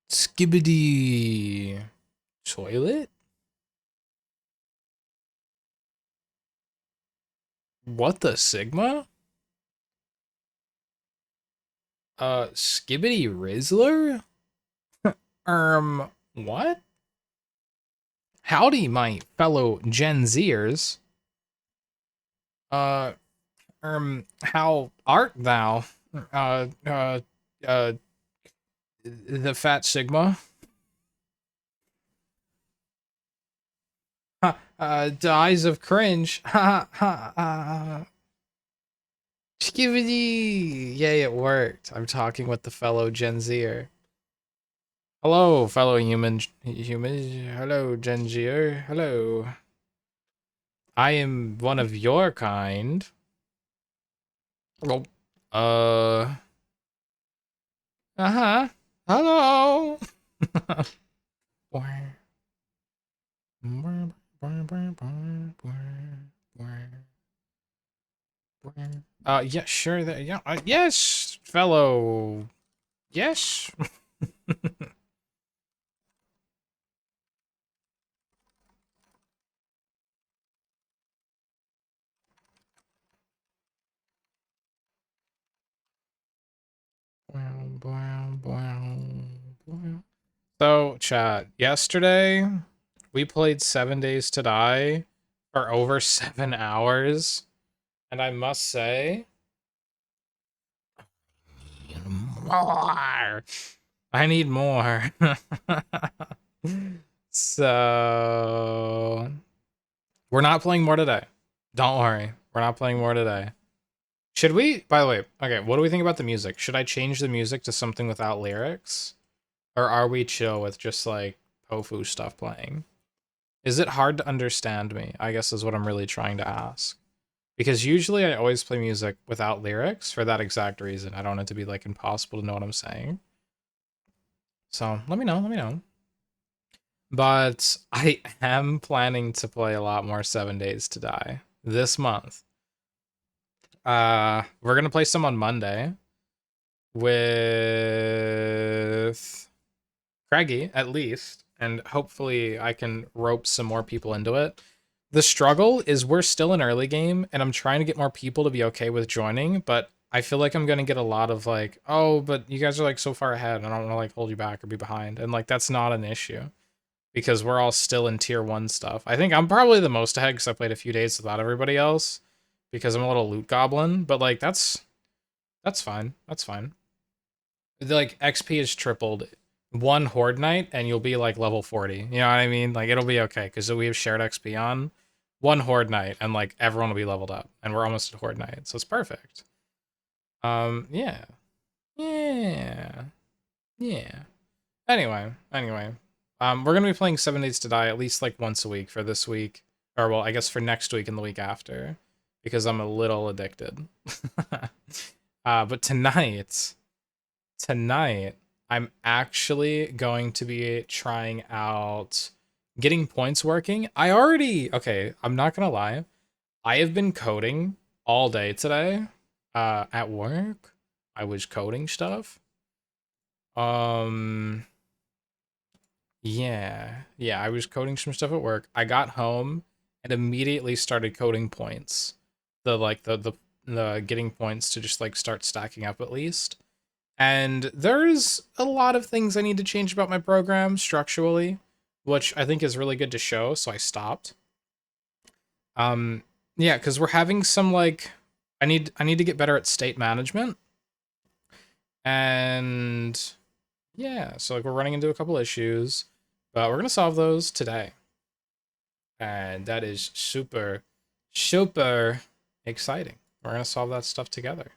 Skibbity toilet? What the Sigma? Skibbity Rizzler? What? Howdy, my fellow Gen Zers. Uh, how art thou? Uh, uh, uh, the fat Sigma? Ha, the eyes of cringe. Ha, ha, Skibbity! Yay, it worked. I'm talking with the fellow Gen Zer. Hello, fellow human. Hello, Gen Zer. Hello. I am one of your kind. Well, uh, uh-huh. Hello. Yeah, sure. Yeah, yes, fellow. Yes. So, chat, yesterday we played 7 Days to Die for over 7 hours, and I must say, more. I need more. So, we're not playing more today. Don't worry, we're not playing more today. Should we, by the way, okay, what do we think about the music? Should I change the music to something without lyrics? Or are we chill with just like Pofu stuff playing? Is it hard to understand me? I guess is what I'm really trying to ask. Because usually I always play music without lyrics for that exact reason. I don't want it to be like impossible to know what I'm saying. So let me know. But I am planning to play a lot more 7 Days to Die this month. We're gonna play some on Monday with Craigie at least, and hopefully I can rope some more people into it. The struggle is we're still in early game, and I'm trying to get more people to be okay with joining, but I feel like I'm gonna get a lot of like, oh, but you guys are like so far ahead, and I don't want to like hold you back or be behind, and like that's not an issue because we're all still in tier 1 stuff. I think I'm probably the most ahead because I played a few days without everybody else because I'm a little loot goblin, but like that's fine. That's fine. Like XP is tripled one horde night and you'll be like level 40. You know what I mean? Like it'll be okay because we have shared XP on one horde night and like everyone will be leveled up and we're almost at horde night. So it's perfect. Yeah. Yeah. Yeah. Anyway. We're gonna be playing 7 Days to Die at least like once a week for this week. Or well, I guess for next week and the week after. Because I'm a little addicted. But tonight I'm actually going to be trying out getting points working. Okay, I'm not gonna lie. I have been coding all day today. At work. I was coding stuff. Um yeah, I was coding some stuff at work. I got home and immediately started coding points. The getting points to just like start stacking up at least. And there's a lot of things I need to change about my program structurally, which I think is really good to show, so I stopped. Um yeah, cuz we're having some like I need to get better at state management. And yeah, so like we're running into a couple issues, but we're going to solve those today. And that is super exciting. We're going to solve that stuff together.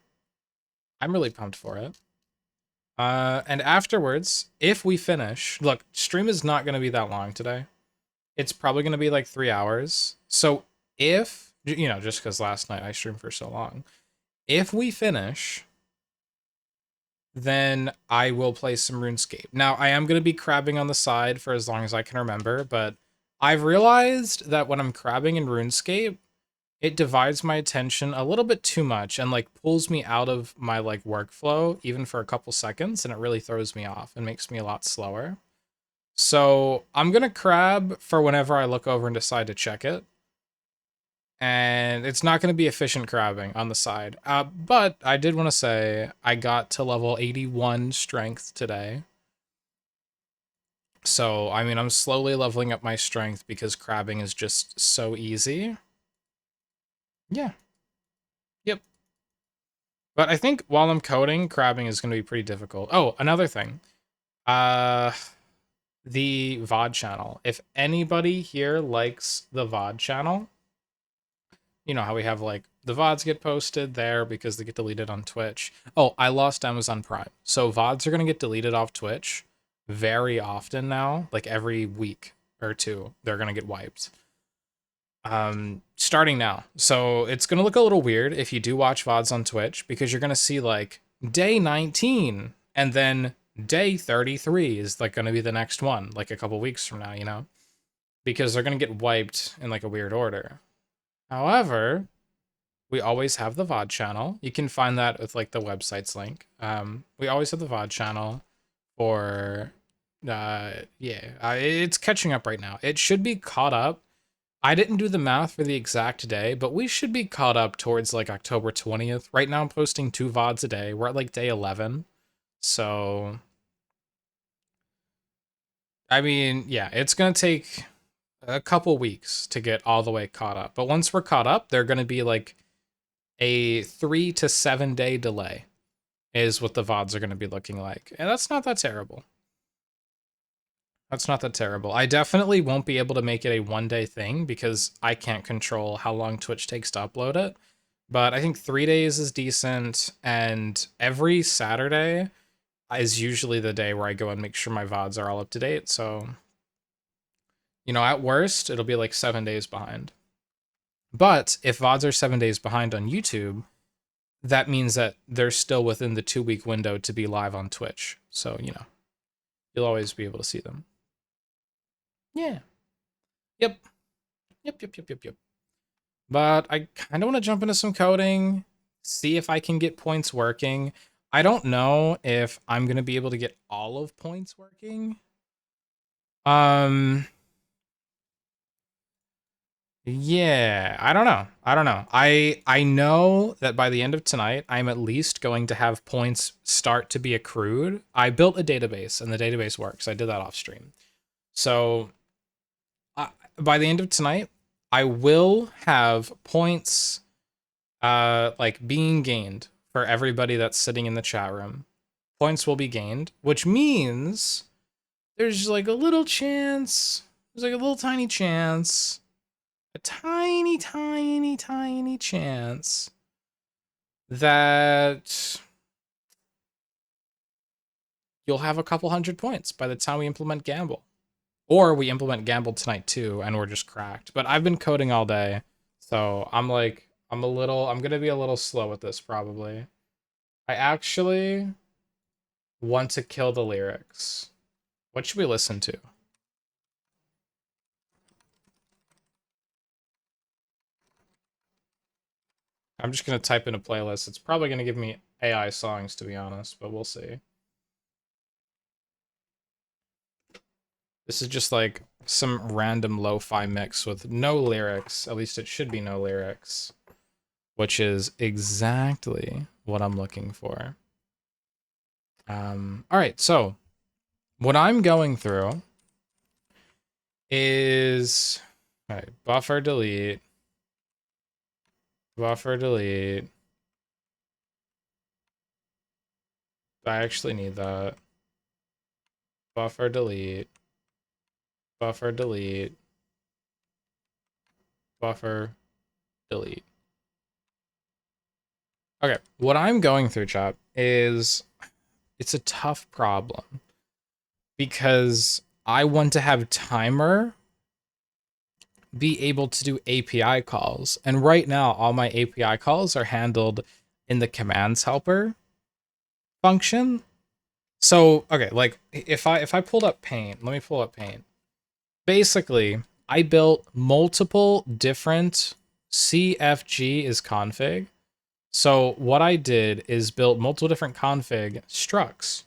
I'm really pumped for it. And afterwards, if we finish, look, stream is not going to be that long today. It's probably going to be like 3 hours. So if, just because last night I streamed for so long, if we finish, then I will play some RuneScape. Now, I am going to be crabbing on the side for as long as I can remember, but I've realized that when I'm crabbing in RuneScape, it divides my attention a little bit too much and like pulls me out of my like workflow even for a couple seconds, and it really throws me off and makes me a lot slower. So I'm gonna crab for whenever I look over and decide to check it. And it's not going to be efficient crabbing on the side. But I did want to say I got to level 81 strength today. So, I mean, I'm slowly leveling up my strength because crabbing is just so easy. Yeah. Yep. But I think while I'm coding, crabbing is going to be pretty difficult. Oh, another thing. Uh, the VOD channel. If anybody here likes the VOD channel, you know how we have like the VODs get posted there because they get deleted on Twitch. Oh, I lost Amazon Prime. So VODs are going to get deleted off Twitch very often now, like every week or two, they're going to get wiped. Starting now. So it's going to look a little weird if you do watch VODs on Twitch because you're going to see like day 19 and then day 33 is like going to be the next one, like a couple weeks from now, you know? Because they're going to get wiped in like a weird order. However, we always have the VOD channel. You can find that with like the website's link. We always have the VOD channel for, it's catching up right now. It should be caught up. I didn't do the math for the exact day, but we should be caught up towards like October 20th. Right now I'm posting 2 VODs a day. We're at like day 11. So, I mean, yeah, it's going to take a couple weeks to get all the way caught up. But once we're caught up, they're going to be like a 3 to 7 day delay is what the VODs are going to be looking like. And that's not that terrible. That's not that terrible. I definitely won't be able to make it a 1 day thing because I can't control how long Twitch takes to upload it. But I think 3 days is decent. And every Saturday is usually the day where I go and make sure my VODs are all up to date. So, you know, at worst, it'll be like 7 days behind. But if VODs are 7 days behind on YouTube, that means that they're still within the 2-week window to be live on Twitch. So, you know, you'll always be able to see them. Yeah. Yep. Yep. But I kind of want to jump into some coding, see if I can get points working. I don't know if I'm going to be able to get all of points working. Yeah, I don't know. I know that by the end of tonight, I'm at least going to have points start to be accrued. I built a database and the database works. I did that off stream. So by the end of tonight, I will have points like being gained for everybody that's sitting in the chat room. Points will be gained, which means there's like a little chance. There's like a little tiny chance. A tiny chance that you'll have a couple hundred points by the time we implement Gamble. Or we implement Gamble tonight too, and we're just cracked. But I've been coding all day, so I'm going to be a little slow with this probably. I actually want to kill the lyrics. What should we listen to? I'm just going to type in a playlist. It's probably going to give me AI songs, to be honest, but we'll see. This is just like some random lo-fi mix with no lyrics. At least it should be no lyrics, which is exactly what I'm looking for. All right, so what I'm going through is, all right, buffer delete. I actually need that. Buffer delete. Buffer delete. Okay, what I'm going through, chat, is it's a tough problem because I want to have timer be able to do API calls. And right now, all my API calls are handled in the commands helper function. So, okay, like if I pulled up Paint, let me pull up Paint. Basically, I built multiple different CFG is config. So what I did is built multiple different config structs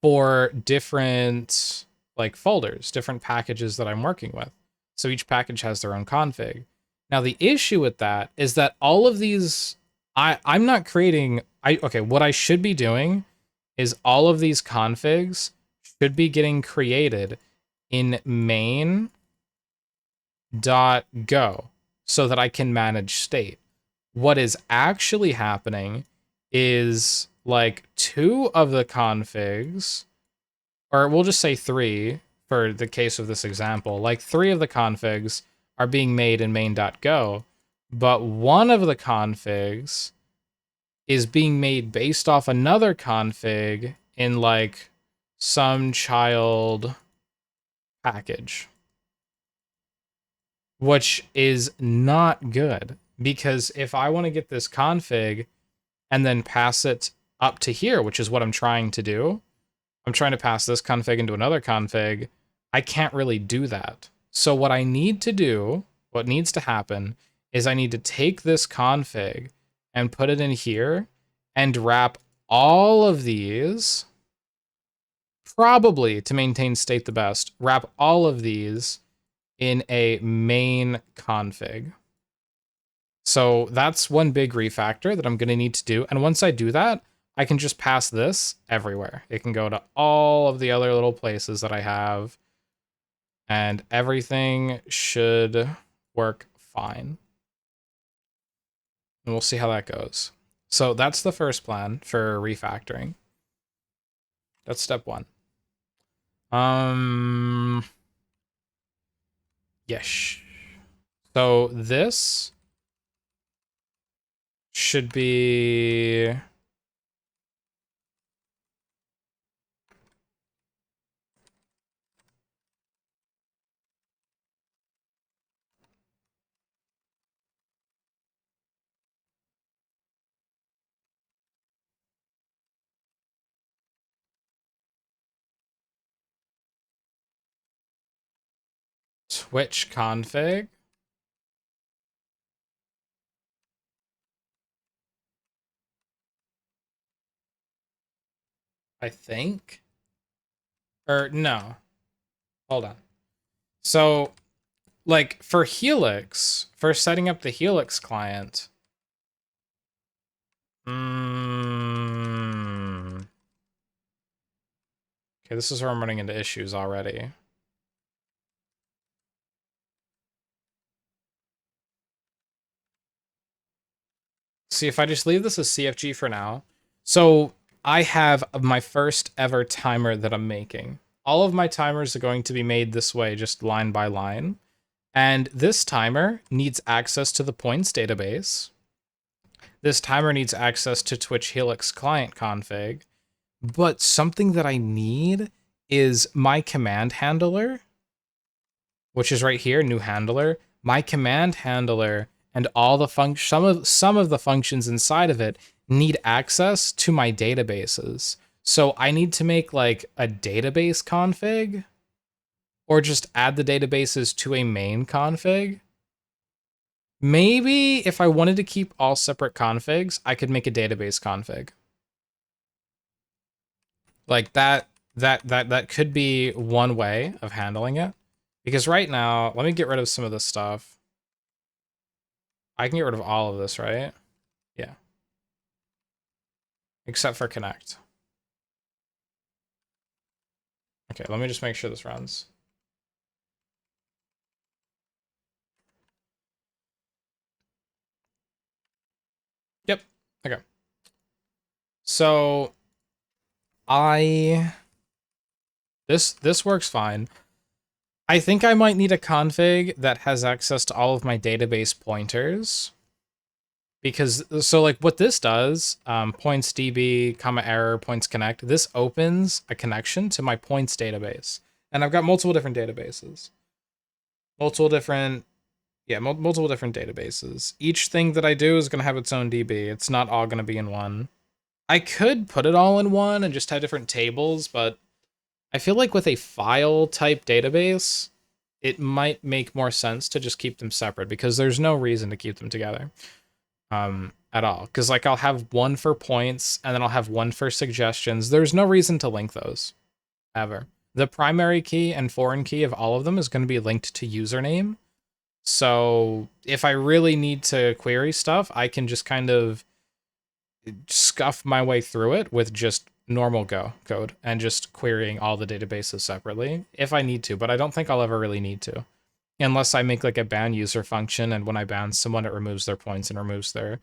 for different like folders, different packages that I'm working with. So each package has their own config. Now the issue with that is that all of these, I'm not creating, okay, what I should be doing is all of these configs should be getting created in main.go so that I can manage state. What is actually happening is like 2 of the configs, or we'll just say 3 for the case of this example, like 3 of the configs are being made in main.go, but 1 of the configs is being made based off another config in like some child package, which is not good. Because if I want to get this config and then pass it up to here, which is what I'm trying to do, I'm trying to pass this config into another config, I can't really do that. So what I need to do, what needs to happen, is I need to take this config and put it in here and wrap all of these, probably to maintain state the best, wrap all of these in a main config. So that's one big refactor that I'm going to need to do. And once I do that, I can just pass this everywhere. It can go to all of the other little places that I have, and everything should work fine. And we'll see how that goes. So that's the first plan for refactoring. That's step 1. Yes. So this should be Twitch config. I think. Or no. Hold on. So, like, for Helix, for setting up the Helix client, okay, this is where I'm running into issues already. See, if I just leave this as CFG for now. So I have my first ever timer that I'm making. All of my timers are going to be made this way, just line by line. And this timer needs access to the points database. This timer needs access to Twitch Helix client config. But something that I need is my command handler, which is right here, new handler. My command handler and all the some of the functions inside of it need access to my databases. So I need to make like a database config, or just add the databases to a main config. Maybe if I wanted to keep all separate configs, I could make a database config. Like that could be one way of handling it. Because right now, let me get rid of some of this stuff. I can get rid of all of this, right? Yeah. Except for connect. Okay, let me just make sure this runs. Yep. Okay. So this works fine. I think I might need a config that has access to all of my database pointers. Because, so like what this does, points DB, comma error, points connect, this opens a connection to my points database. And I've got multiple different databases. Multiple different databases. Each thing that I do is going to have its own DB. It's not all going to be in one. I could put it all in one and just have different tables, but I feel like with a file type database, it might make more sense to just keep them separate because there's no reason to keep them together at all. Because like I'll have one for points and then I'll have one for suggestions. There's no reason to link those ever. The primary key and foreign key of all of them is going to be linked to username. So if I really need to query stuff, I can just kind of scuff my way through it with just normal Go code and just querying all the databases separately if I need to, but I don't think I'll ever really need to. Unless I make like a ban user function and when I ban someone, it removes their points and removes their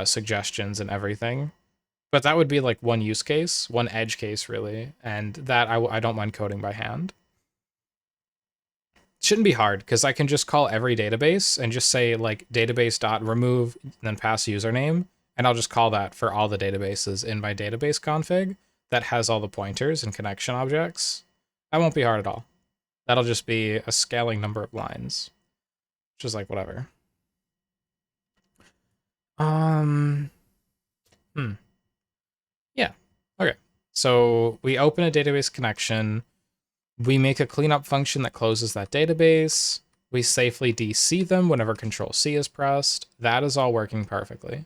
suggestions and everything. But that would be like one use case, one edge case really, and that I don't mind coding by hand. It shouldn't be hard because I can just call every database and just say like database.remove, then pass username, and I'll just call that for all the databases in my database config that has all the pointers and connection objects. That won't be hard at all. That'll just be a scaling number of lines, which is like whatever. Yeah. Okay. So we open a database connection. We make a cleanup function that closes that database. We safely DC them whenever Control C is pressed. That is all working perfectly.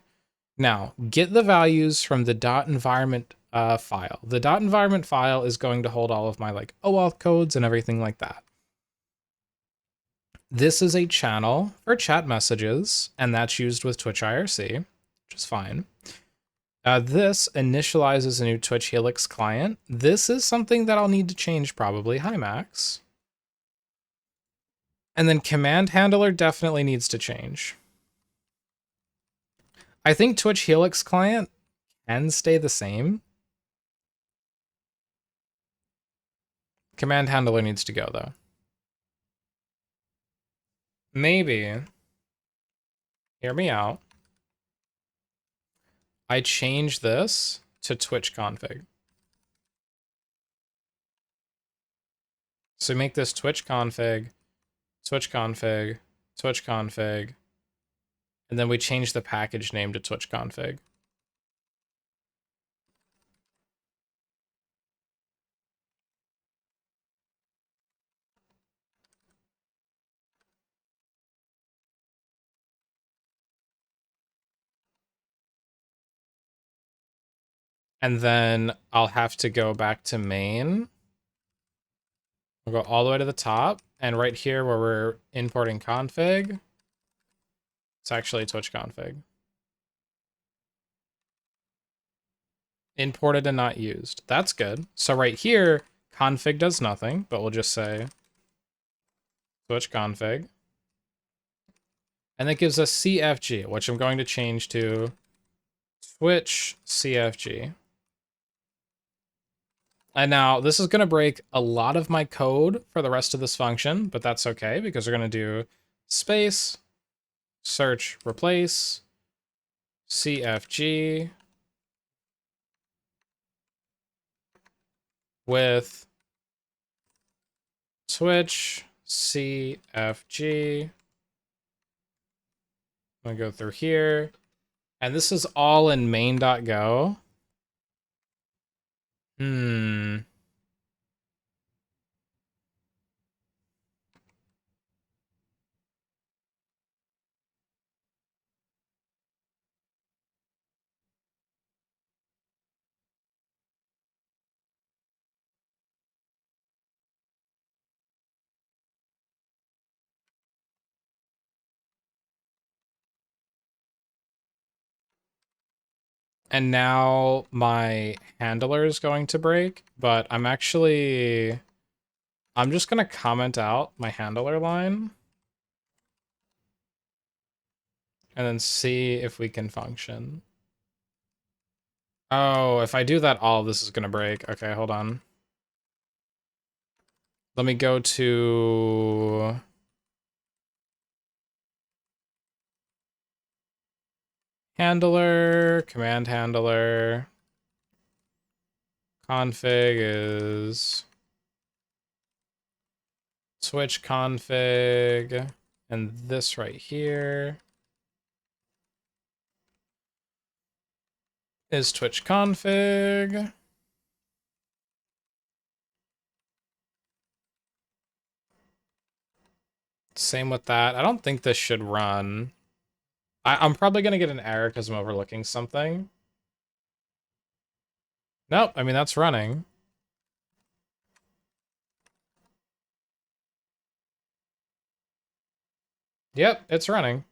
Now, get the values from the .environment file. The .environment file is going to hold all of my like OAuth codes and everything like that. This is a channel for chat messages, and that's used with Twitch IRC, which is fine. This initializes a new Twitch Helix client. This is something that I'll need to change probably. Hi, Max. And then command handler definitely needs to change. I think Twitch Helix client can stay the same. Command handler needs to go though. Maybe, hear me out, I change this to Twitch config. So make this Twitch config, Twitch config, Twitch config, and then we change the package name to Twitch config. And then I'll have to go back to main. We'll go all the way to the top. And right here where we're importing config, it's actually Twitch config. Imported and not used. That's good. So right here, config does nothing, but we'll just say Twitch config. And that gives us CFG, which I'm going to change to Twitch CFG. And now this is going to break a lot of my code for the rest of this function, but that's okay because we're going to do space, search, replace, CFG with Twitch CFG. I'm going to go through here. And this is all in main.go. And now my handler is going to break, but I'm just going to comment out my handler line and then see if we can function. Oh, if I do that, all of this is going to break. Okay, hold on. Let me go to handler, command handler. Config is Twitch config, and this right here is Twitch config. Same with that. I don't think this should run. I'm probably going to get an error because I'm overlooking something. Nope, I mean, that's running. Yep, it's running.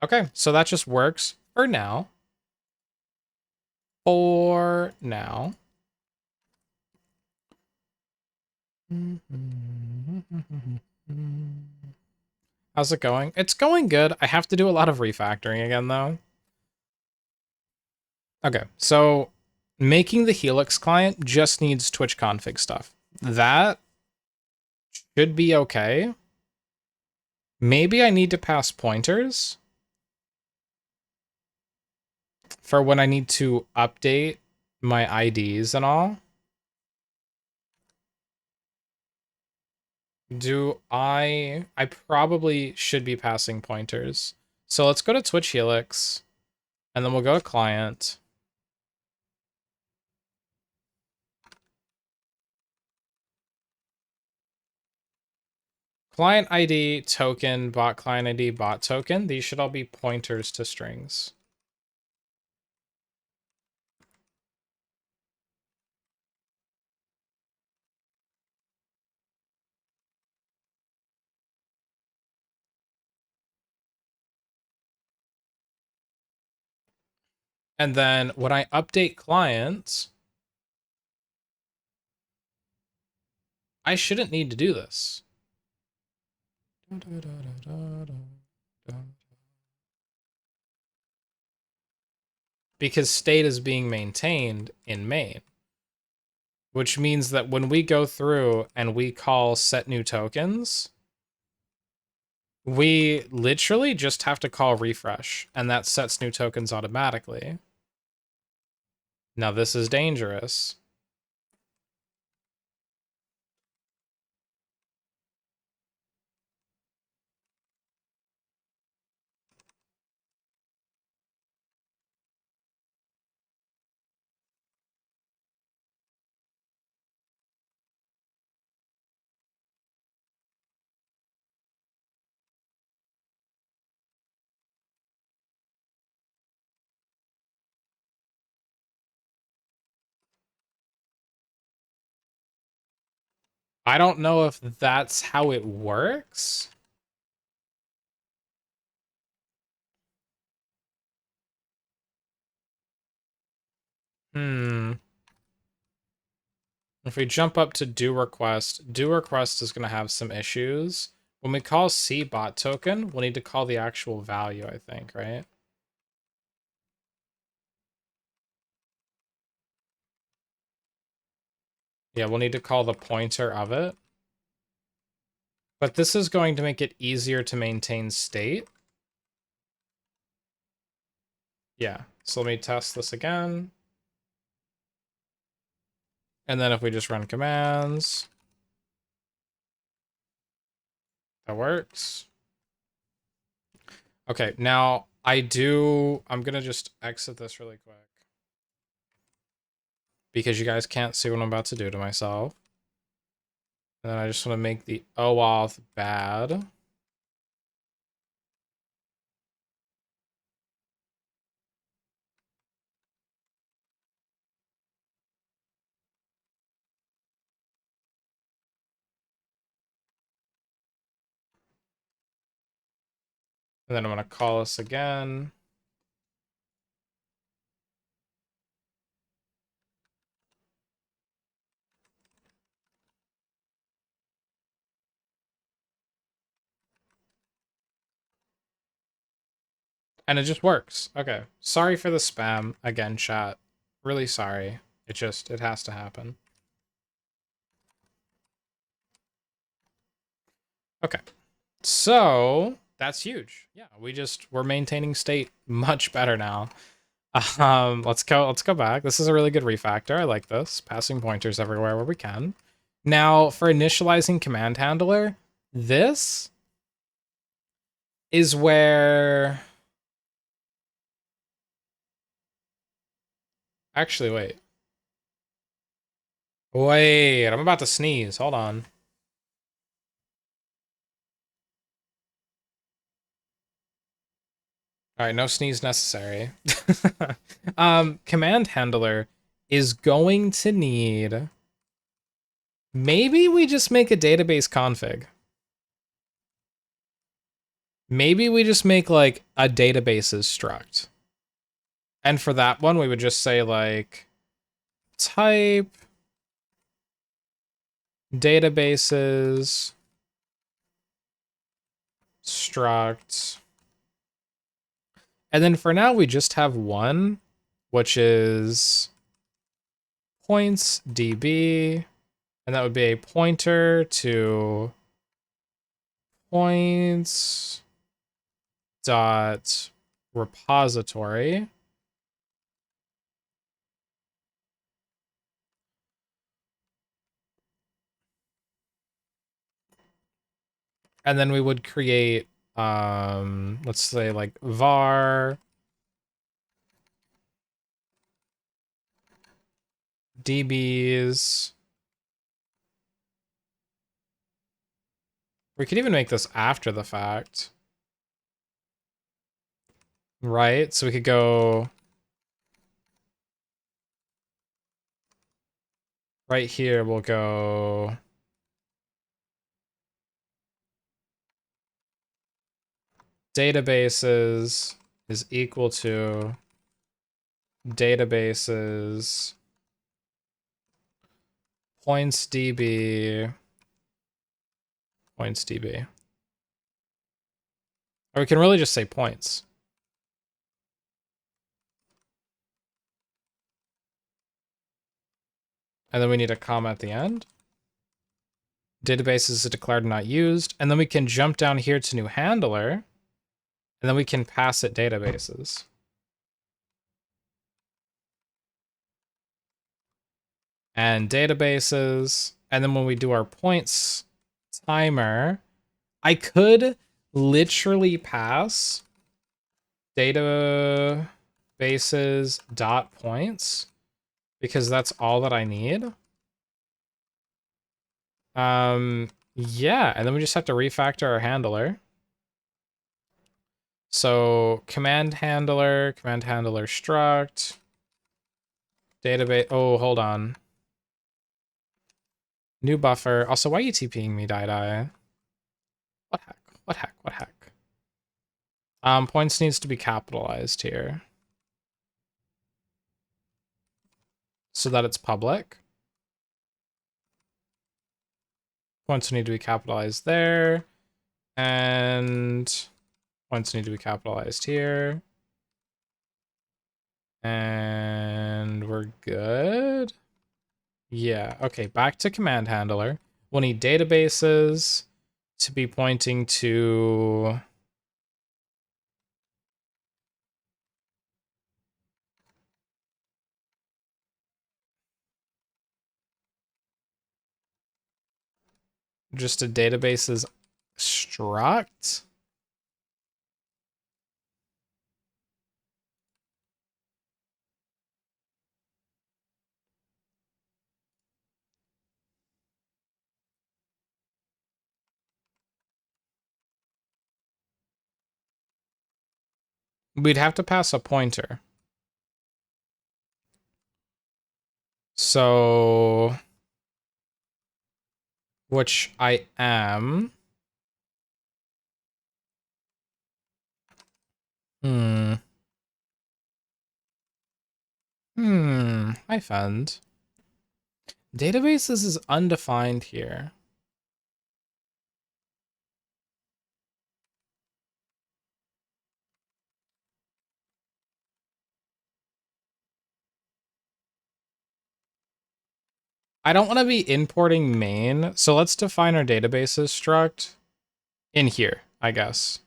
Okay, so that just works for now. For now. How's it going? It's going good. I have to do a lot of refactoring again, though. Okay, so making the Helix client just needs Twitch config stuff. That should be okay. Maybe I need to pass pointers for when I need to update my IDs and all. I probably should be passing pointers. So let's go to Twitch Helix, and then we'll go to client. Client ID, token, bot client ID, bot token. These should all be pointers to strings. And then when I update clients, I shouldn't need to do this. Because state is being maintained in main. Which means that when we go through and we call set new tokens, we literally just have to call refresh, and that sets new tokens automatically. Now this is dangerous. I don't know if that's how it works. If we jump up to do request is going to have some issues. When we call C bot token, we'll need to call the actual value, I think, right? Yeah, we'll need to call the pointer of it. But this is going to make it easier to maintain state. Yeah, so let me test this again. And then if we just run commands, that works. Okay, now I'm going to just exit this really quick, because you guys can't see what I'm about to do to myself. And then I just want to make the OAuth bad. And then I'm going to call this again. And it just works. Okay. Sorry for the spam again, chat. Really sorry. It has to happen. Okay. So that's huge. Yeah, we're maintaining state much better now. Let's go back. This is a really good refactor. I like this. Passing pointers everywhere where we can. Now, for initializing command handler, this is where... Actually, wait. Wait, I'm about to sneeze. Hold on. All right, no sneeze necessary. Command handler is going to need. Maybe we just make a database config. Maybe we just make like a databases struct. And for that one, we would just say like type databases struct. And then for now, we just have one, which is points db, and that would be a pointer to points dot repository. And then we would create, let's say like var dbs. We could even make this after the fact. Right? So we could go right here, we'll go databases is equal to databases points db points db. Or we can really just say points. And then we need a comma at the end. Databases is declared not used. And then we can jump down here to new handler. And then we can pass it databases. And databases. And then when we do our points timer, I could literally pass databases dot points because that's all that I need. Yeah, and then we just have to refactor our handler. So command handler struct, database. Oh, hold on. New buffer. Also, why are you TPing me, die? What heck? What heck? What heck? Points needs to be capitalized here so that it's public. Points need to be capitalized there, and points need to be capitalized here. And we're good. Yeah, okay, back to command handler. We'll need databases to be pointing to just a databases struct. We'd have to pass a pointer. So, which I am. I found. Databases is undefined here. I don't want to be importing main, so let's define our databases struct in here, I guess.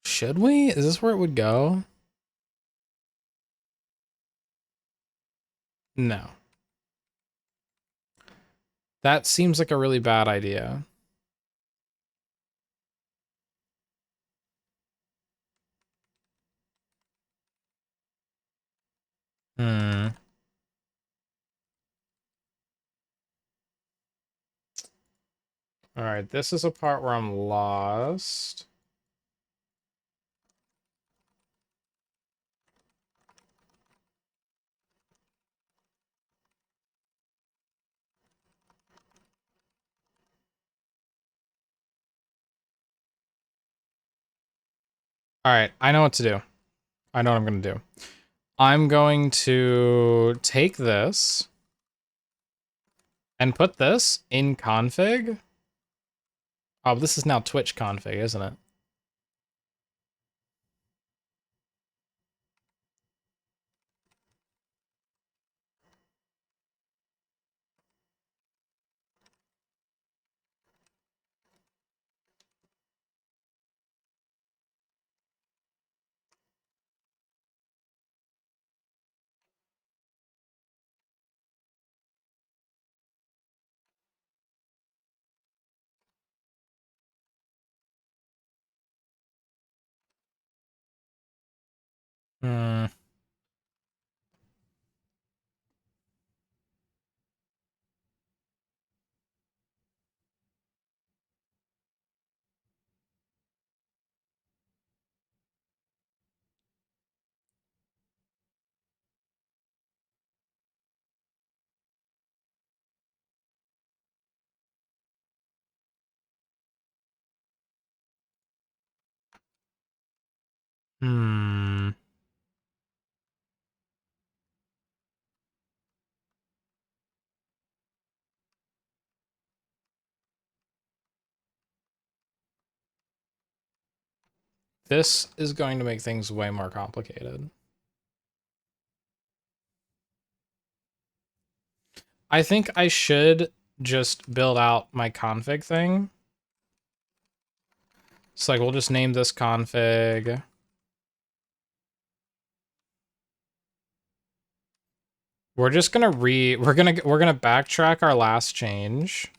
Should we? Is this where it would go? No. That seems like a really bad idea. All right, this is a part where I'm lost. All right, I know what to do. I know what I'm going to do. I'm going to take this and put this in config. Oh, this is now Twitch config, isn't it? Hmm. Hmm. This is going to make things way more complicated. I think I should just build out my config thing. So like we'll just name this config. We're just gonna we're gonna backtrack our last change.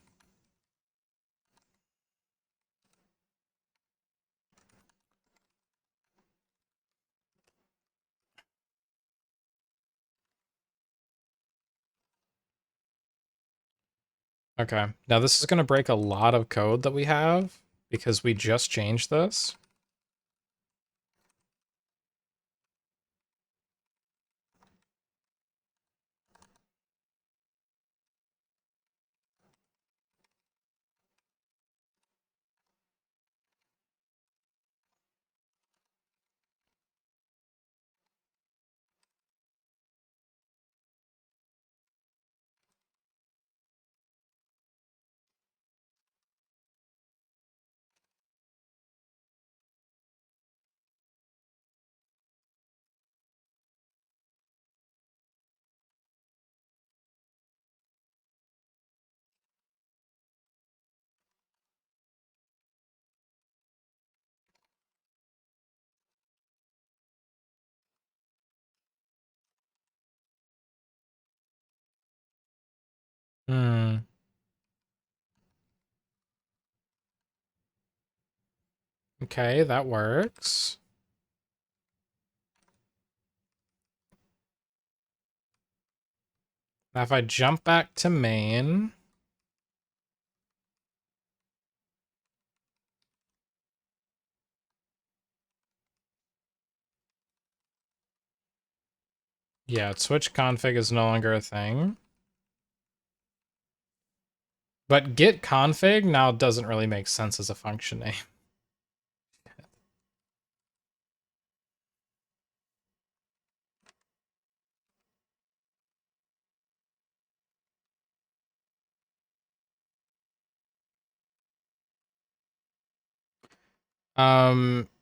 Okay. Now this is gonna break a lot of code that we have because we just changed this. Hmm. Okay, that works. Now if I jump back to main, yeah, switch config is no longer a thing. But get config now doesn't really make sense as a function name.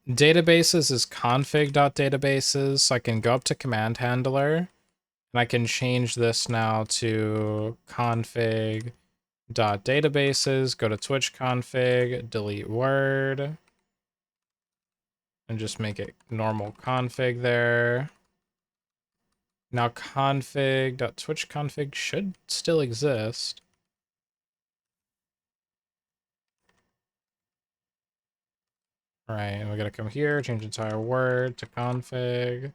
Databases is config.databases, so I can go up to command handler and I can change this now to config.databases, go to Twitch config, delete word, and just make it normal config there. Now config.twitch config should still exist. All right, and we gotta come here, change entire word to config.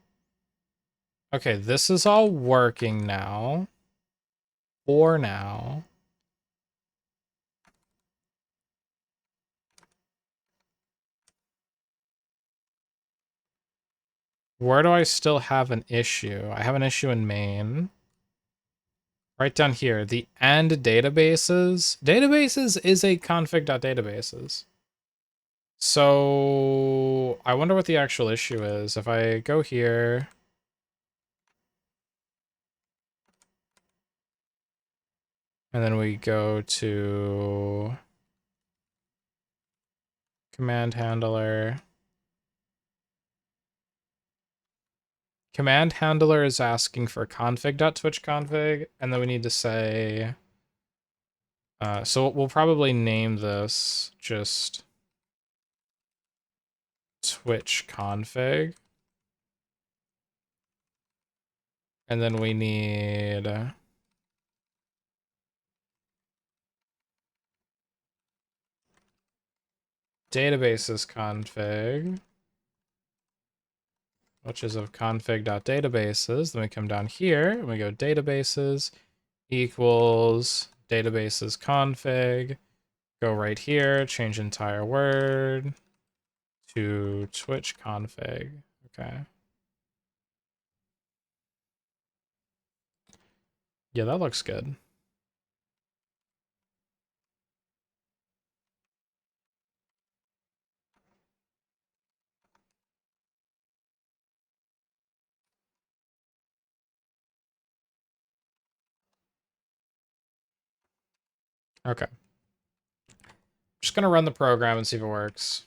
Okay, this is all working now. For now. Where do I still have an issue? I have an issue in main. Right down here, the and databases. Databases is a config.databases. So I wonder what the actual issue is. If I go here, and then we go to command handler. Command handler is asking for config.twitchconfig, and then we need to say, so we'll probably name this just Twitch config. And then we need databases config, which is of config.databases. Then we come down here and we go databases equals databases config. Go right here, change entire word to Twitch config. Okay. Yeah, that looks good. Okay. Just gonna run the program and see if it works.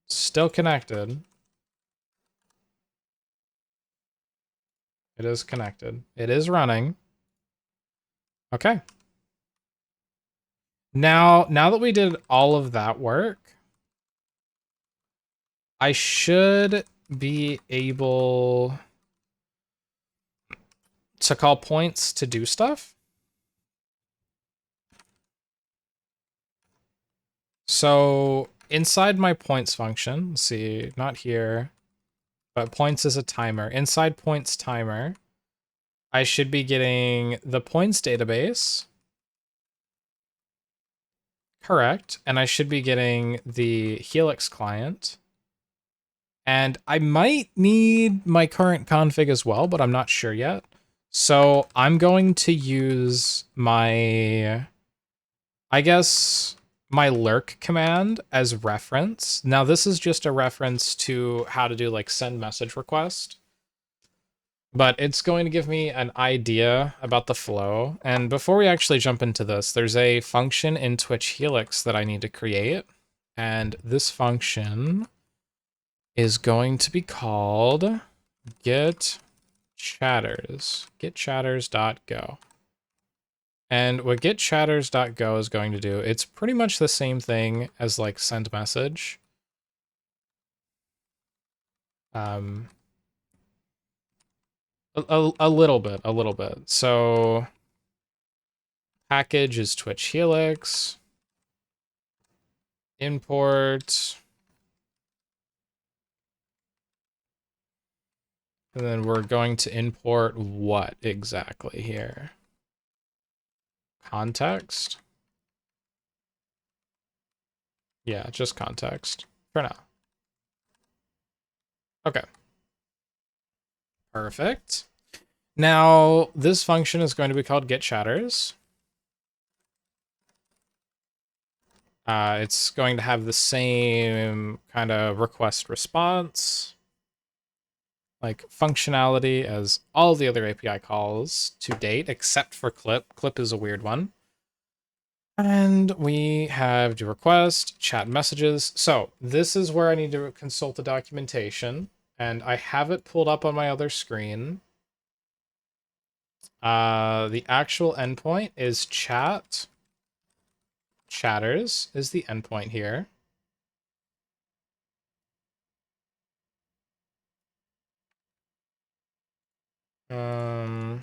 Still connected. It is connected. It is running. Okay. Now that we did all of that work, I should be able to call points to do stuff. So inside my points function, let's see, not here, but points is a timer. Inside points timer, I should be getting the points database. Correct. And I should be getting the Helix client. And I might need my current config as well, but I'm not sure yet. So I'm going to use my, I guess, my lurk command as reference. Now this is just a reference to how to do like send message request, but it's going to give me an idea about the flow. And before we actually jump into this, there's a function in Twitch Helix that I need to create. And this function is going to be called get chatters.go. And what getchatters.go is going to do, it's pretty much the same thing as like send message. A little bit. So package is Twitch Helix. Import. And then we're going to import what exactly here? Context? Yeah, just context for now. Okay. Perfect. Now, this function is going to be called getChatters. It's going to have the same kind of request response, like functionality as all the other API calls to date, except for Clip. Clip is a weird one. And we have do request, chat messages. So this is where I need to consult the documentation, and I have it pulled up on my other screen. The actual endpoint is chat. Chatters is the endpoint here. Um,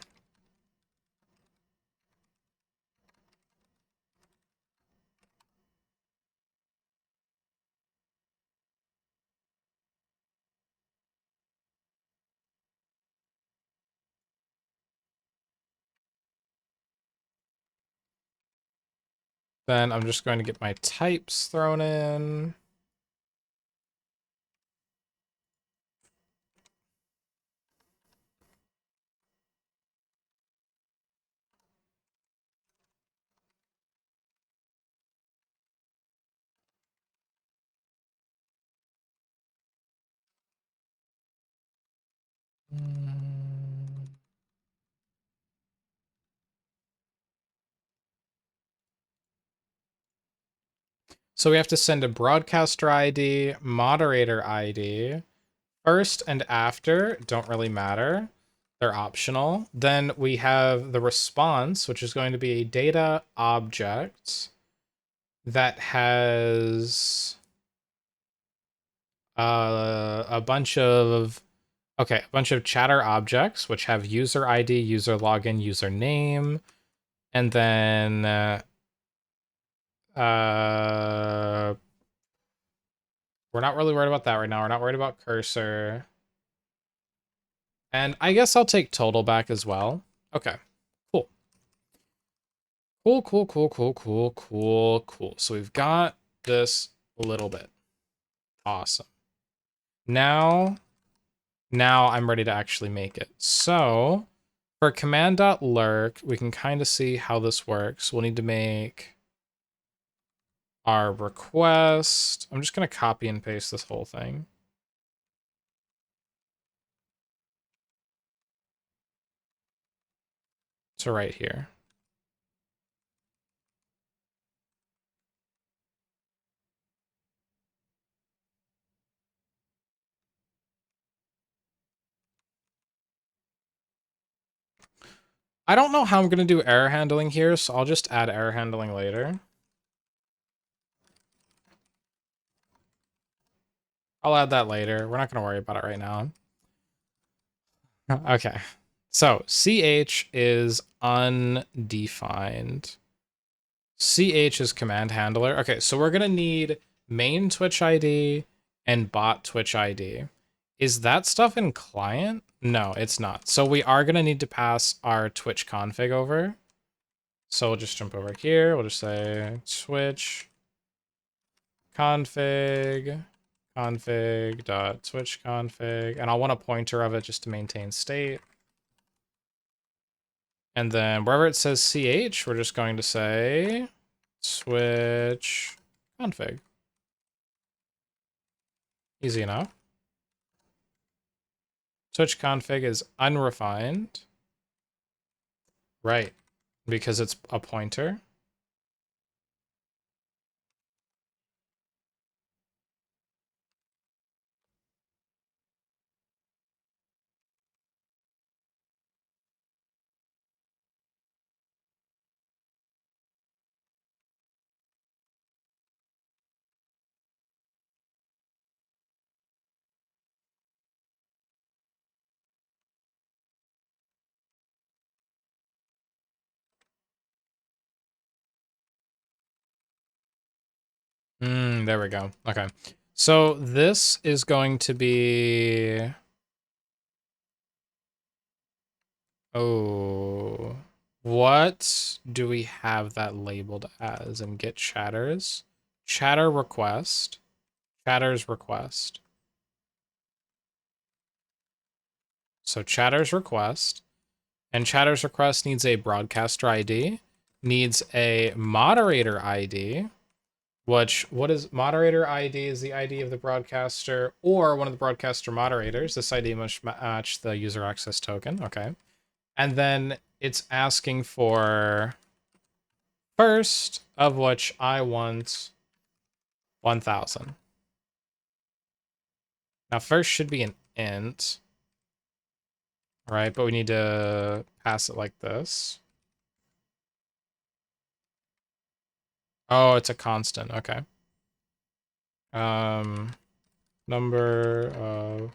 Then I'm just going to get my types thrown in. So we have to send a broadcaster ID, moderator ID. First and after don't really matter. They're optional. Then we have the response, which is going to be a data object that has a bunch of chatter objects which have user ID, user login, user name, and then we're not really worried about that right now. We're not worried about cursor. And I guess I'll take total back as well. Okay, cool. Cool. So we've got this a little bit. Awesome. Now I'm ready to actually make it. So for command.lurk, we can kind of see how this works. We'll need to make our request. I'm just going to copy and paste this whole thing. So right here. I don't know how I'm going to do error handling here, so I'll just add error handling later. I'll add that later. We're not going to worry about it right now. Okay. So ch is undefined. Ch is command handler. Okay, so we're going to need main Twitch ID and bot Twitch ID. Is that stuff in client? No, it's not. So we are going to need to pass our Twitch config over. So we'll just jump over here. We'll just say Twitch config config.twitch config, and I'll want a pointer of it just to maintain state. And then wherever it says ch, we're just going to say Twitch config. Easy enough. Twitch config is unrefined. Right, because it's a pointer. There we go. Okay. So this is going to be... Oh, what do we have that labeled as in get chatters? Chatter request. Chatter's request. So chatter's request. And chatter's request needs a broadcaster ID, needs a moderator ID, which, what is moderator ID is the ID of the broadcaster or one of the broadcaster moderators. This ID must match the user access token. Okay. And then it's asking for first, of which I want 1000. Now first should be an int, right? But we need to pass it like this. Oh, it's a constant. Okay. Number of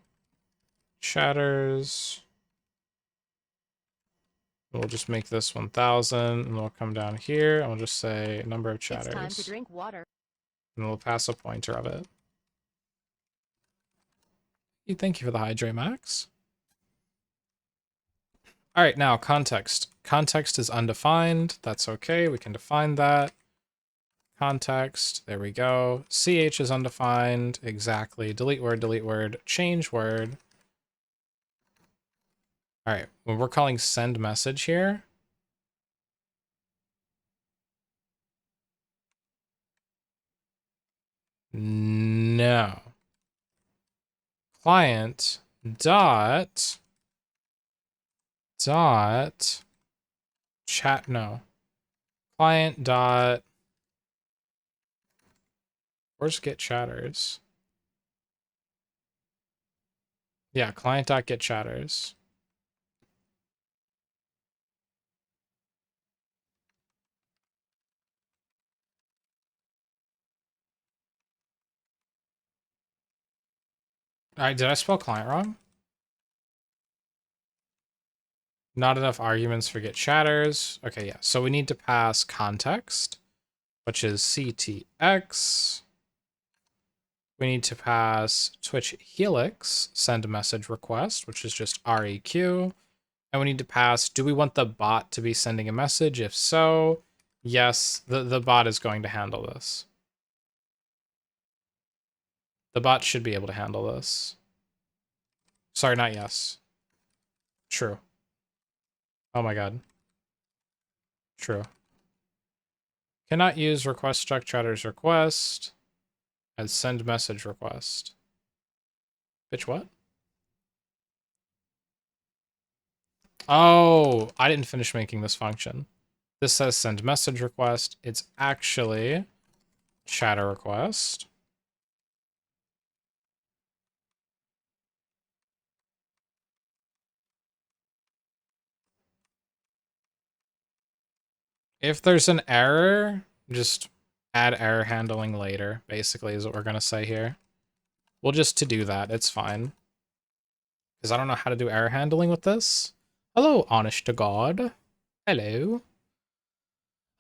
chatters. We'll just make this 1000, and we'll come down here, and we'll just say number of chatters. It's time to drink water. And we'll pass a pointer of it. Thank you for the hydrate, Max. All right, now context. Context is undefined. That's okay. We can define that. Context. There we go. CH is undefined. Exactly. Delete word, change word. All right, when we're calling send message here, no. Client dot dot chat, no. Client dot, where's get chatters? Yeah, client dot get chatters. All right, did I spell client wrong? Not enough arguments for get chatters. Okay, yeah. So we need to pass context, which is CTX. We need to pass Twitch Helix send message request, which is just REQ. And we need to pass, do we want the bot to be sending a message? If so, yes, the bot is going to handle this. The bot should be able to handle this. Sorry, not yes. True. Oh my god. True. Cannot use request struct chatter's request as send message request. Bitch, what? Oh, I didn't finish making this function. This says send message request. It's actually chatter request. If there's an error, just add error handling later, basically, is what we're going to say here. We'll just to do that. It's fine. Because I don't know how to do error handling with this. Hello, honest to God. Hello.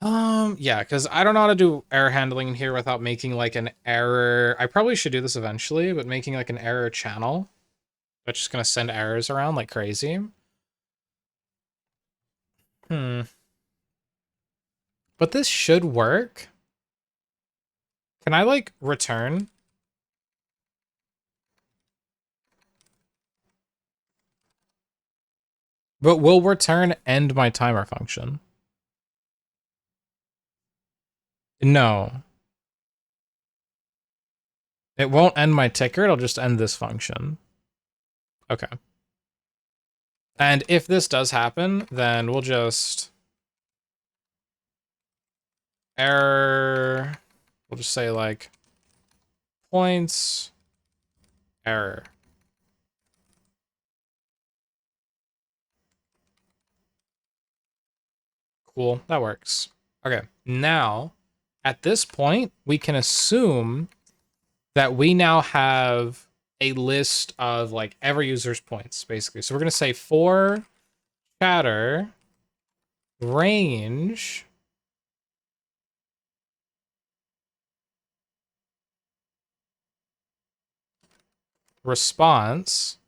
Yeah, because I don't know how to do error handling here without making like an error. I probably should do this eventually, but making like an error channel that's just going to send errors around like crazy. But this should work. Can I like return? But will return end my timer function? No. It won't end my ticker, it'll just end this function. Okay. And if this does happen, then we'll just error, we'll just say like points error. Cool, that works. Okay, now at this point, we can assume that we now have a list of like every user's points, basically. So we're gonna say for chatter range response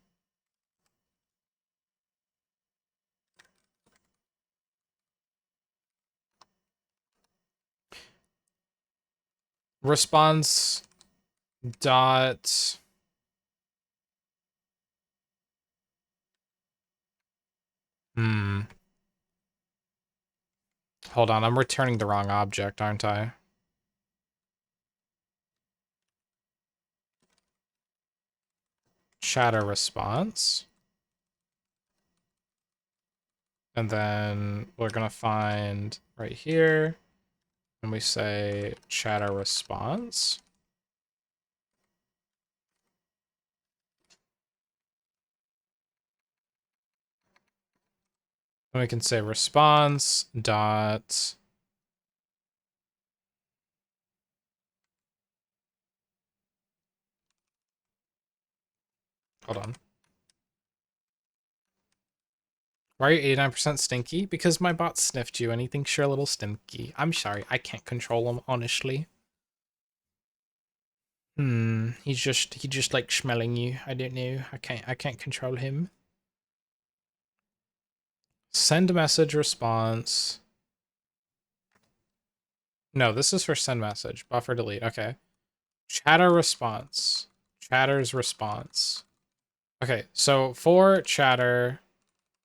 response dot hold on, I'm returning the wrong object, aren't I? Chatter response. And then we're gonna find right here, and we say chatter response. And we can say response dot hold on. Why are you 89% stinky? Because my bot sniffed you and he thinks you're a little stinky. I'm sorry, I can't control him, honestly. He just like smelling you. I don't know. I can't control him. Send message response. No, this is for send message. Buffer delete. Okay. Chatter response. Chatter's response. Okay, so for chatter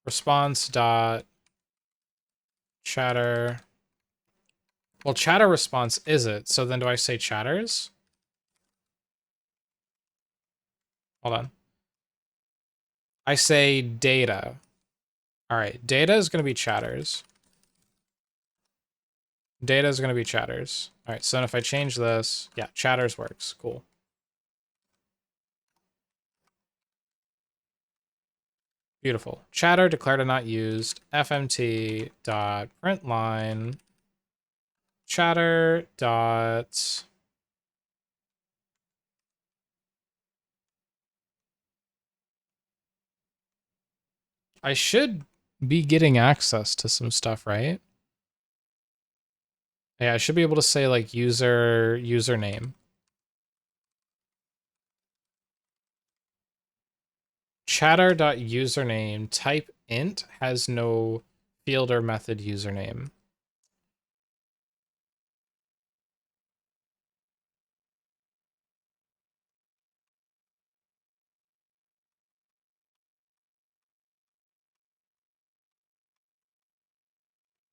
response dot chatter. Well, chatter response is it. So then do I say chatters? Hold on. I say data. All right, data is going to be chatters. Data is going to be chatters. All right, so then if I change this, yeah, chatters works. Cool. Beautiful. Chatter declared and not used. FMT dot println chatter dot I should be getting access to some stuff, right? Yeah, I should be able to say like username. Chatter.username type int has no field or method username.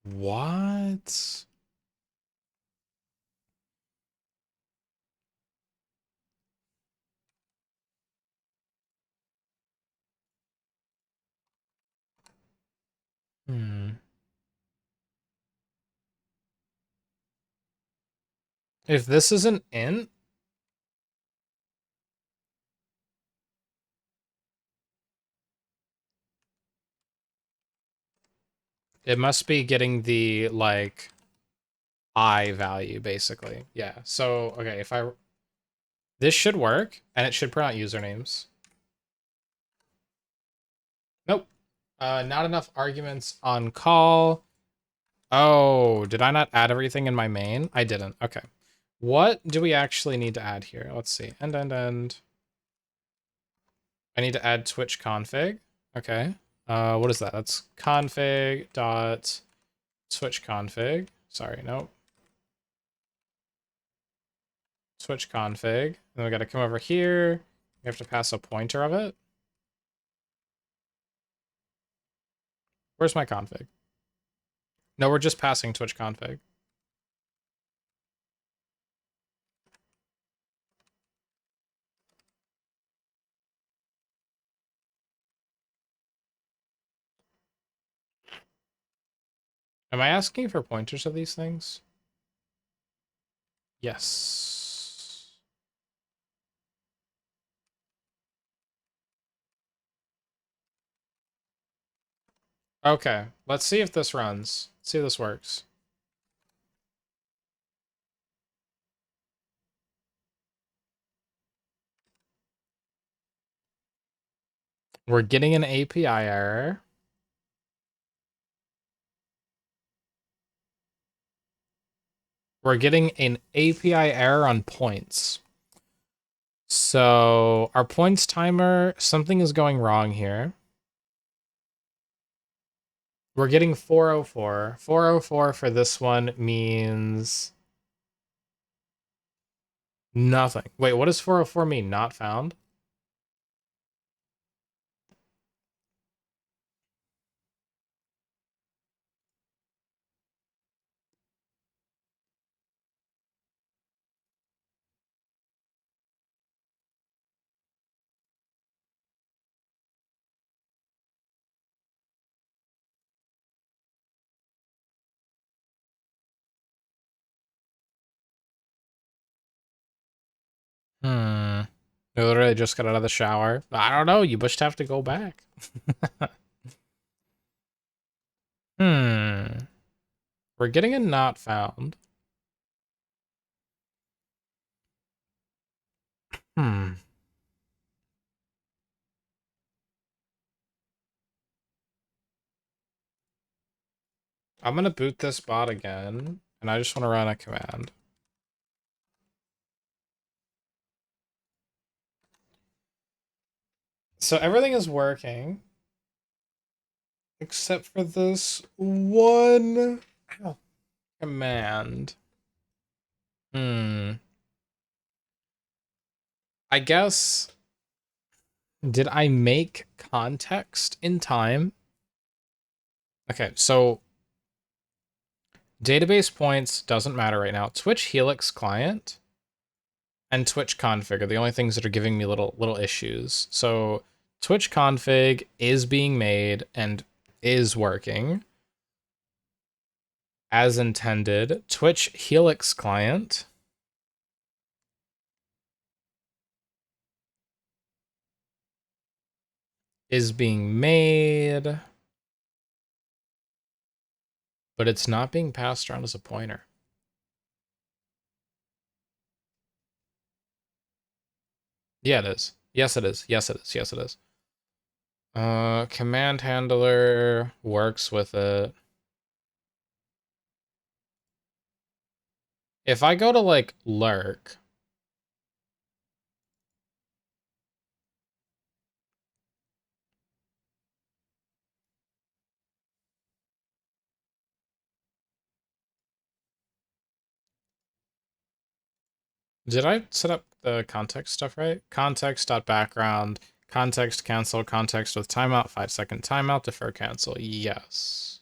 What? Hmm. If this is an int, it must be getting the like I value basically. Yeah. So, okay, if I this should work and it should print out usernames. Nope. Not enough arguments on call. Oh, did I not add everything in my main? I didn't. Okay. What do we actually need to add here? Let's see. End. I need to add Twitch config. Okay. What is that? That's config dot Twitch config. Sorry, nope. Twitch config. Then we got to come over here. We have to pass a pointer of it. Where's my config? No, we're just passing Twitch config. Am I asking for pointers of these things? Yes. Okay, let's see if this runs. Let's see if this works. We're getting an API error. We're getting an API error on points. So our points timer, something is going wrong here. We're getting 404. 404 for this one means nothing. Wait, what does 404 mean? Not found? Hmm. I literally just got out of the shower. I don't know. You just have to go back. Hmm. We're getting a not found. Hmm. I'm gonna boot this bot again, and I just want to run a command. So everything is working. Except for this one command. I guess, did I make context in time? Okay, so database points doesn't matter right now. Twitch Helix client and Twitch config are the only things that are giving me little issues. So Twitch config is being made, and is working as intended. Twitch Helix client is being made, but it's not being passed around as a pointer. Yeah, it is. Yes, it is. Yes, it is. Yes, it is. Command handler works with it. If I go to like lurk, did I set up the context stuff right? Context.background, context cancel, context with timeout, 5-second timeout, defer cancel. Yes.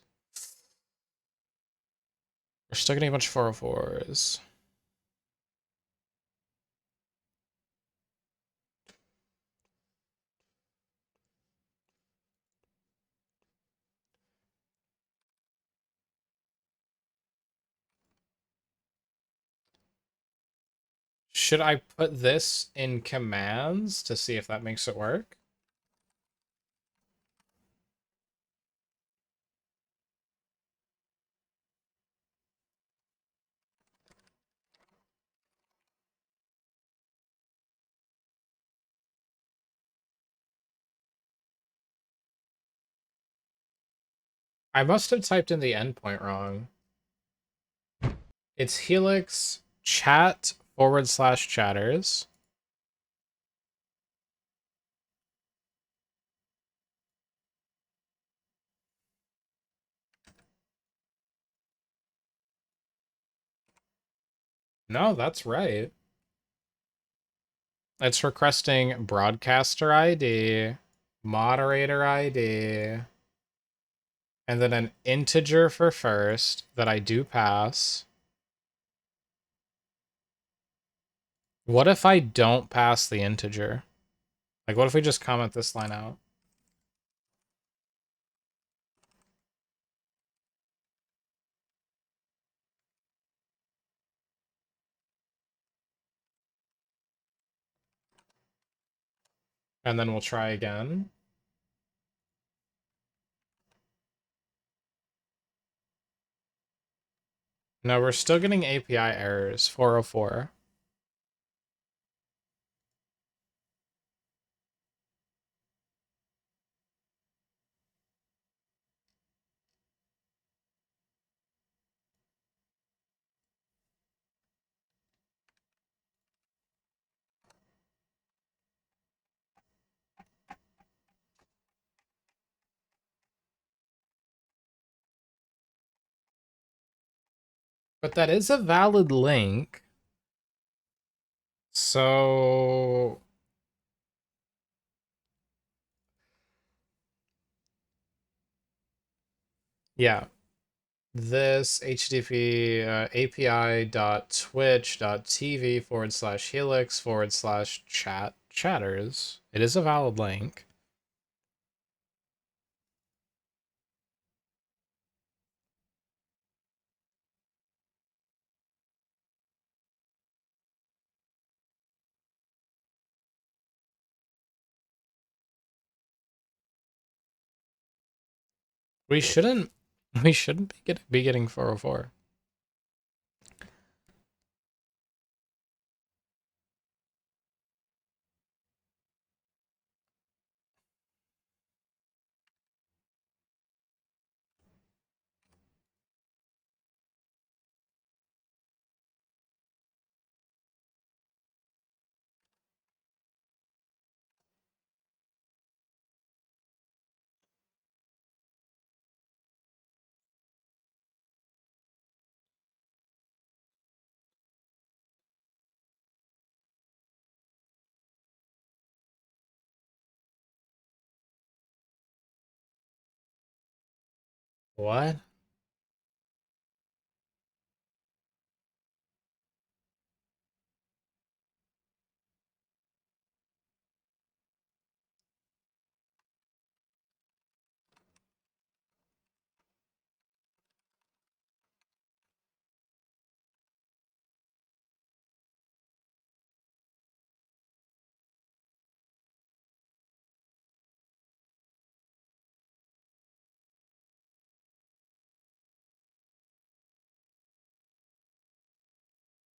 We're still getting a bunch of 404s. Should I put this in commands to see if that makes it work? I must have typed in the endpoint wrong. It's Helix chat / chatters. No, that's right. It's requesting broadcaster ID, moderator ID, and then an integer for first that I do pass. What if I don't pass the integer? Like, what if we just comment this line out? And then we'll try again. No, we're still getting API errors, 404. But that is a valid link. So yeah, this HTTP api.twitch.tv /helix /chat chatters. It is a valid link. We shouldn't be getting 404. What?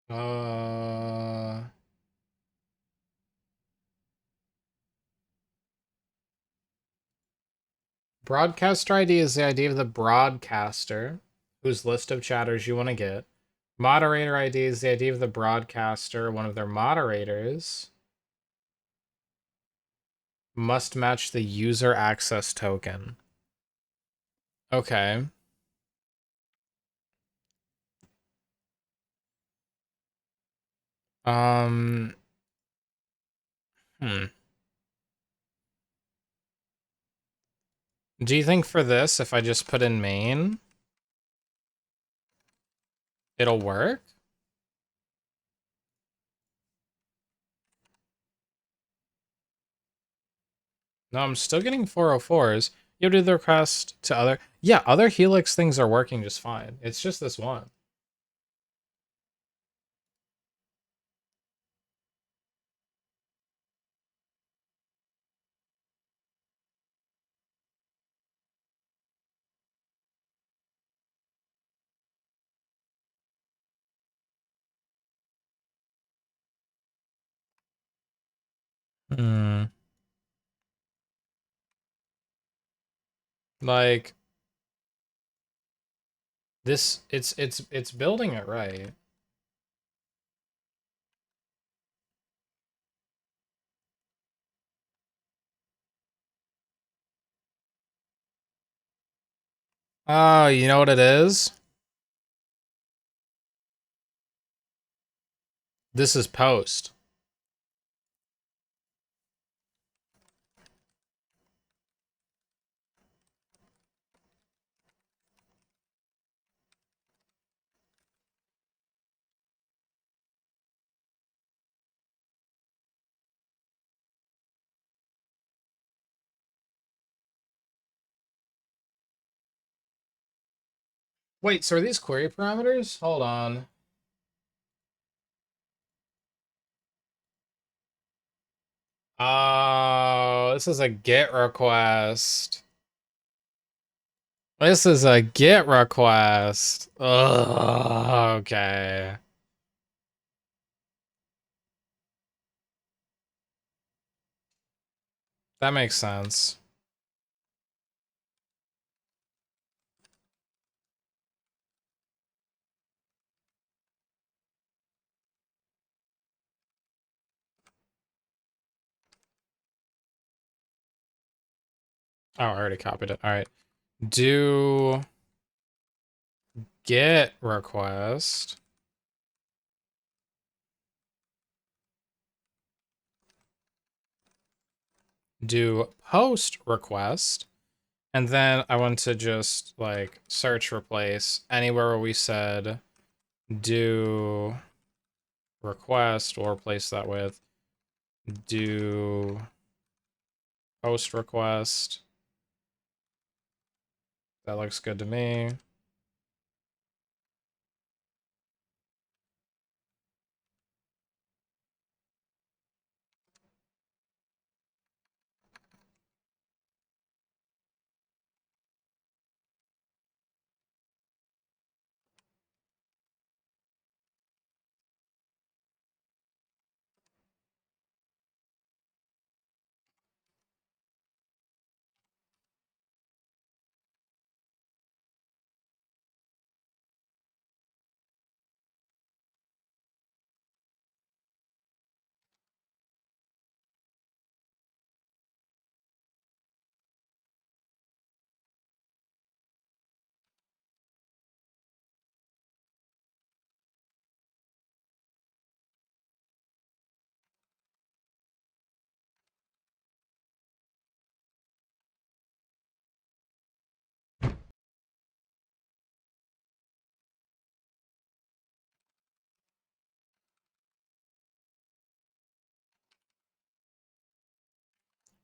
Uh, Broadcaster ID is the ID of the broadcaster, whose list of chatters you want to get. Moderator ID is the ID of the broadcaster, one of their moderators. Must match the user access token. Okay. Um, hmm. Do you think for this, if I just put in main, it'll work? No, I'm still getting 404s. You do the request to other... Yeah, other Helix things are working just fine. It's just this one. Hmm. Like, this, it's building it right. Oh, you know what it is? This is post. Wait, so are these query parameters? Hold on. Oh, this is a GET request. This is a GET request. Ugh, okay. That makes sense. Oh, I already copied it. All right. Do GET request. Do post request. And then I want to just like search replace anywhere where we said do request, or replace that with do post request. That looks good to me.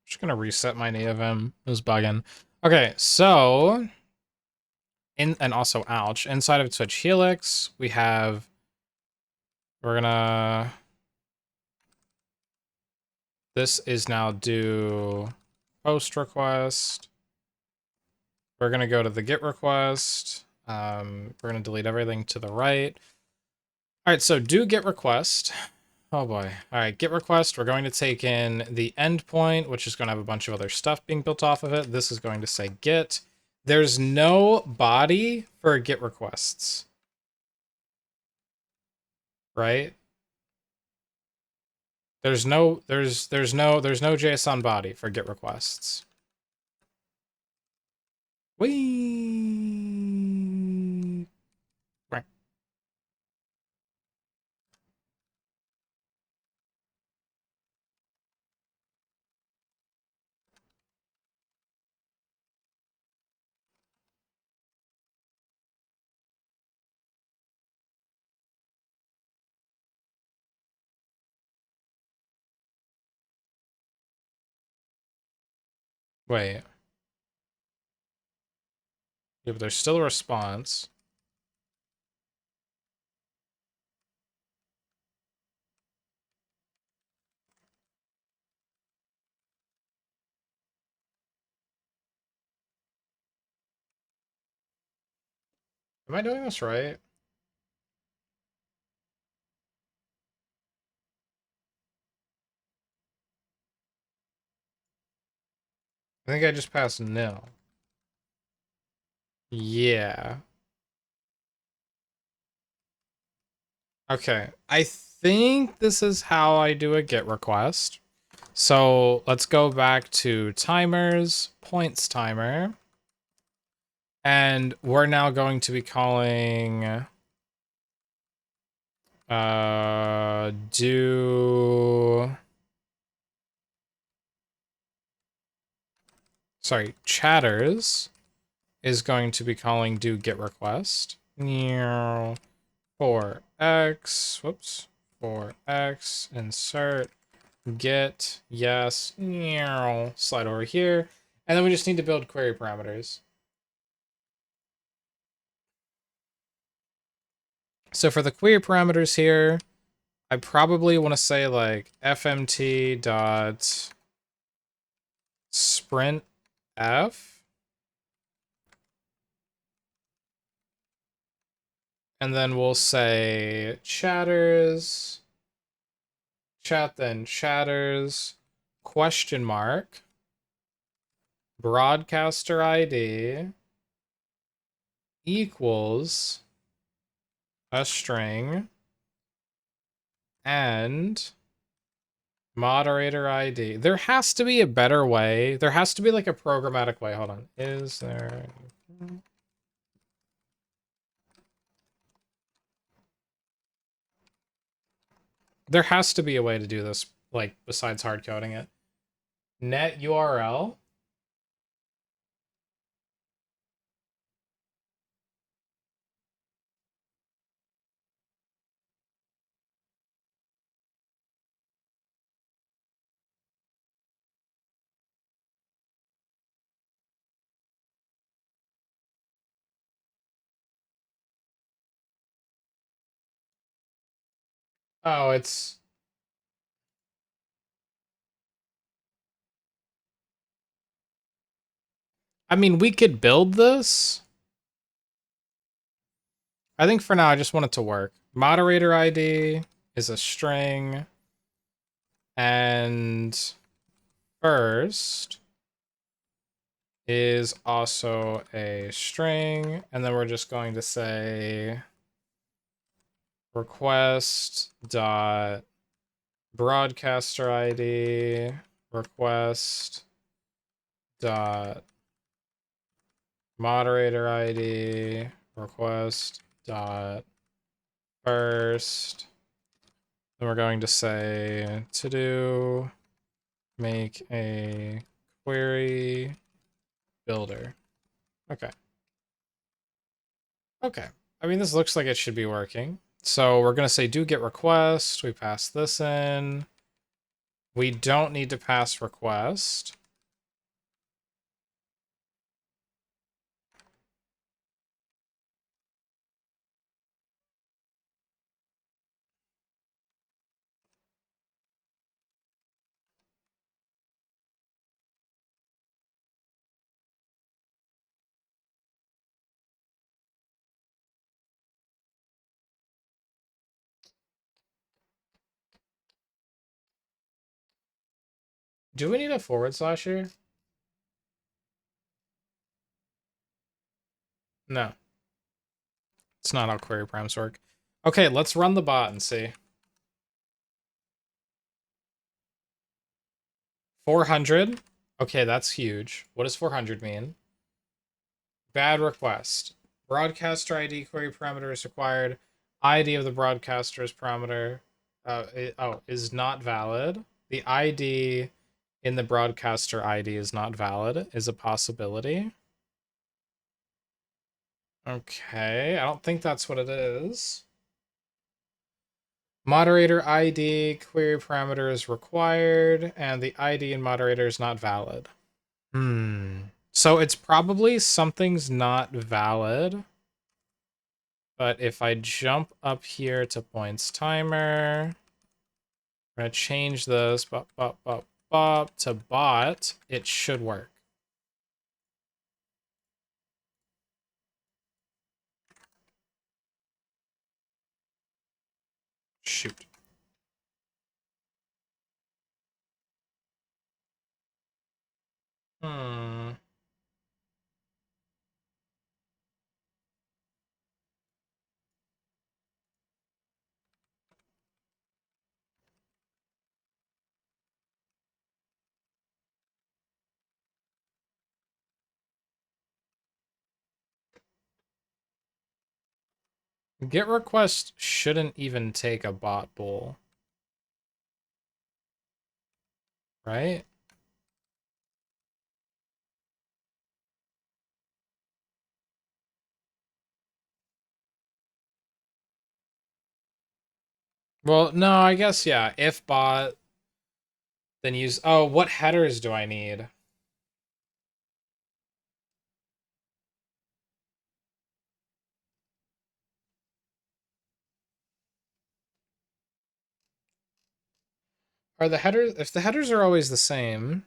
Just gonna reset my NeoVim. It was bugging. Okay, so and also ouch. Inside of Twitch Helix, we're gonna this is now do post request. We're gonna go to the GET request. We're gonna delete everything to the right. All right, so do get request. Oh boy. All right, get request. We're going to take in the endpoint, which is going to have a bunch of other stuff being built off of it. This is going to say get. There's no body for get requests, right? There's no JSON body for get requests. Whee! Wait. Yeah, but there's still a response. Am I doing this right? I think I just passed nil. Yeah. Okay. I think this is how I do a get request. So let's go back to timers, points timer. And we're now going to be calling do sorry, chatters is going to be calling do get request. For x, whoops, for x, insert get yes, slide over here, and then we just need to build query parameters. So for the query parameters here, I probably want to say like fmt dot sprint f, and then we'll say chatters, chat then chatters, question mark, broadcaster ID equals a string and moderator ID. There has to be a better way. There has to be like a programmatic way. Hold on. Is there... There has to be a way to do this, like, besides hard coding it. Net URL. Oh, it's... I mean, we could build this. I think for now, I just want it to work. Moderator ID is a string. And first is also a string. And then we're just going to say request dot broadcaster ID request dot moderator ID request dot first. Then we're going to say to do make a query builder. Okay. Okay. I mean, this looks like it should be working. So we're going to say do get request. We pass this in. We don't need to pass request. Do we need a forward slash here? No. It's not how query primes work. Okay, let's run the bot and see. 400. Okay, that's huge. What does 400 mean? Bad request. Broadcaster ID query parameter is required. ID of the broadcaster's parameter is not valid. The ID in the broadcaster ID is not valid, is a possibility. Okay, I don't think that's what it is. Moderator ID query parameter is required, and the ID in moderator is not valid. So it's probably something's not valid. But if I jump up here to points timer, I'm gonna change this to bot, it should work. Shoot. Hmm. Get request shouldn't even take a bot bool. Right? Well, no, I guess, yeah. If bot, then use... Oh, what headers do I need? Are the headers... If the headers are always the same,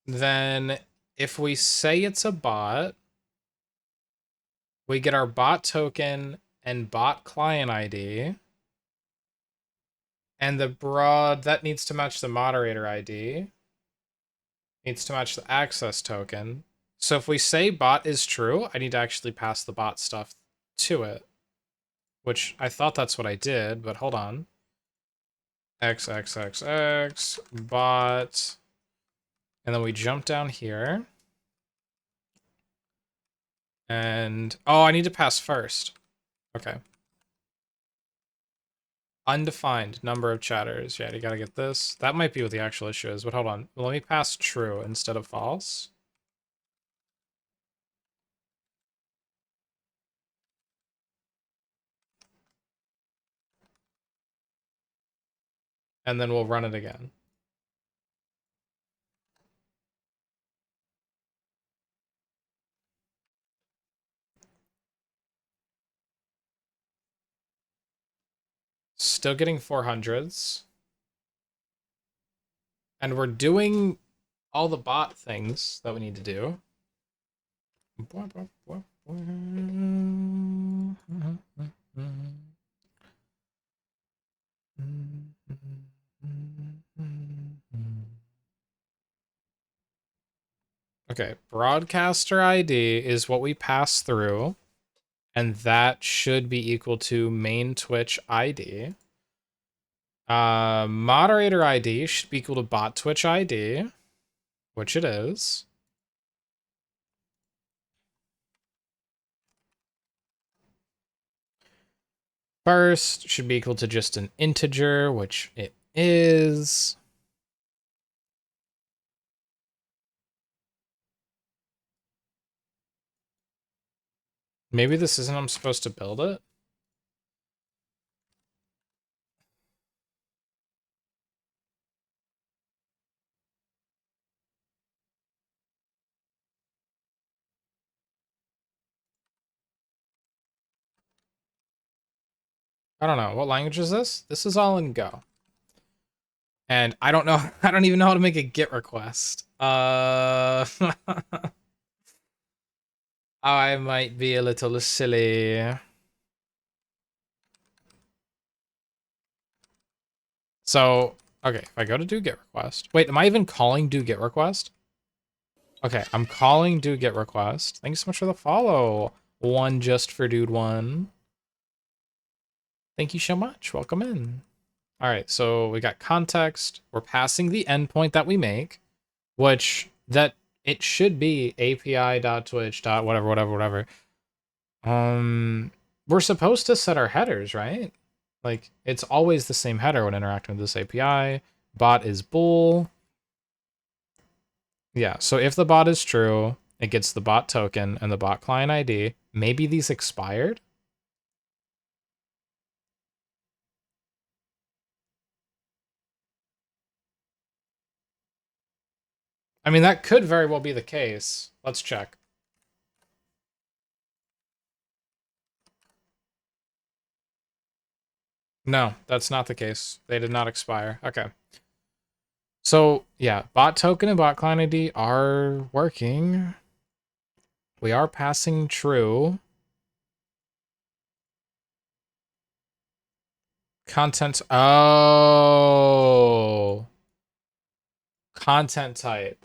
then if we say it's a bot, we get our bot token and bot client ID. And the broad, that needs to match the moderator ID. Needs to match the access token. So if we say bot is true, I need to actually pass the bot stuff to it. Which I thought that's what I did, but hold on. XXXX, bot. And then we jump down here. And, oh, I need to pass first. Okay. Undefined number of chatters. Yeah, you gotta get this. That might be what the actual issue is, but hold on. Let me pass true instead of false. And then we'll run it again. Still getting 400s. And we're doing all the bot things that we need to do. Okay, broadcaster ID is what we pass through, and that should be equal to main Twitch ID. Moderator ID should be equal to bot Twitch ID, which it is. First should be equal to just an integer, which it is. Maybe this isn't how I'm supposed to build it. I don't know. What language is this? This is all in Go. And I don't know. I don't even know how to make a GET request. I might be a little silly. So, okay, if I go to do get request. Wait, am I even calling do get request? Okay, I'm calling do get request. Thanks so much for the follow. One just for dude one. Thank you so much. Welcome in. All right, so we got context. We're passing the endpoint that we make, which that it should be api.twitch. Whatever, whatever, whatever. We're supposed to set our headers, right? Like it's always the same header when interacting with this API. Bot is bool. Yeah, so if the bot is true, it gets the bot token and the bot client ID. Maybe these expired? I mean, that could very well be the case. Let's check. No, that's not the case. They did not expire. Okay. So, yeah, bot token and bot client ID are working. We are passing true. Content. Oh. Content type.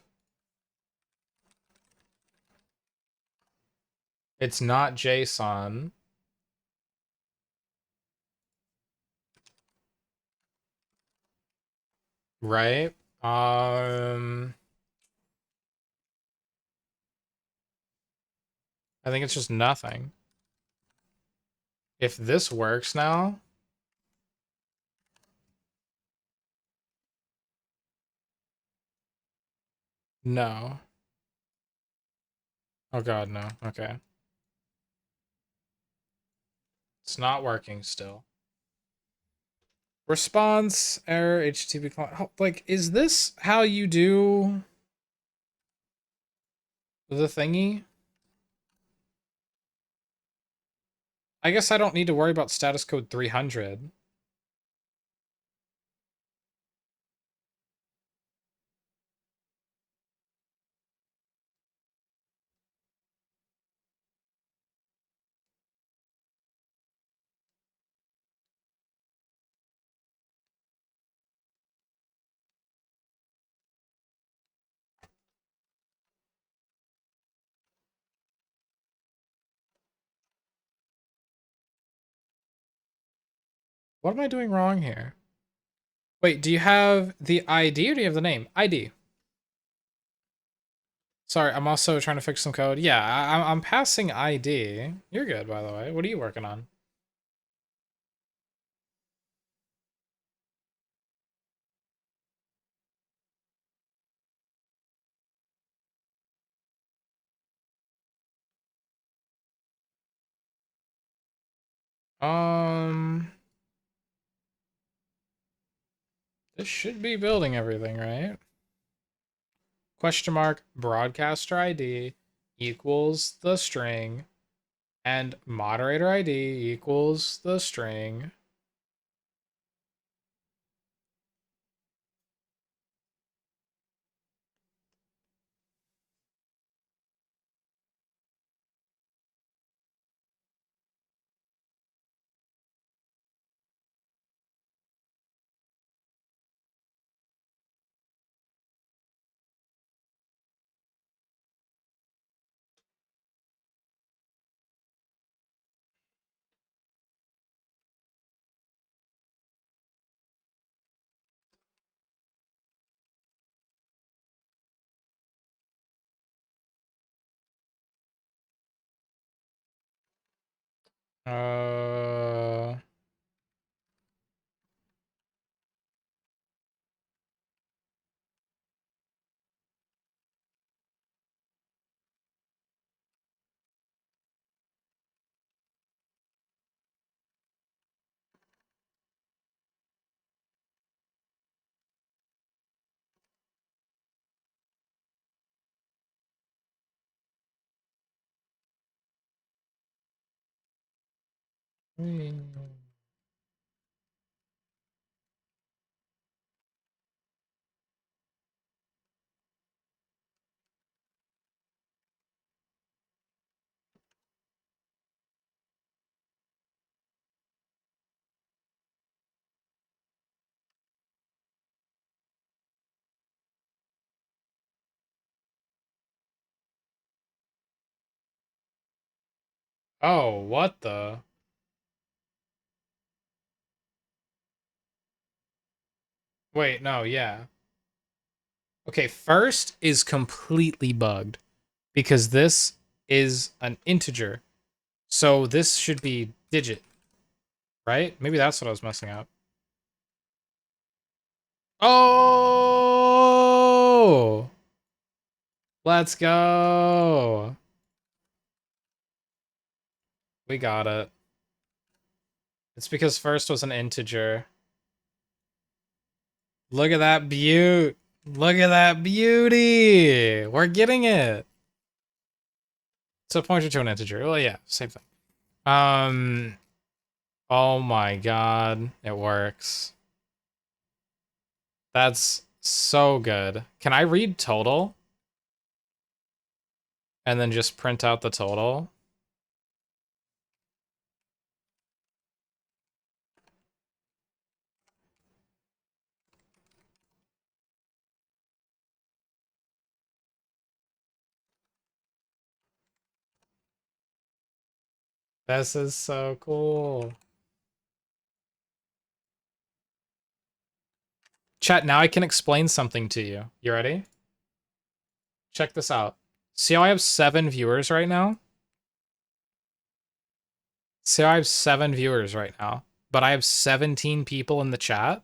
It's not JSON. Right? I think it's just nothing. If this works now. No. Oh god, no. Okay. It's not working still. Response error HTTP client. Like, is this how you do the thingy? I guess I don't need to worry about status code 300. What am I doing wrong here? Wait, do you have the ID or do you have the name? ID. Sorry, I'm also trying to fix some code. Yeah, I'm passing ID. You're good, by the way. What are you working on? Um, this should be building everything, right? Question mark broadcaster ID equals the string and moderator ID equals the string. Uh, Oh, what the? Wait, no, yeah. Okay, first is completely bugged because this is an integer. So this should be digit, right? Maybe that's what I was messing up. Oh! Let's go. We got it. It's because first was an integer. Look at that beaut. Look at that beauty. We're getting it. It's a pointer to an integer. Well, yeah, same thing. Oh my god, it works. That's so good. Can I read total and then just print out the total? This is so cool. Chat, now I can explain something to you. You ready? Check this out. See how I have 7 viewers right now? See how I have 7 viewers right now, but I have 17 people in the chat?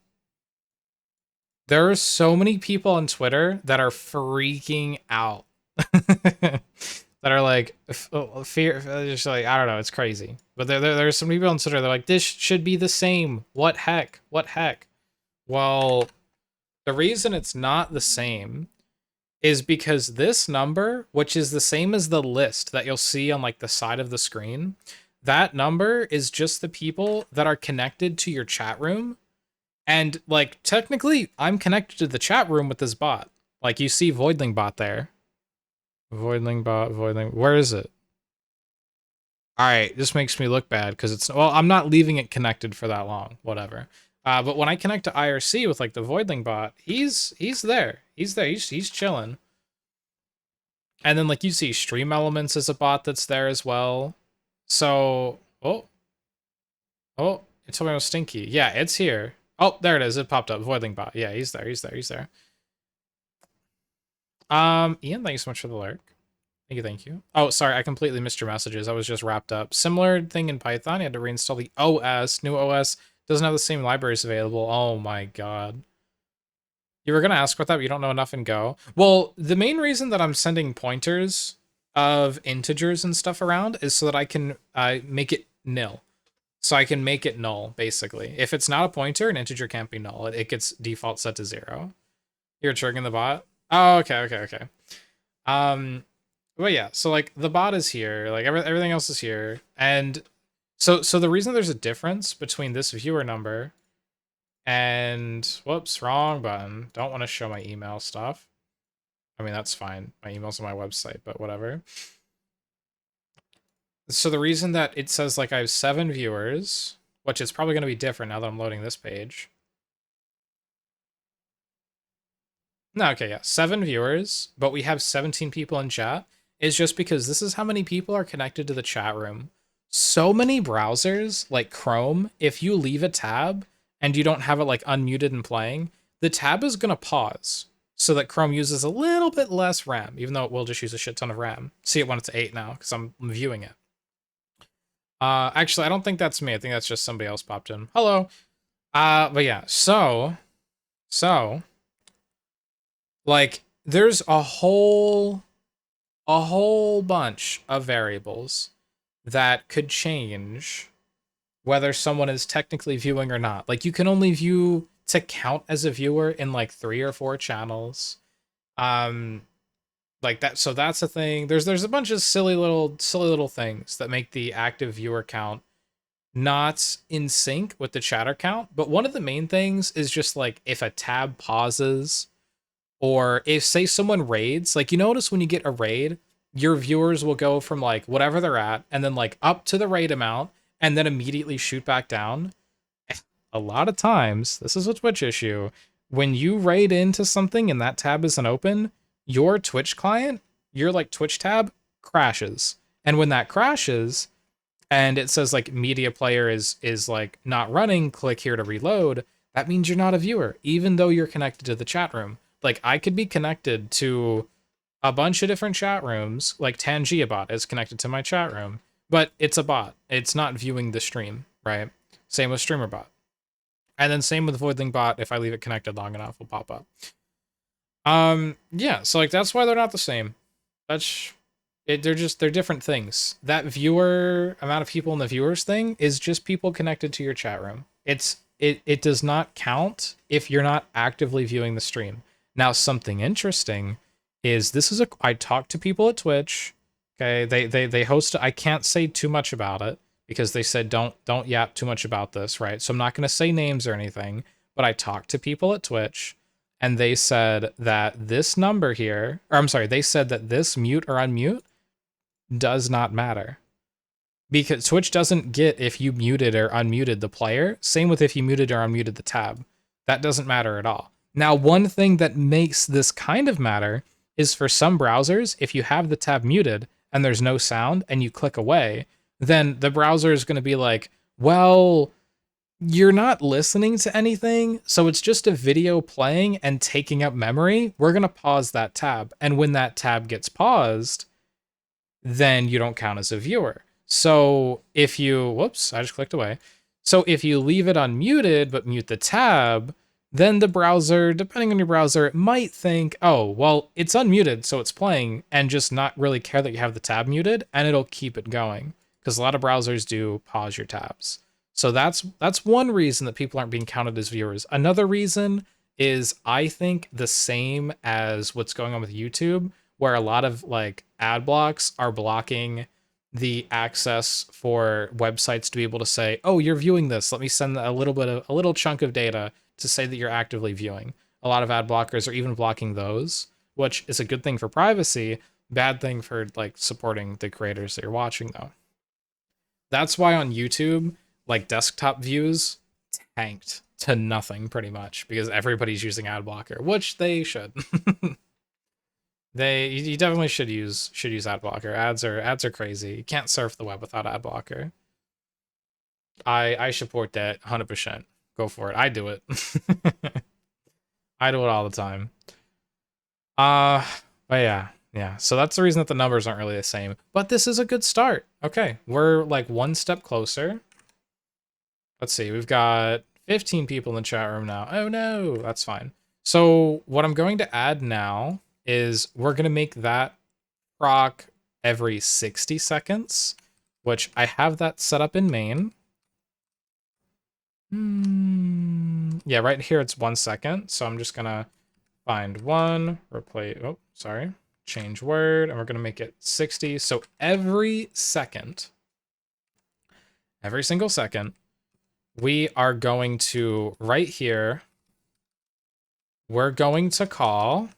There are so many people on Twitter that are freaking out. That are like fear, just like I don't know, it's crazy. But there's some people on Twitter. They're like, this should be the same. What heck? What heck? Well, the reason it's not the same is because this number, which is the same as the list that you'll see on like the side of the screen, that number is just the people that are connected to your chat room. And like technically, I'm connected to the chat room with this bot. Like you see Voidling bot there. Voidling bot, Voidling. Where is it? All right, this makes me look bad because it's well, I'm not leaving it connected for that long. Whatever. But when I connect to IRC with like the Voidling bot, he's there. He's there. He's chilling. And then like you see Stream Elements is a bot that's there as well. So oh, it told me it was Stinky. Yeah, it's here. Oh, there it is. It popped up. Voidling bot. Yeah, he's there. He's there. He's there. Ian, thank you so much for the lurk. Thank you, thank you. Oh, sorry, I completely missed your messages. I was just wrapped up. Similar thing in Python. You had to reinstall the OS. New OS doesn't have the same libraries available. Oh my god. You were gonna ask about that, but you don't know enough in Go. Well, the main reason that I'm sending pointers of integers and stuff around is so that I can make it nil. So I can make it null, basically. If it's not a pointer, an integer can't be null. It gets default set to 0. You're triggering the bot? Oh, okay. But yeah, so like the bot is here, like everything else is here, and so the reason there's a difference between this viewer number and whoops, wrong button. Don't want to show my email stuff. I mean that's fine. My email's on my website, but whatever. So the reason that it says like I have 7 viewers, which is probably going to be different now that I'm loading this page. No, okay, yeah, 7 viewers, but we have 17 people in chat, is just because this is how many people are connected to the chat room. So many browsers, like Chrome, if you leave a tab and you don't have it like unmuted and playing, the tab is gonna pause so that Chrome uses a little bit less RAM, even though it will just use a shit ton of RAM. See it when it's 8 now, because I'm viewing it. Actually, I don't think that's me. I think that's just somebody else popped in. Hello. But yeah, so like there's a whole bunch of variables that could change whether someone is technically viewing or not. Like you can only view to count as a viewer in like 3 or 4 channels. Like that, so that's a thing. There's a bunch of silly little things that make the active viewer count not in sync with the chatter count. But one of the main things is just like if a tab pauses, or if say someone raids, like you notice when you get a raid, your viewers will go from like whatever they're at and then like up to the raid amount and then immediately shoot back down. A lot of times, this is a Twitch issue. When you raid into something and that tab isn't open, your Twitch client, your like Twitch tab crashes. And when that crashes, and it says like media player is like not running, click here to reload, that means you're not a viewer, even though you're connected to the chat room. Like I could be connected to a bunch of different chat rooms, like TangiaBot is connected to my chat room, but it's a bot. It's not viewing the stream, right? Same with StreamerBot. And then same with VoidlingBot, if I leave it connected long enough, will pop up. Yeah, so like that's why they're not the same. That's they're different things. That viewer amount of people in the viewers thing is just people connected to your chat room. It does not count if you're not actively viewing the stream. Now something interesting is I talk to people at Twitch. Okay, they host. I can't say too much about it because they said don't yap too much about this, right? So I'm not going to say names or anything, but I talked to people at Twitch and they said that this number here, or I'm sorry, they said that this mute or unmute does not matter. Because Twitch doesn't get if you muted or unmuted the player. Same with if you muted or unmuted the tab. That doesn't matter at all. Now, one thing that makes this kind of matter is for some browsers, if you have the tab muted and there's no sound and you click away, then the browser is going to be like, well, you're not listening to anything, so it's just a video playing and taking up memory. We're going to pause that tab. And when that tab gets paused, then you don't count as a viewer. So if you, whoops, I just clicked away. So if you leave it unmuted, but mute the tab, then the browser, depending on your browser, it might think, oh, well, it's unmuted, so it's playing, and just not really care that you have the tab muted, and it'll keep it going. Because a lot of browsers do pause your tabs. So that's one reason that people aren't being counted as viewers. Another reason is I think the same as what's going on with YouTube, where a lot of like ad blocks are blocking the access for websites to be able to say, oh, you're viewing this. Let me send a little chunk of data to say that you're actively viewing. A lot of ad blockers are even blocking those, which is a good thing for privacy, bad thing for like supporting the creators that you're watching though. That's why on YouTube, like desktop views tanked to nothing pretty much because everybody's using ad blocker, which they should. You definitely should use ad blocker. Ads are crazy. You can't surf the web without ad blocker. I support that 100%. Go for it. I do it. I do it all the time. But yeah. So that's the reason that the numbers aren't really the same. But this is a good start. Okay, we're like one step closer. Let's see. We've got 15 people in the chat room now. Oh no, that's fine. So what I'm going to add now is we're going to make that proc every 60 seconds, which I have that set up in main. Yeah, right here it's 1 second. So I'm just going to find one, replace, oh, sorry, change word, and we're going to make it 60. So every single second, we are going to, right here, we're going to call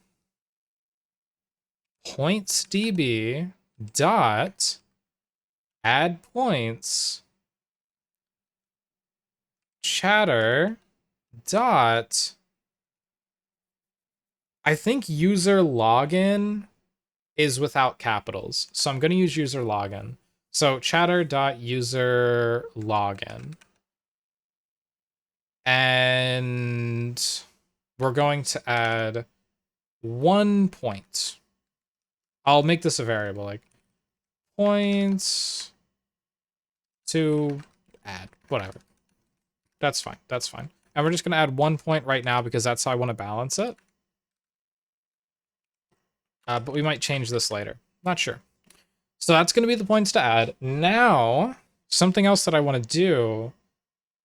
pointsdb dot add points chatter dot, I think user login is without capitals, so I'm going to use user login. So chatter dot user login, and we're going to add 1 point. I'll make this a variable, like points to add, whatever. That's fine. That's fine. And we're just going to add 1 point right now because that's how I want to balance it. But we might change this later. Not sure. So that's going to be the points to add. Now, something else that I want to do,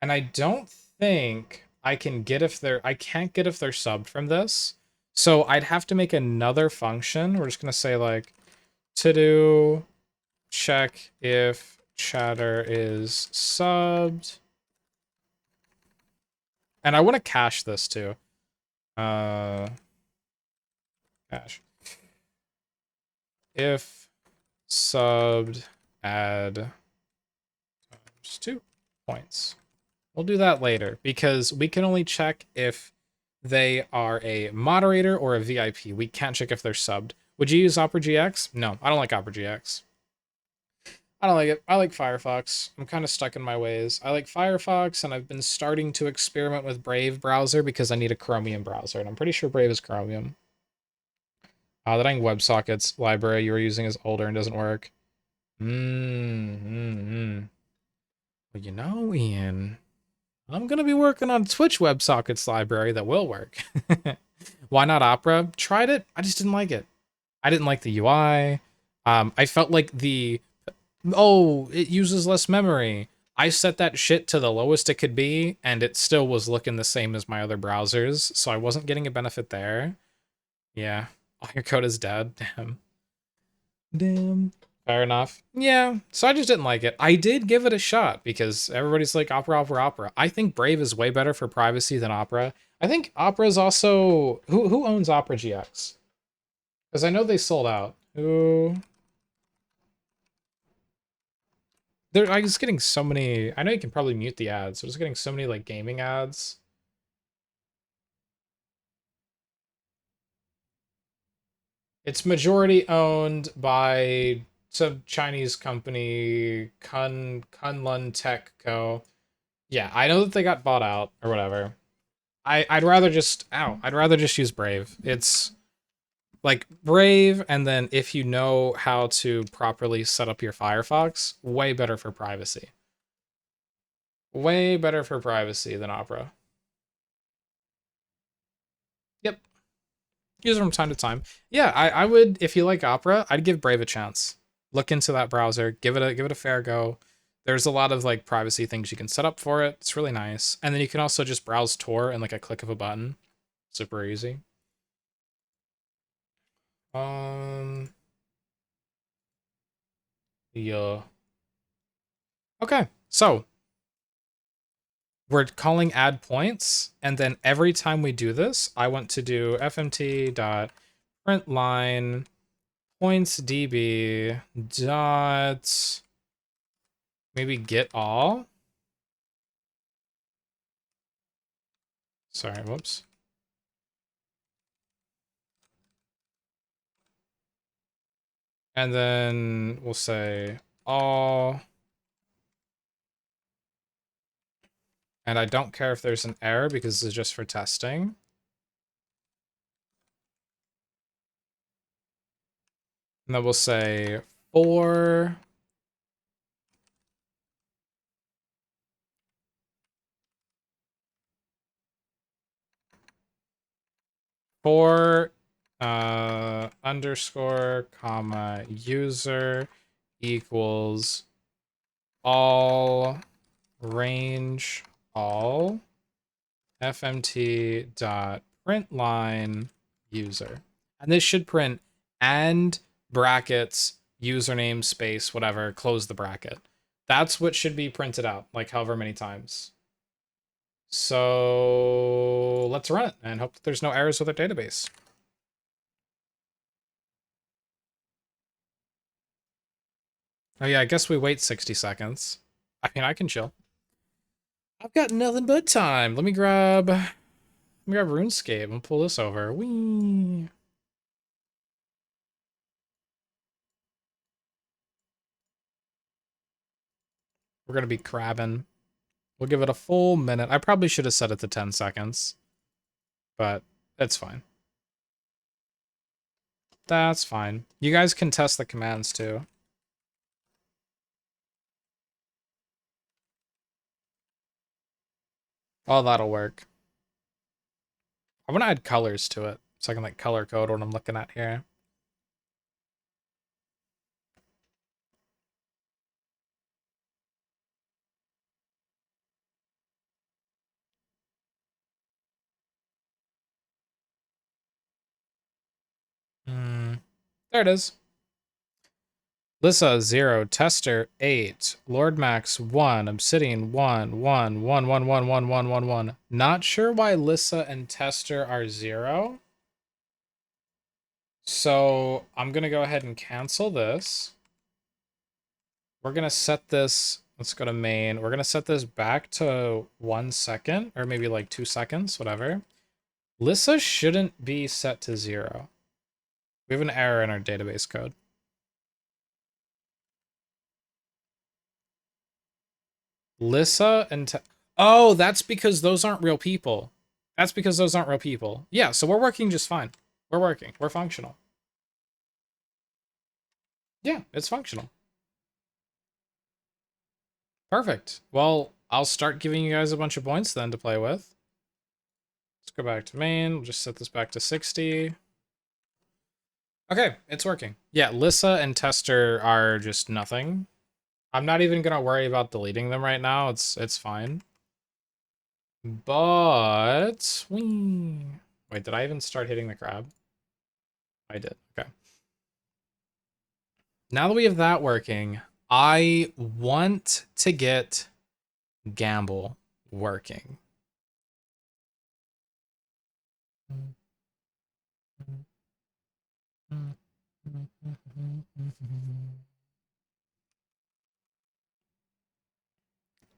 and I don't think I can get if they're, I can't get if they're subbed from this. So I'd have to make another function. We're just going to say like to do check if chatter is subbed. And I want to cache this too. Cache. If subbed, add times 2 points. We'll do that later because we can only check if they are a moderator or a VIP. We can't check if they're subbed. Would you use Opera GX? No, I don't like Opera GX. I don't like it. I like Firefox. I'm kind of stuck in my ways. I like Firefox, and I've been starting to experiment with Brave browser because I need a Chromium browser, and I'm pretty sure Brave is Chromium. The dang WebSockets library you were using is older and doesn't work. Well, you know, Ian, I'm gonna be working on Twitch WebSockets library that will work. Why not Opera? Tried it. I just didn't like it. I didn't like the UI. I felt like it uses less memory. I set that shit to the lowest it could be, and it still was looking the same as my other browsers, so I wasn't getting a benefit there. Yeah. All your code is dead. Damn. Damn. Fair enough. Yeah, so I just didn't like it. I did give it a shot because everybody's like Opera, Opera, Opera. I think Brave is way better for privacy than Opera. I think Opera is also who owns Opera GX? Because I know they sold out. Who? I was getting so many. I know you can probably mute the ads. I was getting so many like gaming ads. It's majority owned by some Chinese company, Kunlun Tech Co. Yeah, I know that they got bought out or whatever. I'd rather just I'd rather just use Brave. It's like Brave, and then if you know how to properly set up your Firefox, way better for privacy. Way better for privacy than Opera. Yep. Use it from time to time. Yeah, I would, if you like Opera, I'd give Brave a chance. Look into that browser, give it a fair go. There's a lot of like privacy things you can set up for it. It's really nice. And then you can also just browse Tor in like a click of a button. Super easy. Um yeah. Okay. So we're calling add points, and then every time we do this, I want to do fmt dot println points db dot maybe get all. Sorry, whoops. And then we'll say all. And I don't care if there's an error because this is just for testing. And then we'll say for underscore comma user equals all range all fmt dot println user, and this should print and brackets username space whatever, close the bracket. That's what should be printed out, like however many times. So let's run it and hope that there's no errors with our database. Oh yeah, I guess we wait 60 seconds. I mean, I can chill. I've got nothing but time. Let me grab RuneScape and pull this over. Whee! We're gonna be crabbing. We'll give it a full minute. I probably should have set it to 10 seconds, but it's fine. That's fine. You guys can test the commands too. Oh, that'll work. I want to add colors to it so I can like color code what I'm looking at here. There it is. Lissa 0, Tester 8, Lord Max 1, Obsidian 1, 1, 1, 1, 1, 1, 1, 1, 1. Not sure why Lissa and Tester are 0. So I'm going to go ahead and cancel this. We're going to set this, let's go to main. We're going to set this back to 1 second, or maybe like 2 seconds, whatever. Lissa shouldn't be set to 0. We have an error in our database code. Lissa and oh, that's because those aren't real people. That's because those aren't real people. Yeah, so we're working just fine. We're working. We're functional. Yeah, it's functional. Perfect. Well, I'll start giving you guys a bunch of points then to play with. Let's go back to main. We'll just set this back to 60. Okay, it's working. Yeah, Lissa and Tester are just nothing. I'm not even gonna worry about deleting them right now. It's fine. But wait, did I even start hitting the crab? I did. Okay. Now that we have that working, I want to get Gamble working.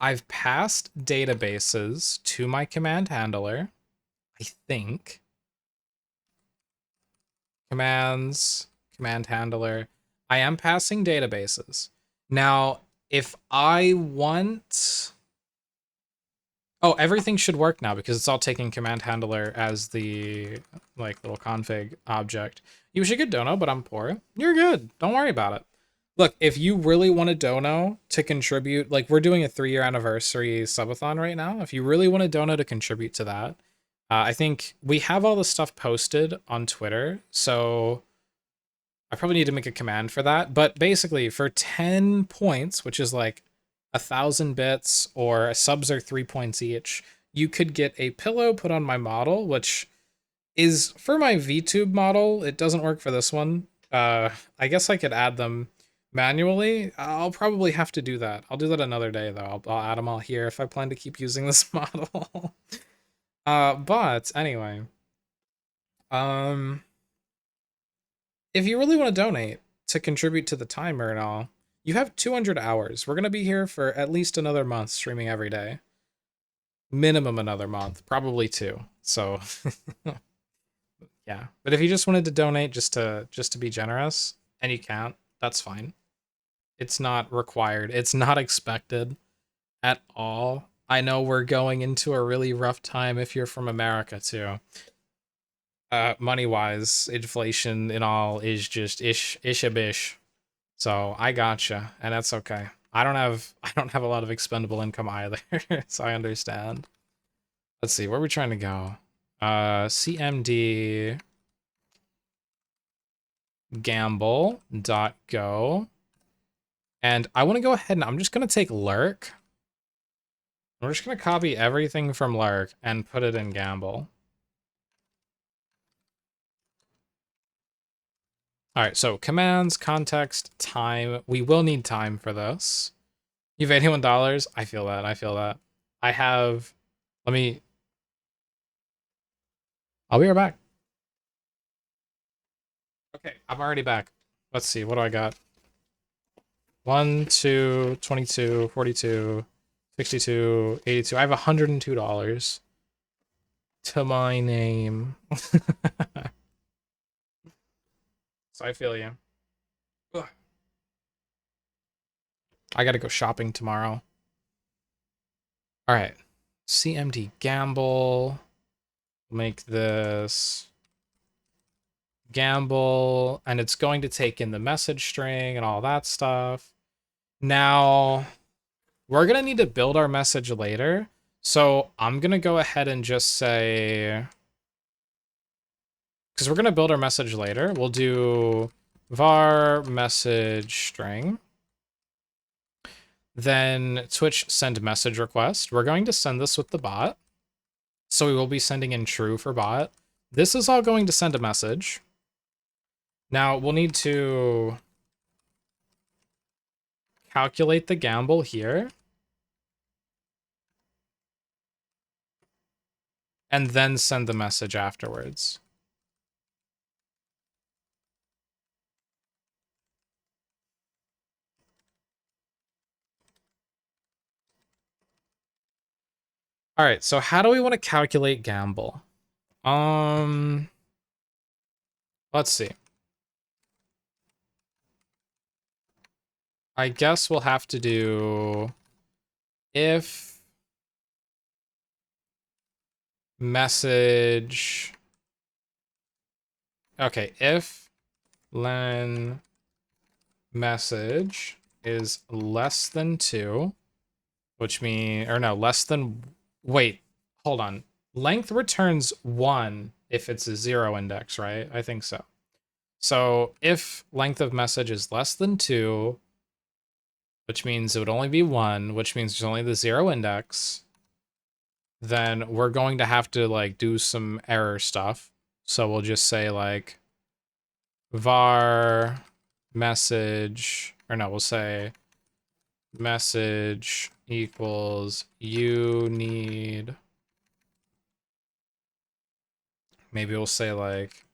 I've passed databases to my command handler, I think. Commands, command handler. I am passing databases. Now, if I want... Oh, everything should work now because it's all taking command handler as the like little config object. You wish you could dono, but I'm poor. You're good. Don't worry about it. Look, if you really want to dono to contribute, like we're doing a 3-year anniversary subathon right now. If you really want to dono to contribute to that, I think we have all the stuff posted on Twitter. So I probably need to make a command for that. But basically, for 10 points, which is like 1,000 bits, or subs are 3 points each, you could get a pillow put on my model, which is for my VTube model. It doesn't work for this one. I guess I could add them manually. I'll probably have to do that. I'll do that another day, though. I'll add them all here if I plan to keep using this model. But anyway, if you really want to donate to contribute to the timer and all, you have 200 hours. We're going to be here for at least another month streaming every day. Minimum another month, probably 2. So yeah. But if you just wanted to donate just to be generous and you can't, that's fine. It's not required. It's not expected at all. I know we're going into a really rough time if you're from America too. Money-wise, inflation and all is just ish a bish. So I gotcha, and that's okay. I don't have a lot of expendable income either, so I understand. Let's see, where are we trying to go? CMD gamble.go. And I want to go ahead and I'm just going to take Lurk. We're just going to copy everything from Lurk and put it in Gamble. All right, so commands, context, time. We will need time for this. You've $81. I feel that. I feel that. I have. Let me. I'll be right back. Okay, I'm already back. Let's see. What do I got? 1, 2, 22, 42, 62, 82. I have $102 to my name. So I feel you. Ugh. I gotta go shopping tomorrow. All right. CMD Gamble. Make this Gamble, and it's going to take in the message string and all that stuff. Now, we're going to need to build our message later. So I'm going to go ahead and just say, because we're going to build our message later, we'll do var message string. Then Twitch send message request. We're going to send this with the bot. So we will be sending in true for bot. This is all going to send a message. Now we'll need to calculate the gamble here. And then send the message afterwards. All right, so how do we want to calculate gamble? Let's see. I guess we'll have to do if message, okay, if len message is less than 2, which means, or no, less than, wait, hold on. Length returns 1 if it's a 0 index, right? I think so. So if length of message is less than 2, which means it would only be 1, which means there's only the 0 index, then we're going to have to like do some error stuff. So we'll just say like var message, or no, we'll say message equals you need, maybe we'll say like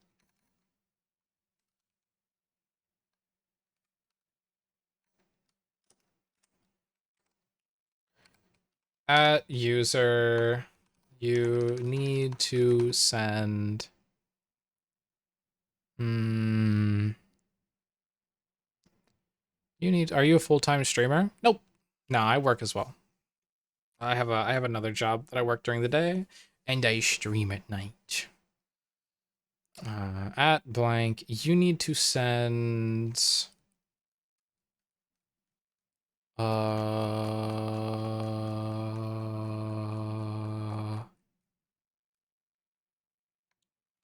at user you need to send are you a full-time streamer? Nope. No, I work as well. I have another job that I work during the day and I stream at night. At blank, you need to send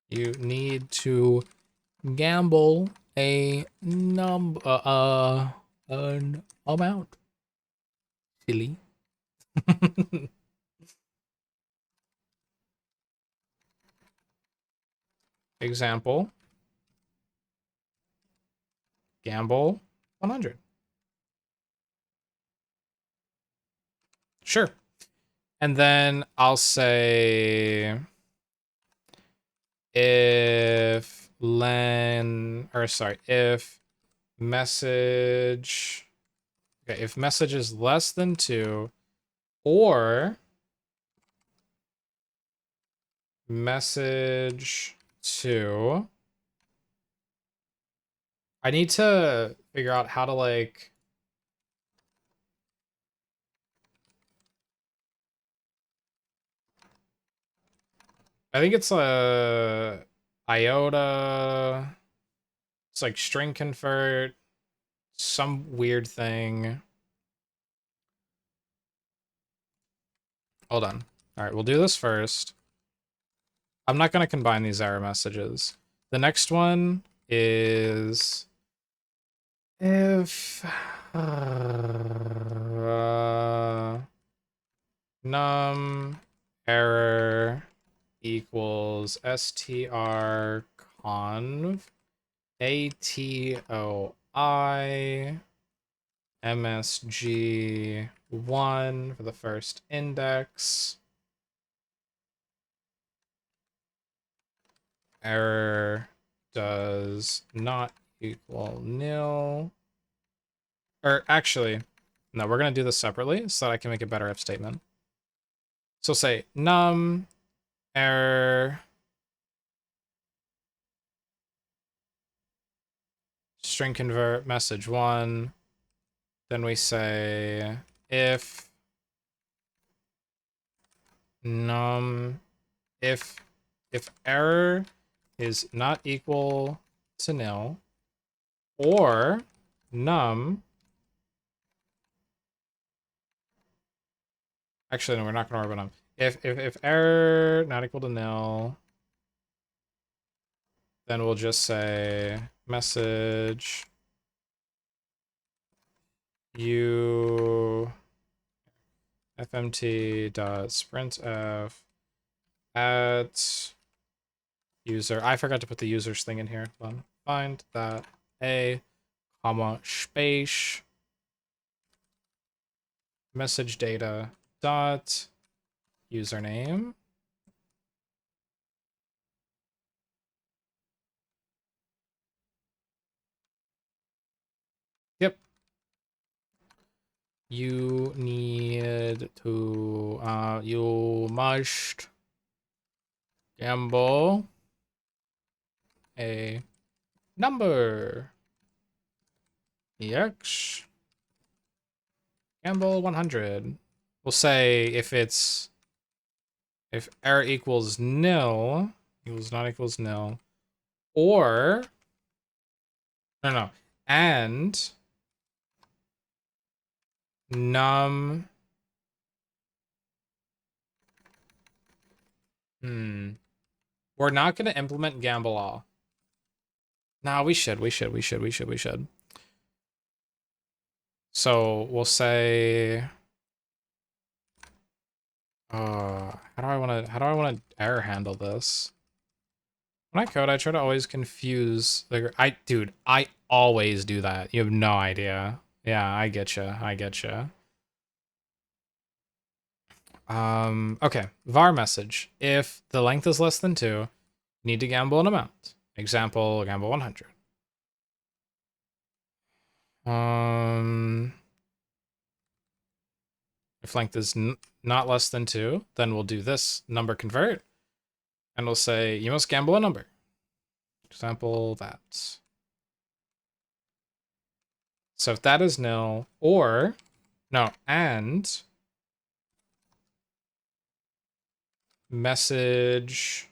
you need to gamble an amount. Silly. Example. Gamble 100. Sure. And then I'll say if if message, okay, if message is less than 2 or message 2, I need to figure out how to like, I think it's a iota, it's like string convert, some weird thing. Hold on. All right, we'll do this first. I'm not going to combine these error messages. The next one is if num error equals strconv atoi msg1 for the first index. Error does not equal nil. Or actually, no, we're going to do this separately so that I can make a better if statement. So say num error string convert message 1. Then we say if num if error is not equal to nil or num, actually no, we're not going to worry about num. If error not equal to nil, then we'll just say message you fmt.sprintf at user. I forgot to put the users thing in here. Find that a comma space message data dot username. Yep. You need to you must gamble a number. EX gamble 100. We'll say if error equals nil, equals not equals nil, or no, and num. We're not going to implement gamble all. Nah, we should. So we'll say, how do I want to error handle this? When I code, I try to always confuse dude, I always do that. You have no idea. Yeah, I get you. Okay, var message. If the length is less than 2, you need to gamble an amount. Example, gamble 100. If length is not less than 2, then we'll do this number convert, and we'll say you must gamble a number. Example that. So if that is nil, or no, and message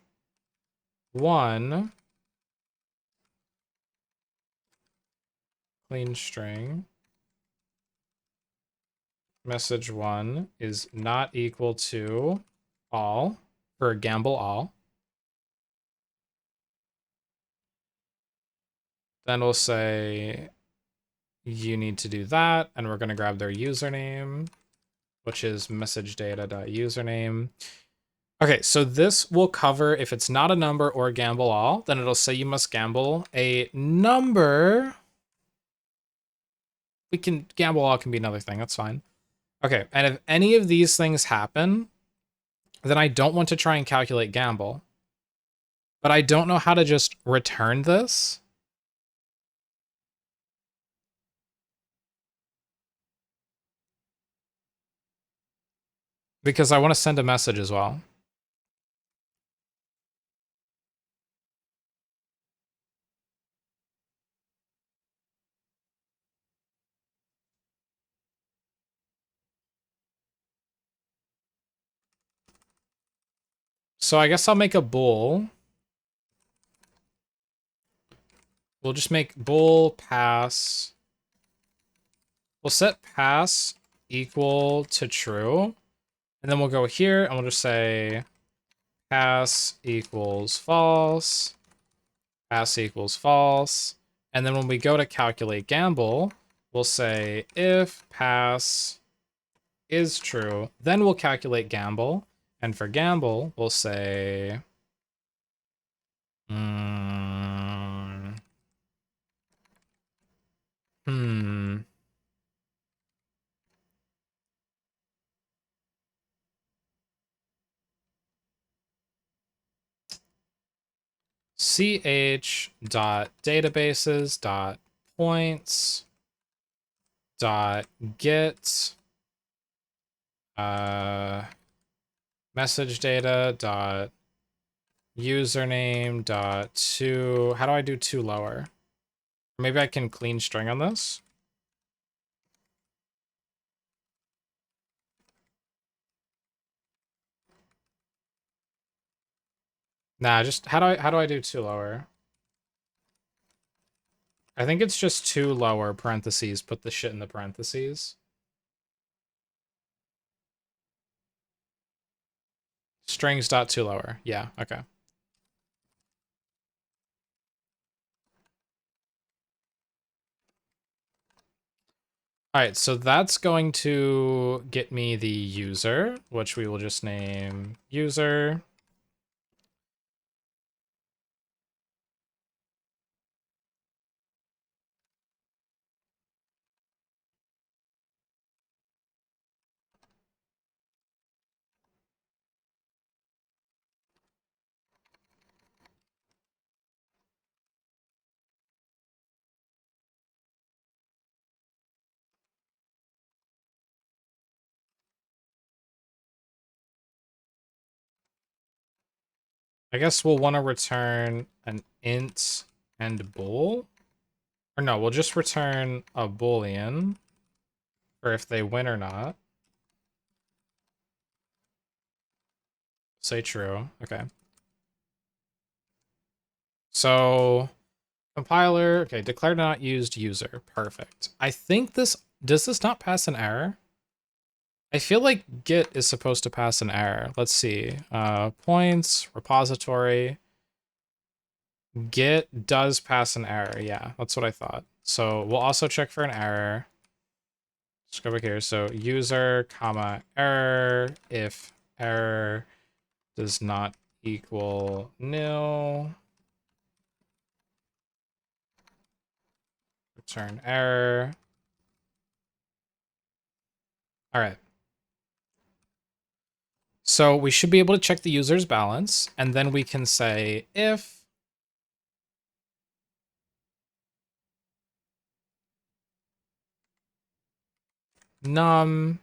1 clean string message 1 is not equal to all for gamble all. Then we'll say you need to do that, and we're going to grab their username, which is message data.username. Okay, so this will cover if it's not a number or a gamble all, then it'll say you must gamble a number. We can gamble all can be another thing, that's fine. Okay, and if any of these things happen, then I don't want to try and calculate gamble. But I don't know how to just return this. Because I want to send a message as well. So I guess I'll make a bool. We'll just make bool pass. We'll set pass equal to true. And then we'll go here and we'll just say pass equals false. Pass equals false. And then when we go to calculate gamble, we'll say if pass is true, then we'll calculate gamble. And for gamble, we'll say ch.databases.points get message data dot username dot to. How do I do to lower? Maybe I can clean string on this. Nah, just how do I do to lower? I think it's just to lower parentheses, put the shit in the parentheses. Strings dot to lower. Yeah, okay. All right, so that's going to get me the user, which we will just name user. I guess we'll want to return an int and bool. Or no, we'll just return a boolean for if they win or not. say true. Okay. So compiler, okay, declare not used user. Perfect. I think this, does this not pass an error? I feel like Git is supposed to pass an error. Let's see. Points, repository. Git does pass an error. Yeah, that's what I thought. So we'll also check for an error. Let's go back here. So user, comma, error, if error does not equal nil, return error. All right. So we should be able to check the user's balance, and then we can say if num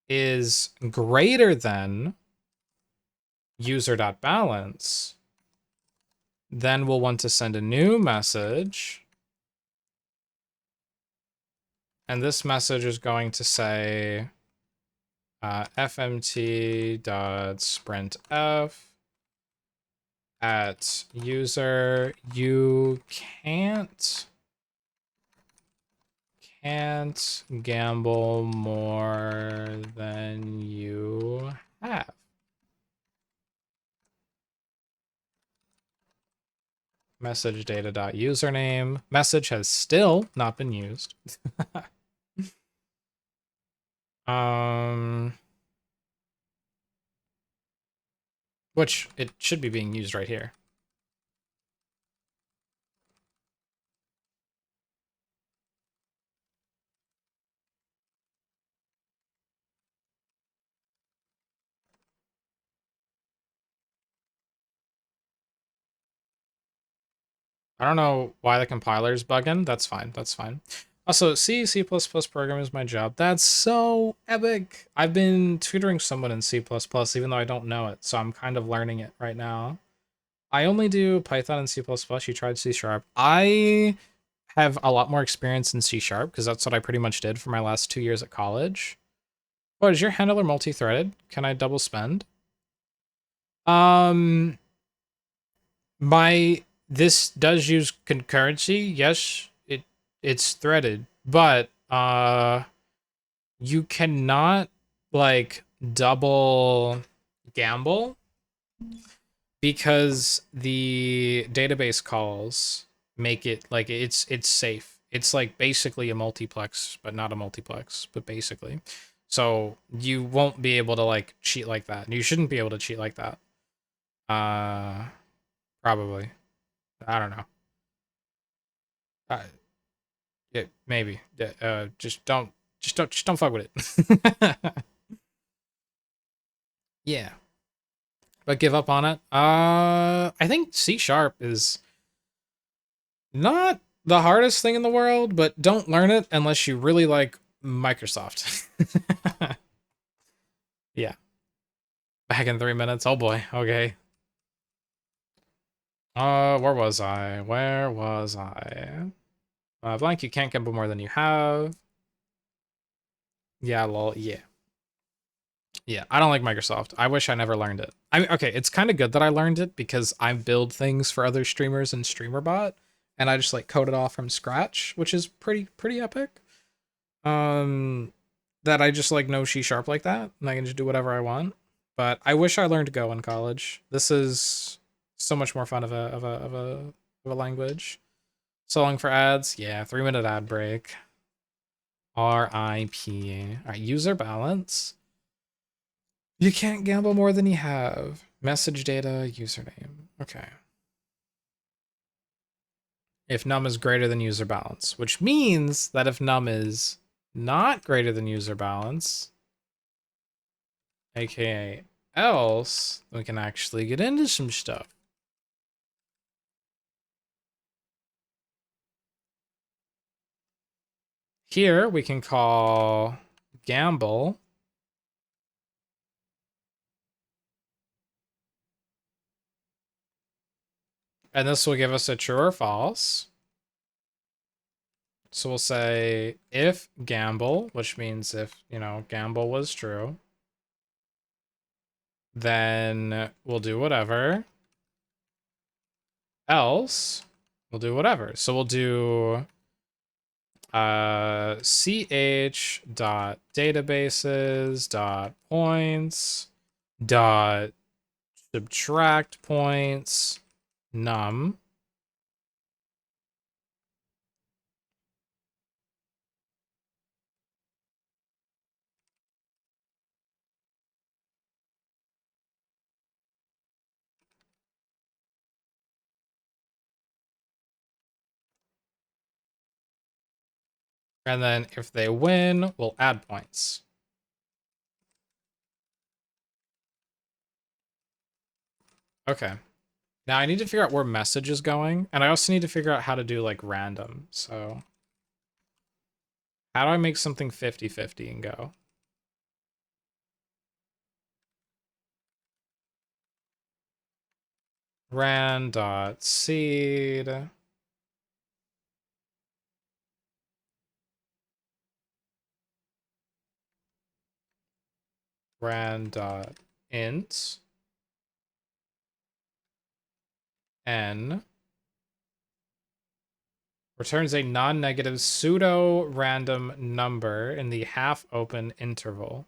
is greater than user.balance, then we'll want to send a new message. And this message is going to say fmt.sprintf at user, you can't gamble more than you have. Message data.username. Message has still not been used. Which it should be being used right here. I don't know why the compiler's bugging. That's fine. That's fine. Also, C programming is my job. That's so epic. I've been tutoring someone in C++, even though I don't know it, so I'm kind of learning it right now. I only do Python and C++. You tried C Sharp. I have a lot more experience in C Sharp because that's what I pretty much did for my last 2 years at college. Oh, is your handler multi-threaded? Can I double spend? Um, this does use concurrency. Yes, it's threaded, but you cannot like double gamble because the database calls make it like it's safe. It's like basically a multiplex, but not a multiplex, but basically. So you won't be able to like cheat like that. You shouldn't be able to cheat like that. Probably. I don't know. Yeah, maybe. Just don't fuck with it. Yeah. But give up on it. I think C Sharp is not the hardest thing in the world, but don't learn it unless you really like Microsoft. Yeah. Back in 3 minutes. Oh boy. Okay. Where was I? Where was I? Blank, you can't gamble more than you have. Yeah, lol. Yeah. Yeah, I don't like Microsoft. I wish I never learned it. I mean, okay, it's kind of good that I learned it because I build things for other streamers in StreamerBot, and I just like code it all from scratch, which is pretty epic. That I just like know C Sharp like that, and I can just do whatever I want. But I wish I learned Go in college. This is so much more fun of a language. So long for ads. Yeah, 3 minute ad break. RIP. All right, user balance. You can't gamble more than you have. Message data, username. Okay. If num is greater than user balance, which means that if num is not greater than user balance, aka else, we can actually get into some stuff. Here we can call gamble. And this will give us a true or false. So we'll say if gamble, which means if, gamble was true. then we'll do whatever. Else, we'll do whatever. So we'll do ch dot databases dot points dot subtract points num. And then if they win, we'll add points. Okay. Now I need to figure out where message is going, and I also need to figure out how to do like random. So how do I make something 50-50 and go? Ran.seed. Ran.int. N returns a non-negative pseudo-random number in the half-open interval.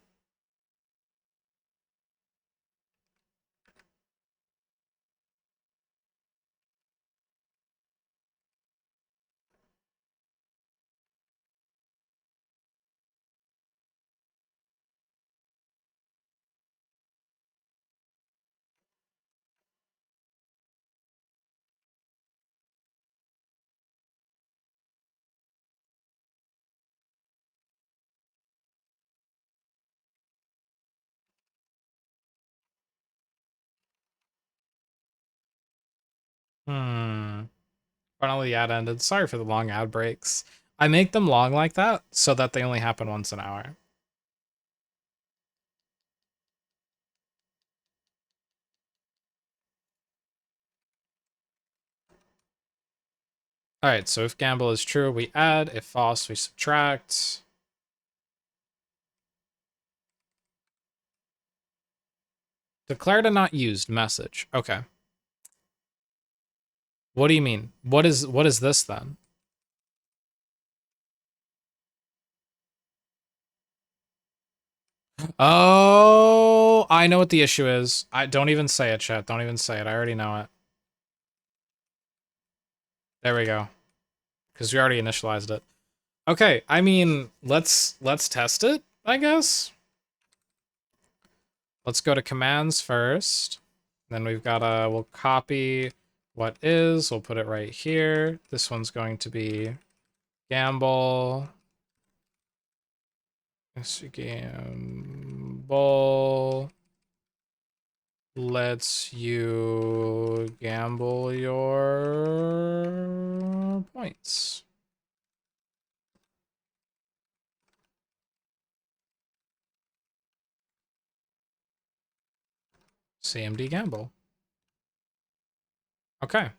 Finally, the ad ended. Sorry for the long ad breaks. I make them long like that so that they only happen once an hour. All right, so if gamble is true, we add. If false, we subtract. Declare to not used message. Okay. What do you mean? What is this then? Oh, I know what the issue is. I don't even say it, chat. Don't even say it. I already know it. There we go. Because we already initialized it. Okay, I mean, let's test it, I guess. Let's go to commands first. Then we've got we'll copy what is, we'll put it right here. This one's going to be gamble. Gamble lets you gamble your points. CMD gamble. Okay.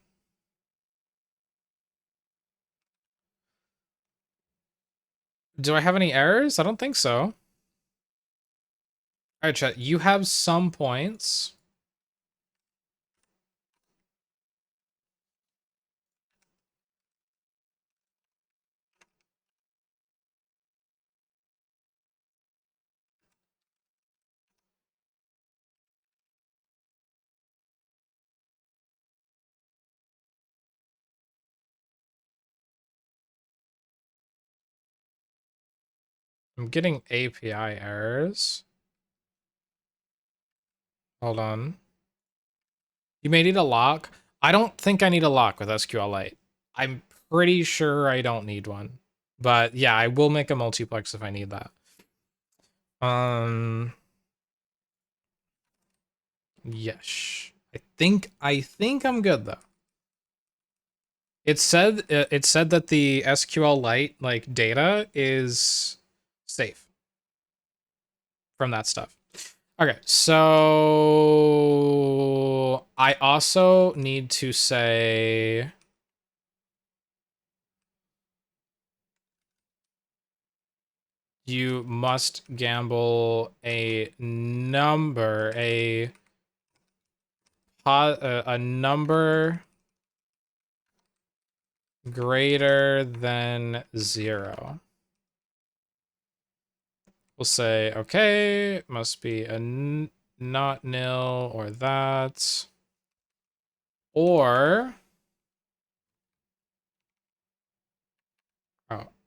Do I have any errors? I don't think so. All right, chat. You have some points. I'm getting API errors. Hold on. You may need a lock. I don't think I need a lock with SQLite. I'm pretty sure I don't need one. But yeah, I will make a multiplex if I need that. Yes. I think I'm good though. It said that the SQLite like data is safe from that stuff. Okay, so I also need to say you must gamble a number, a number greater than 0. We'll say, okay, it must be not nil or that. Or,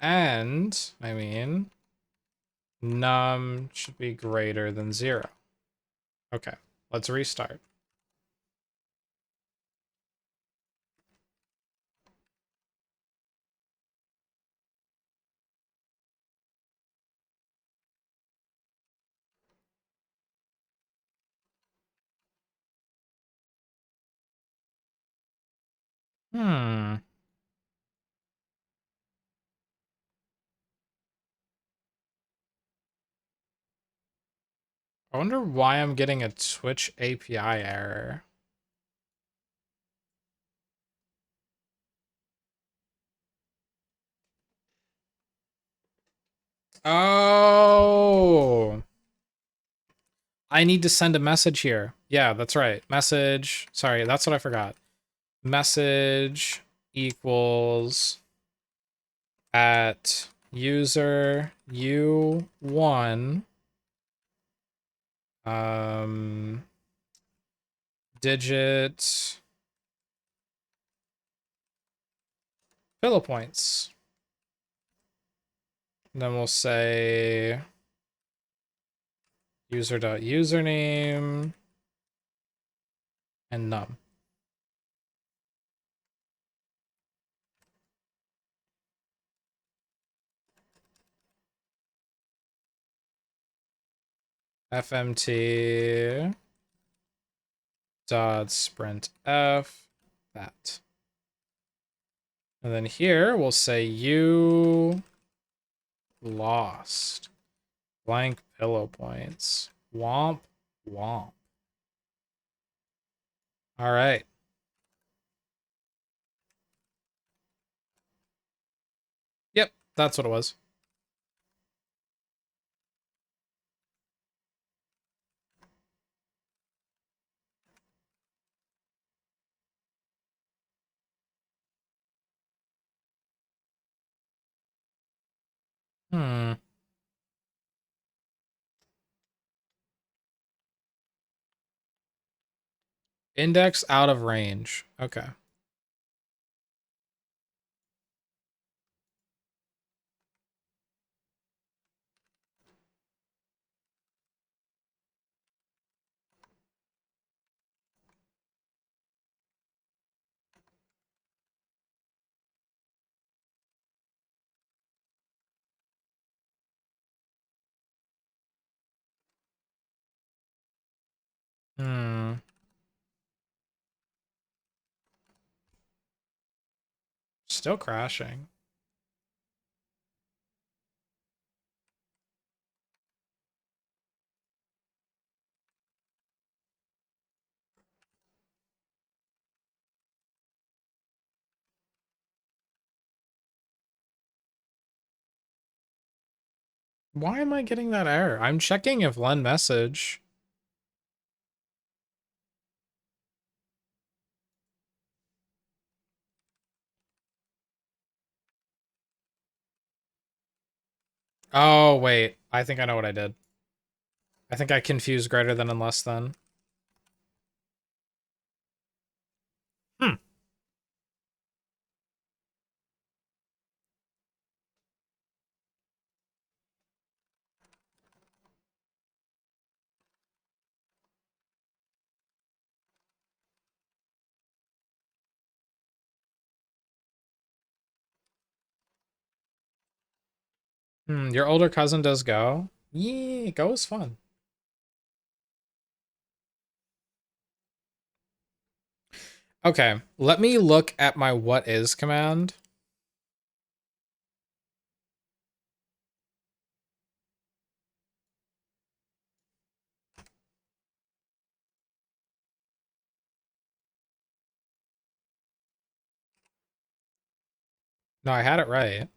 and, I mean, num should be greater than 0. Okay, let's restart. Hmm. I wonder why I'm getting a Twitch API error. Oh, I need to send a message here. Yeah, that's right. Message. Sorry, that's what I forgot. Message equals at user u1 digit pillow points. And then we'll say user.username and num. fmt dot sprint f that. And then here we'll say you lost blank pillow points. Womp womp. All right. Yep, that's what it was. Hmm. Index out of range. Okay. Hmm. Still crashing. Why am I getting that error? I'm checking if Len message. Oh, wait. I think I know what I did. I think I confused greater than and less than. Hmm. Your older cousin does Go? Yeah, Go is fun. Okay, let me look at my what is command. No, I had it right.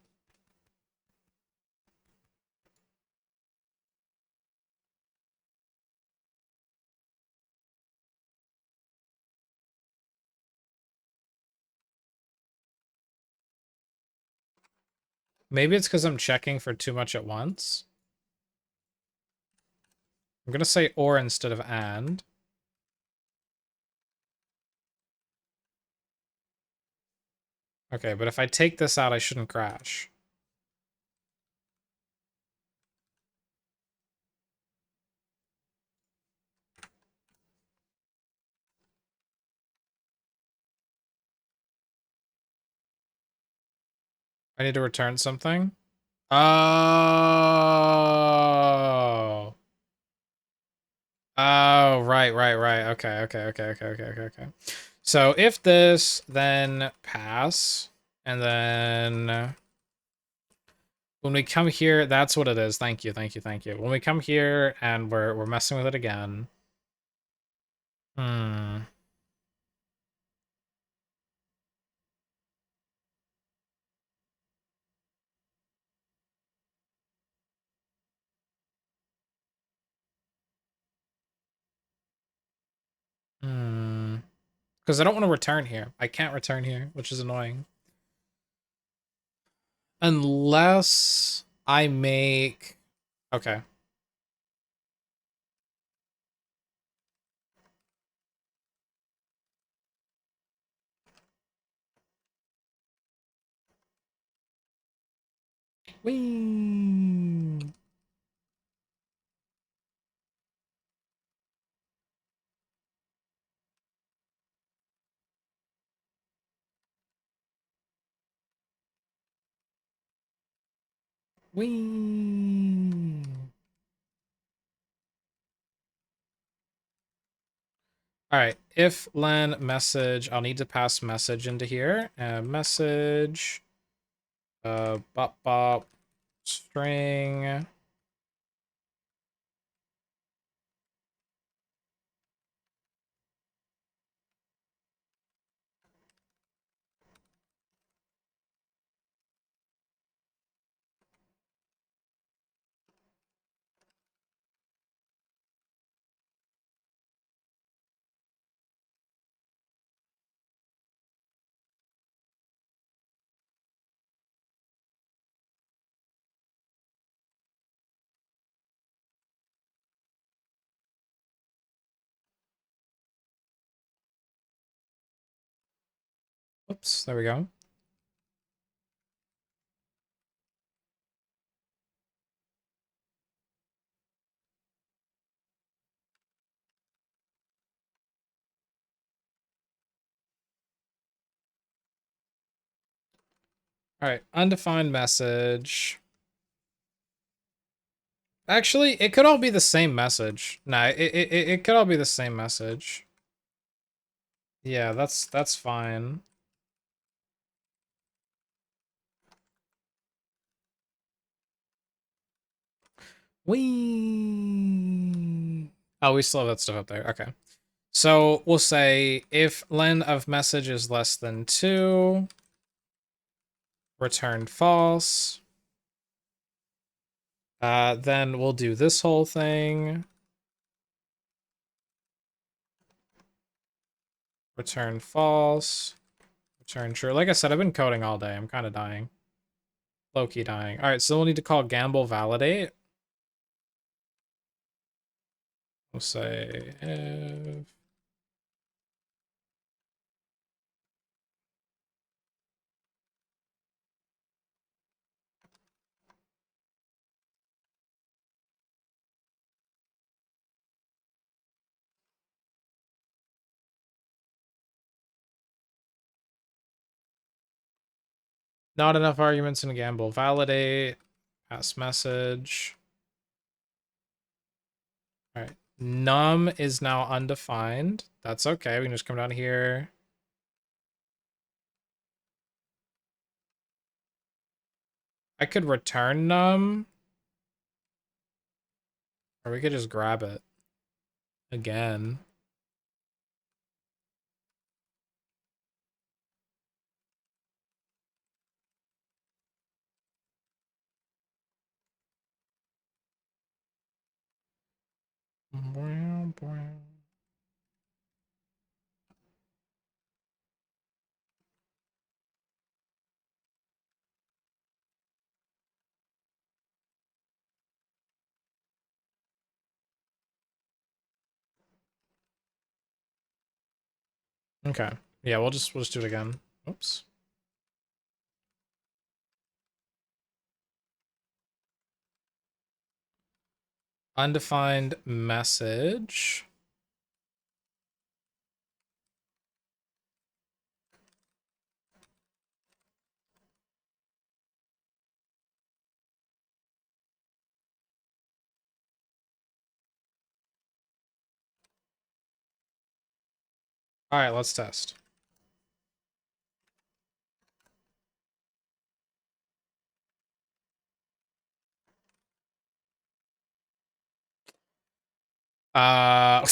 Maybe it's because I'm checking for too much at once. I'm gonna say or instead of and. Okay, but if I take this out, I shouldn't crash. I need to return something. Oh. Oh, right. Okay. So if this, then pass, and then when we come here, that's what it is. Thank you. When we come here and we're messing with it again. Hmm. Hmm. Because I don't want to return here. I can't return here, which is annoying. Unless I make... Okay. Whee! Whee! All right, if len message, I'll need to pass message into here. Message, bop, string. Oops, there we go. All right, undefined message. Actually, it could all be the same message. Nah, it could all be the same message. Yeah, that's fine. We Oh, we still have that stuff up there. Okay. So we'll say if len of message is less than 2, return false. Then we'll do this whole thing. Return false. Return true. Like I said, I've been coding all day. I'm kind of dying. Low-key dying. All right, so we'll need to call gamble validate. We'll say if not enough arguments in gamble validate. Pass message. All right. Num is now undefined. That's okay. We can just come down here. I could return num. Or we could just grab it again. Okay. Yeah, we'll just do it again. Oops. Undefined message. All right, let's test. Uh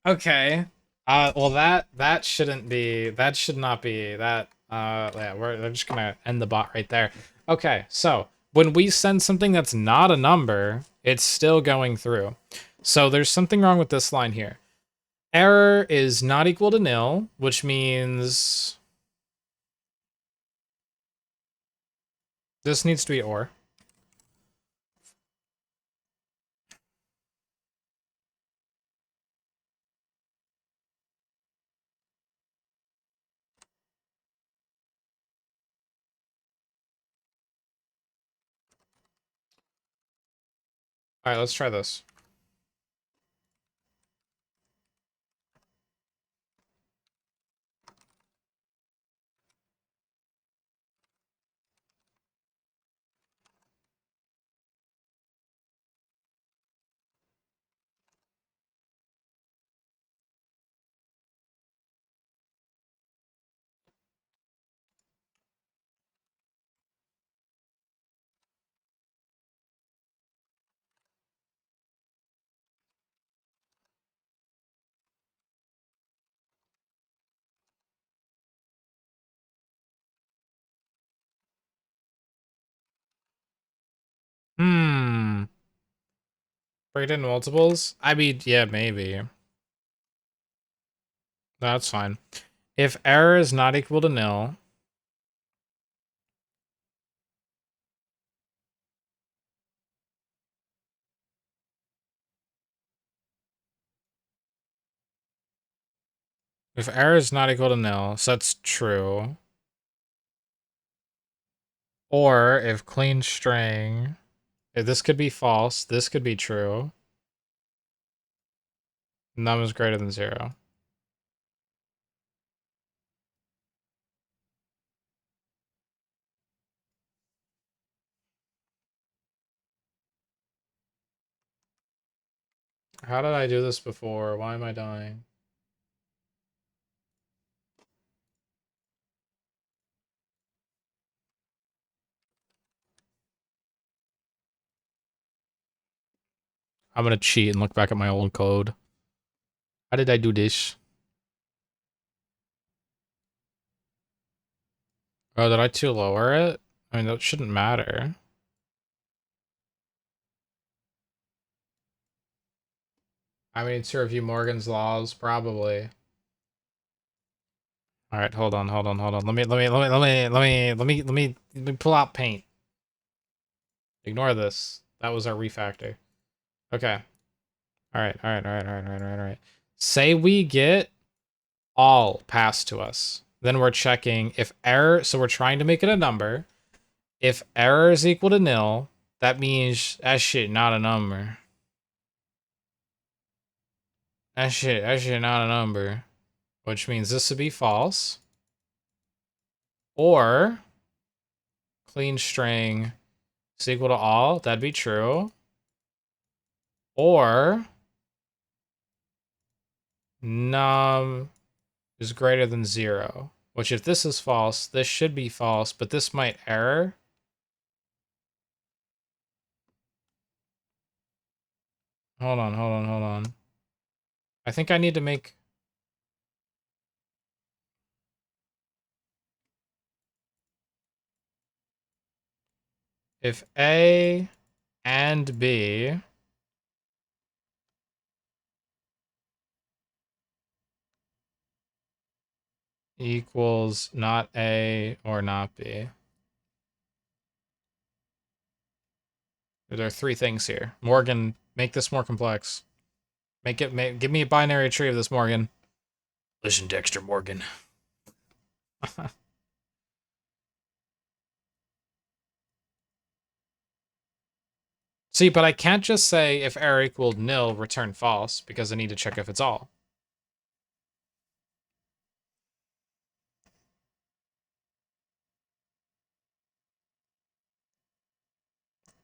Okay. Well that shouldn't be, that should not be that. Yeah, we're just gonna end the bot right there. Okay, so when we send something that's not a number, it's still going through. So there's something wrong with this line here. Error is not equal to nil, which means this needs to be or. All right, let's try this. Hmm. Break it into multiples? I mean, yeah, maybe. That's fine. If error is not equal to nil, if error is not equal to nil, so that's true. Or if clean string, if this could be false, this could be true. Num is greater than 0. How did I do this before? Why am I dying? I'm gonna cheat and look back at my old code. How did I do this? Oh, did I too lower it? I mean, that shouldn't matter. I mean, to review Morgan's laws, probably. All right, hold on. Let me pull out paint. Ignore this. That was our refactor. Okay. All right. Say we get all passed to us. Then we're checking if error, so we're trying to make it a number. If error is equal to nil, that means that shit not a number. That shit not a number. Which means this would be false. Or clean string is equal to all, that'd be true. Or num is greater than 0. Which if this is false, this should be false, but this might error. Hold on. I think I need to make... If A and B equals not A or not B. There are three things here. Morgan, make this more complex. Give me a binary tree of this, Morgan. Listen, Dexter Morgan. See, but I can't just say if error equaled nil, return false, because I need to check if it's all.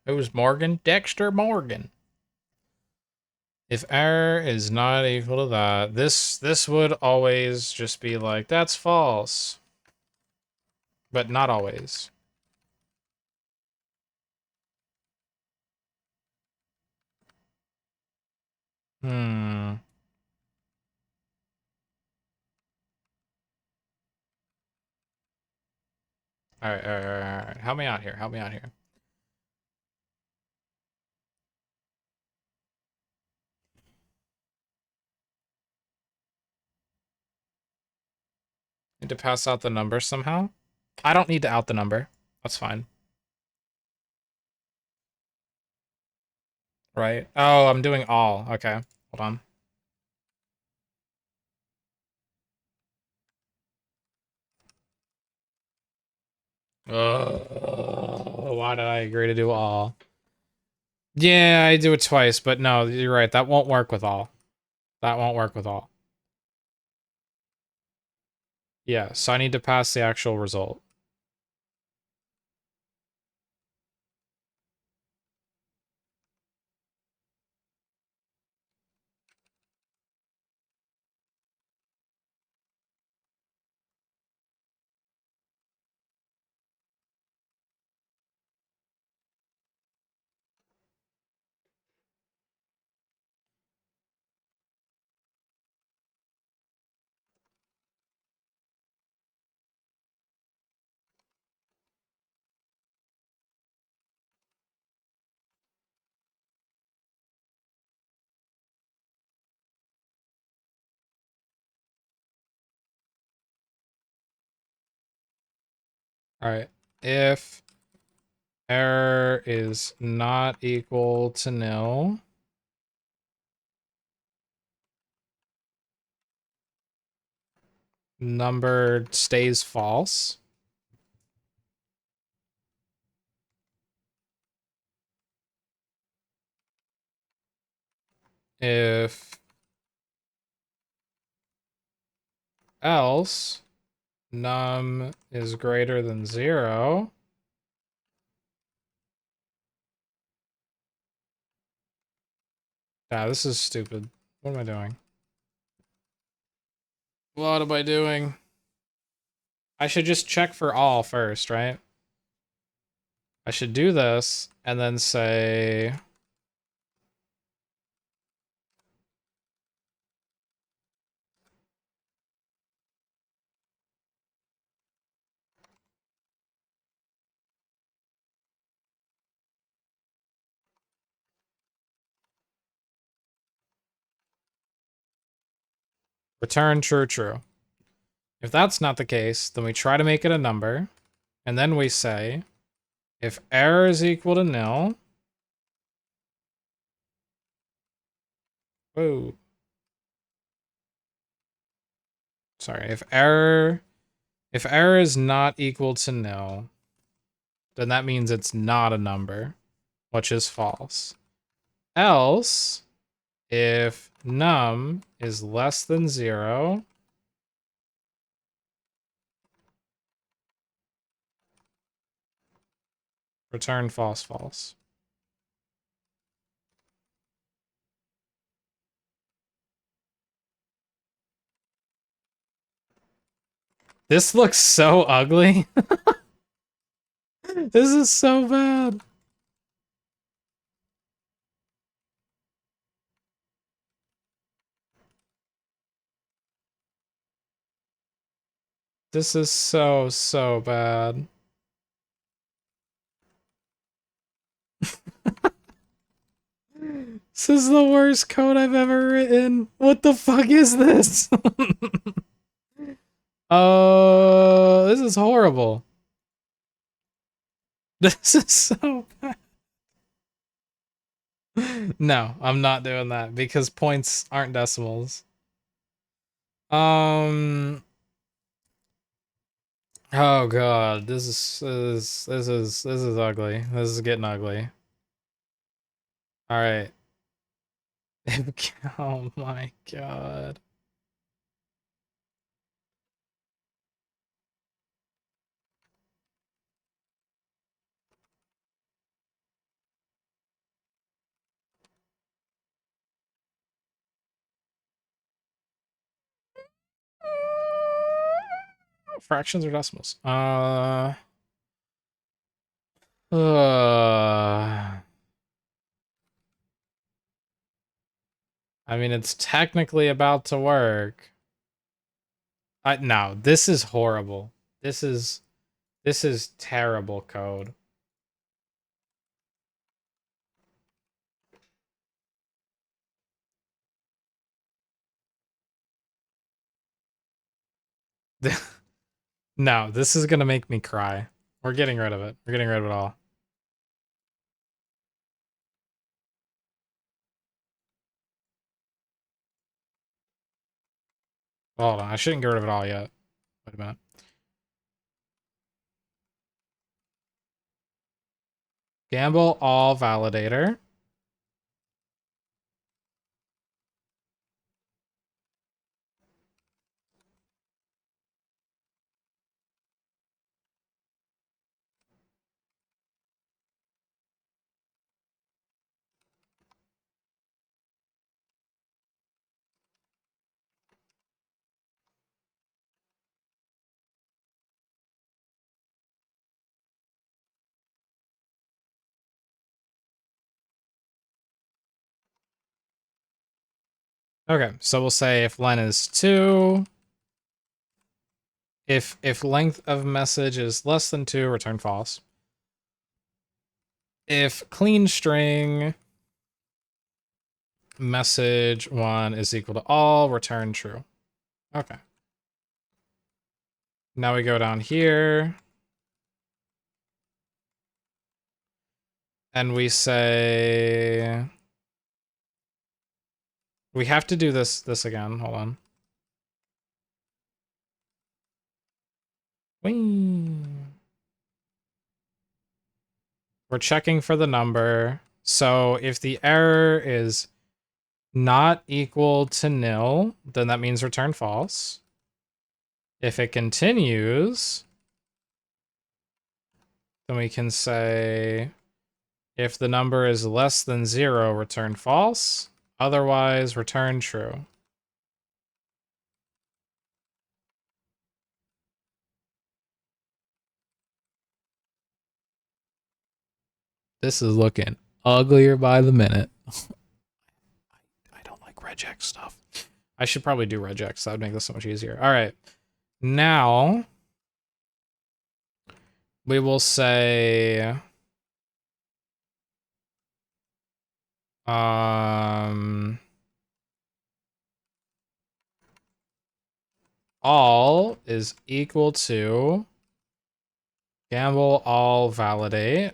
Who's Morgan? Dexter Morgan. If error is not equal to that, this would always just be like, that's false. But not always. Hmm. All right. Help me out here. Help me out here. Need to pass out the number somehow? I don't need to out the number. That's fine. Right? Oh, I'm doing all. Okay. Hold on. Why did I agree to do all? Yeah, I do it twice, but no, you're right. That won't work with all. That won't work with all. Yeah, so I need to pass the actual result. All right. If error is not equal to nil, number stays false. If else num is greater than 0, this is stupid. What am I doing? What am I doing? I should just check for all first, right? I should do this and then say return true, true. If that's not the case, then we try to make it a number, and then we say if error is equal to nil. Whoa. Sorry, if error is not equal to nil, then that means it's not a number, which is false. Else, if num is less than 0, return false, false. This looks so ugly. This is so bad. This is so, so bad. This is the worst code I've ever written. What the fuck is this? This is horrible. This is so bad. No, I'm not doing that because points aren't decimals. Oh god, this is ugly. This is getting ugly. All right. Oh my god. Fractions or decimals? Uh, I mean, it's technically about to work. No, this is horrible. This is terrible code. No, this is gonna make me cry. We're getting rid of it. We're getting rid of it all. Hold on, I shouldn't get rid of it all yet. Wait a minute. Gamble all validator. Okay, so we'll say if len is 2, if length of message is less than 2, return false. If clean string message 1 is equal to all, return true. Okay. Now we go down here. And we say we have to do this again. Hold on. Whee. We're checking for the number. So if the error is not equal to nil, then that means return false. If it continues, then we can say if the number is less than 0, return false. Otherwise, return true. This is looking uglier by the minute. I don't like regex stuff. I should probably do regex. That would make this so much easier. All right. Now we will say all is equal to gamble all validate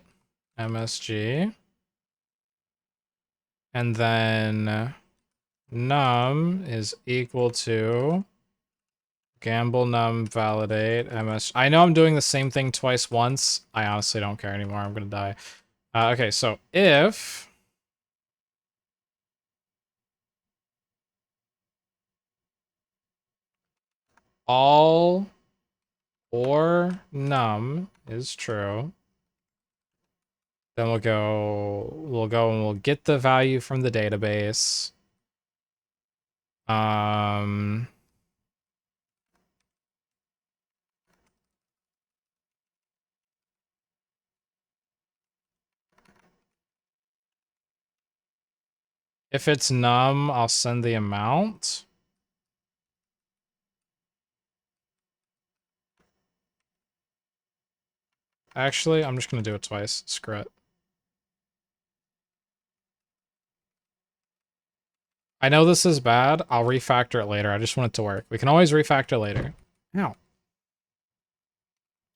MSG, and then num is equal to gamble num validate MSG. I know I'm doing the same thing twice once. I honestly don't care anymore. I'm gonna die. Okay, so if all or num is true, then we'll go and we'll get the value from the database. If it's num, I'll send the amount. Actually, I'm just gonna do it twice. Screw it. I know this is bad. I'll refactor it later. I just want it to work. We can always refactor later. Ow. All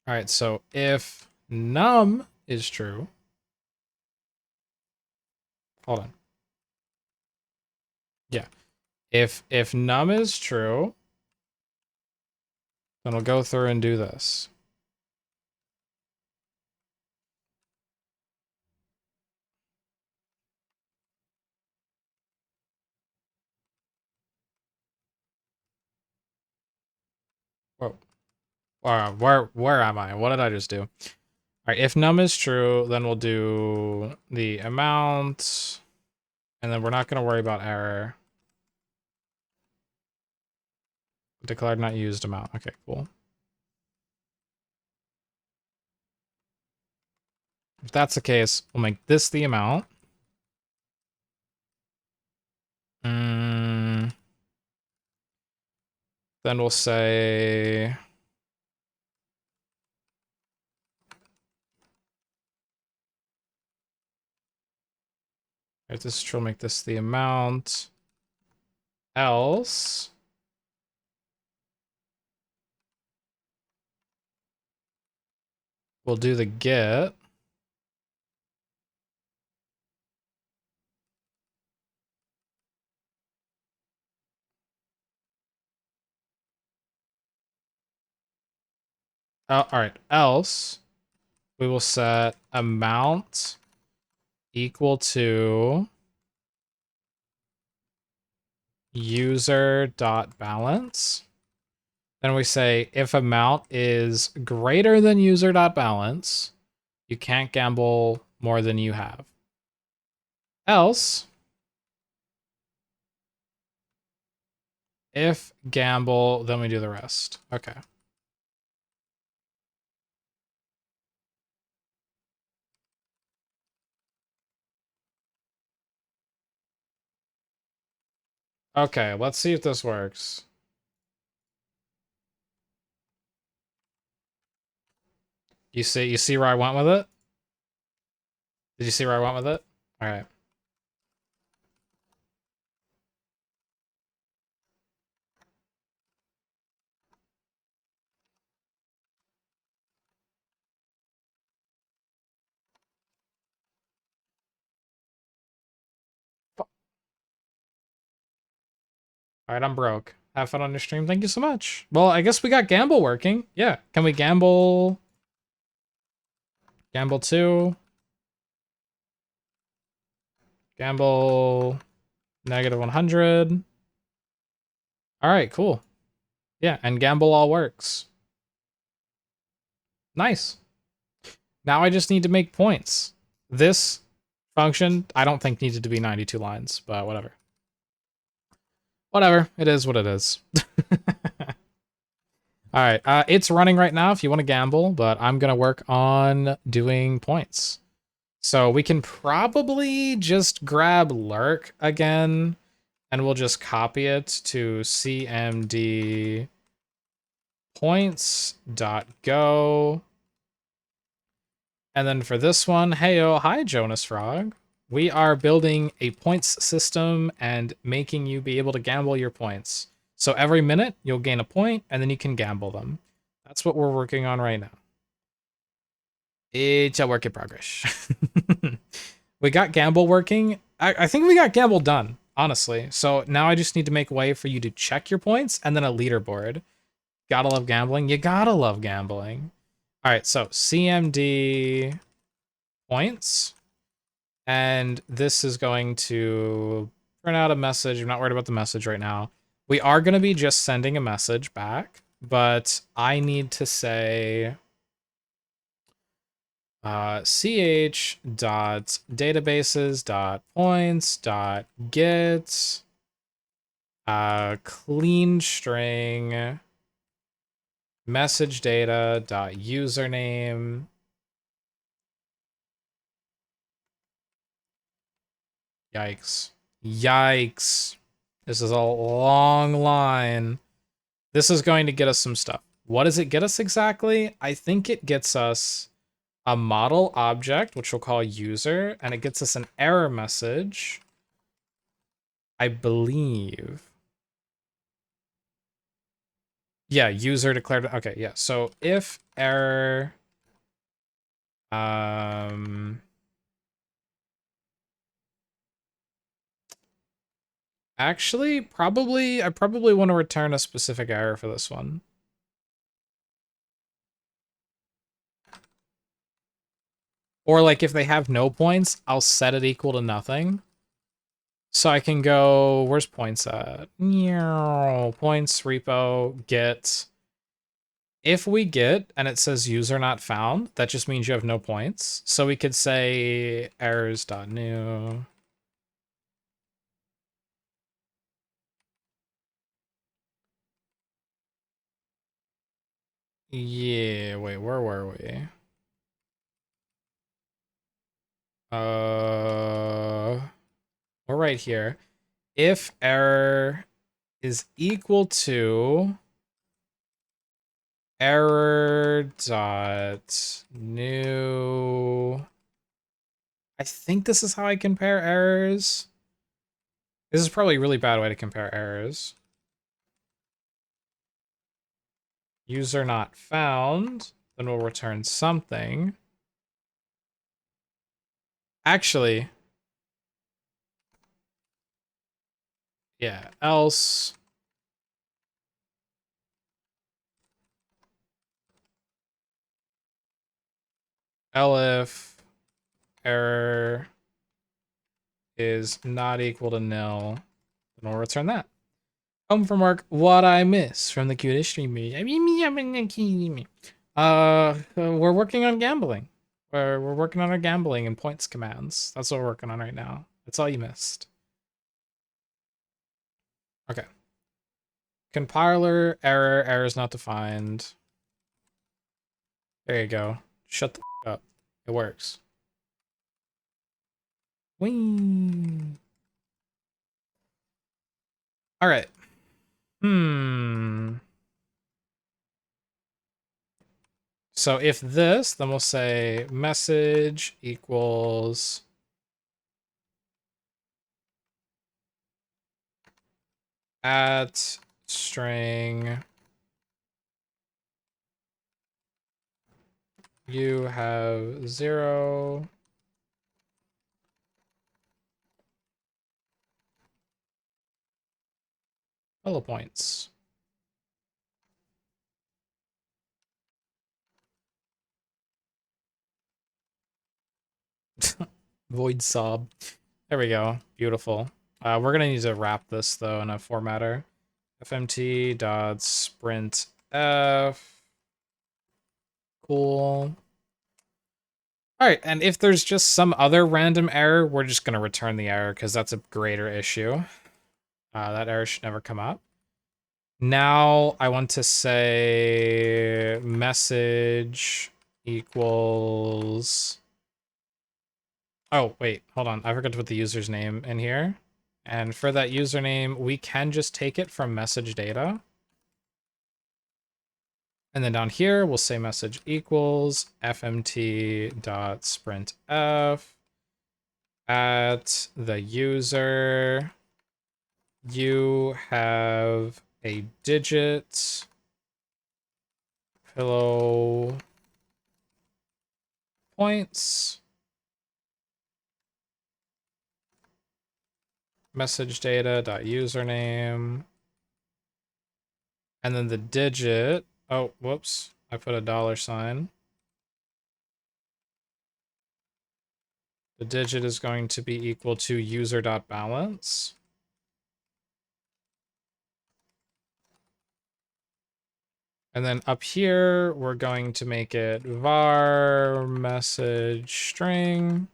right, so if num is true, hold on. Yeah. If num is true, then we'll go through and do this. Whoa. Where am I? What did I just do? All right, if num is true, then we'll do the amount, and then we're not going to worry about error. Declared not used amount. Okay, cool. If that's the case, we'll make this the amount. Then we'll say right, this is true, make this the amount. Else we'll do the get. All right, else we will set amount equal to user.balance. Then we say if amount is greater than user.balance, you can't gamble more than you have. Else, if gamble, then we do the rest. Okay. Okay, let's see if this works. You see where I went with it? Did you see where I went with it? All right. All right, I'm broke. Have fun on your stream. Thank you so much. Well, I guess we got gamble working. Yeah. Can we gamble? Gamble 2. Gamble negative 100. All right, cool. Yeah, and gamble all works. Nice. Now I just need to make points. This function, I don't think needed to be 92 lines, but whatever. Whatever. It is what it is. All right, it's running right now if you want to gamble, but I'm going to work on doing points. So we can probably just grab lurk again, and we'll just copy it to cmd points.go. And then for this one, heyo, hi Jonas Frog. We are building a points system and making you be able to gamble your points. So every minute you'll gain a point and then you can gamble them. That's what we're working on right now. It's a work in progress. We got gamble working. I think we got gamble done, honestly. So now I just need to make a way for you to check your points and then a leaderboard. Gotta love gambling. You gotta love gambling. All right, so CMD points. And this is going to print out a message. I'm not worried about the message right now. We are going to be just sending a message back, but I need to say ch dot databases dot points dot get clean string message data dot username. Yikes. Yikes. This is a long line. This is going to get us some stuff. What does it get us exactly? I think it gets us a model object, which we'll call user, and it gets us an error message, I believe. Yeah, user declared. Okay, yeah. So if error, Actually, I probably want to return a specific error for this one. Or like if they have no points, I'll set it equal to nothing. So I can go, where's points at? Points, repo, get. If we get, and it says user not found, that just means you have no points. So we could say errors.new. Yeah, wait, where were we? We're right here. If error is equal to error dot new. I think this is how I compare errors. This is probably a really bad way to compare errors. User not found, then we'll return something. Actually, yeah, else elif error is not equal to nil, then we'll return that. Home from work, what I miss from the cutest streamer. We're working on gambling. We're working on our gambling and points commands. That's what we're working on right now. That's all you missed. Okay. Compiler error, errors not defined. There you go. Shut the up. It works. Whee. All right. So if this, then we'll say message equals at string you have 0 hello points. Void sob. There we go. Beautiful. We're gonna need to wrap this though in a formatter. fmt dot sprint f. Cool. All right, and if there's just some other random error, we're just gonna return the error because that's a greater issue. That error should never come up. Now I want to say message equals. Oh, wait, hold on. I forgot to put the user's name in here. And for that username, we can just take it from message data. And then down here, we'll say message equals fmt.sprintf at the user. You have a digit pillow points. Message data dot username. And then the digit. Oh, whoops. I put a $sign. The digit is going to be equal to user.balance. And then up here, we're going to make it var message string.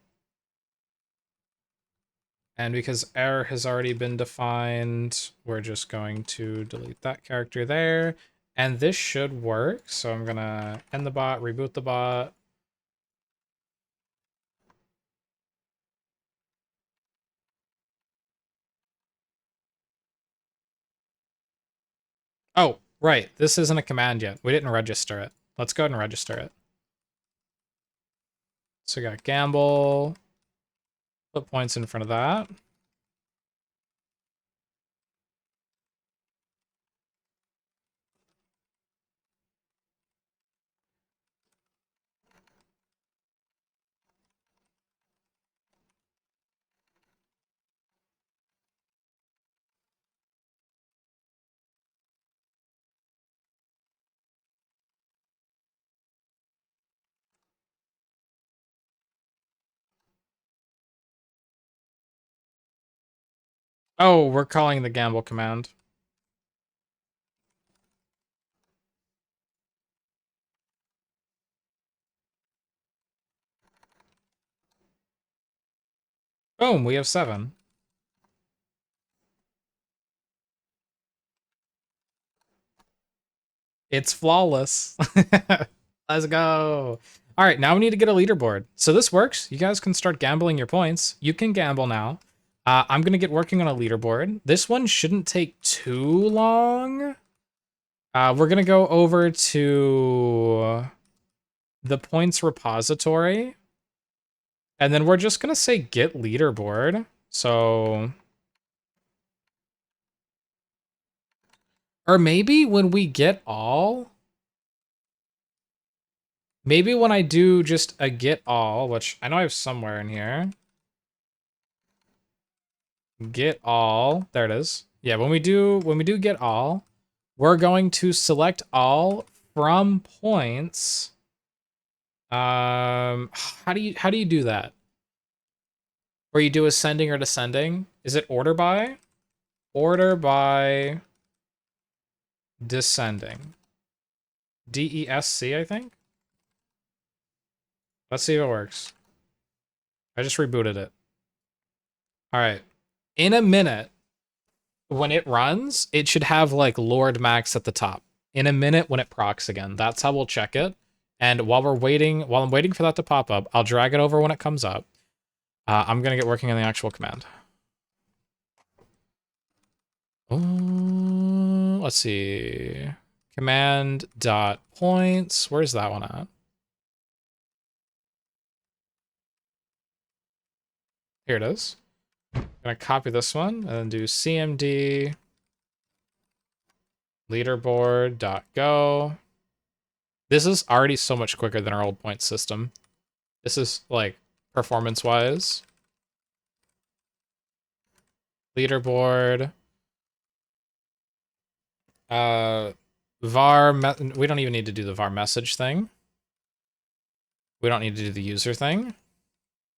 And because error has already been defined, we're just going to delete that character there. And this should work. So I'm going to end the bot, reboot the bot. Oh, right. This isn't a command yet. We didn't register it. Let's go ahead and register it. So we got gamble. Put points in front of that. Oh, we're calling the gamble command. Boom, we have 7. It's flawless. Let's go. All right, now we need to get a leaderboard. So this works. You guys can start gambling your points. You can gamble now. I'm going to get working on a leaderboard. This one shouldn't take too long. We're going to go over to the points repository. And then we're just going to say get leaderboard. So... Or maybe when we get all... Maybe when I do just a get all, which I know I have somewhere in here. Get all. There it is. Yeah, when we do get all, we're going to select all from points. How do you do that? Where you do ascending or descending? Is it order by? Order by descending. DESC, I think. Let's see if it works. I just rebooted it. All right. In a minute, when it runs, it should have like Lord Max at the top. In a minute when it procs again. That's how we'll check it. And while I'm waiting for that to pop up, I'll drag it over when it comes up. I'm gonna get working on the actual command. Let's see. Command dot points. Where's that one at? Here it is. I'm gonna copy this one and then do cmd leaderboard.go. This is already so much quicker than our old point system. This is like performance-wise. Leaderboard. var, we don't even need to do the var message thing. We don't need to do the user thing.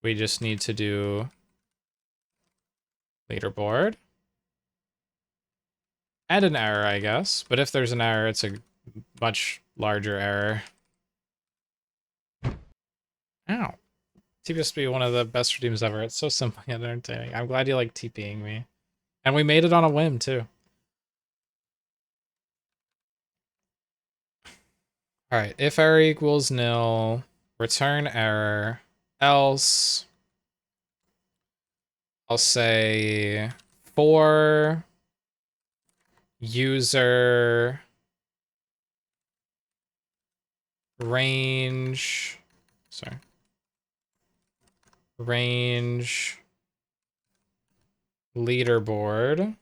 We just need to do leaderboard. And an error, I guess. But if there's an error, it's a much larger error. Ow. TPSB, one of the best redeems ever. It's so simple and entertaining. I'm glad you like TPing me. And we made it on a whim, too. Alright, if error equals nil, return error, else I'll say for user range, range leaderboard.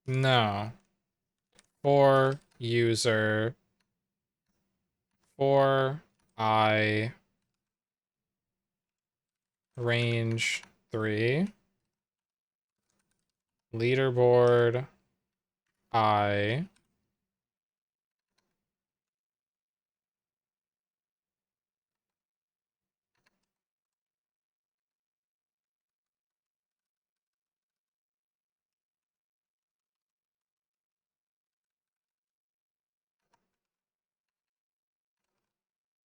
No. For user for I range 3 leaderboard I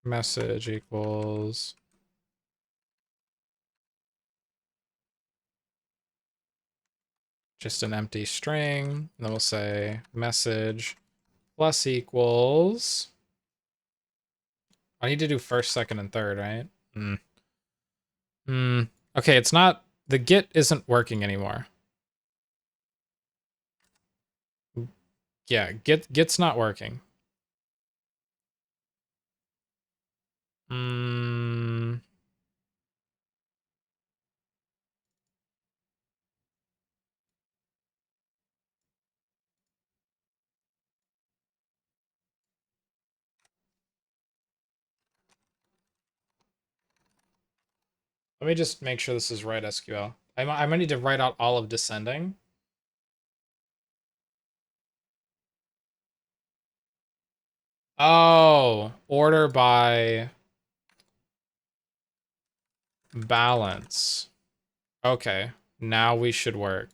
message equals just an empty string. And then we'll say message plus equals. I need to do first, second, and third, right? Okay, it's not, the get isn't working anymore. Yeah, get's not working. Let me just make sure this is right, SQL. I might need to write out all of descending. Oh, order by... balance. Okay, now we should work.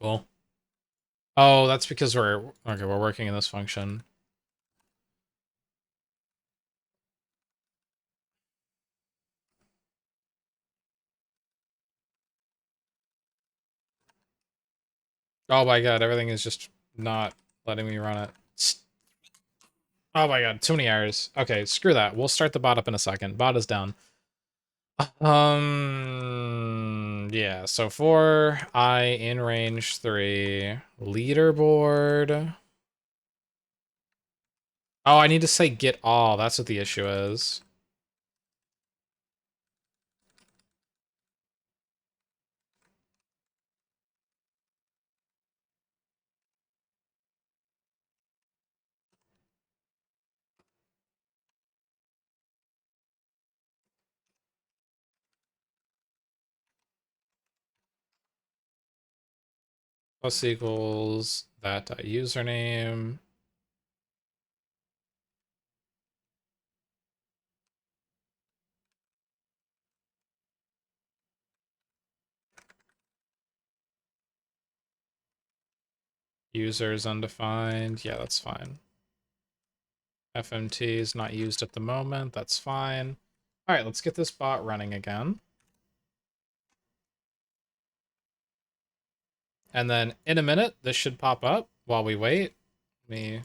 Cool. Oh, that's because we're working in this function. Oh my god, everything is just not letting me run it. Oh my god, too many errors. Okay, screw that. We'll start the bot up in a second. Bot is down. Yeah, so 4, I in range 3. Leaderboard. Oh, I need to say get all. That's what the issue is. Plus equals that username. User is undefined. Yeah, that's fine. FMT is not used at the moment. That's fine. All right, let's get this bot running again. And then in a minute, this should pop up while we wait. Let me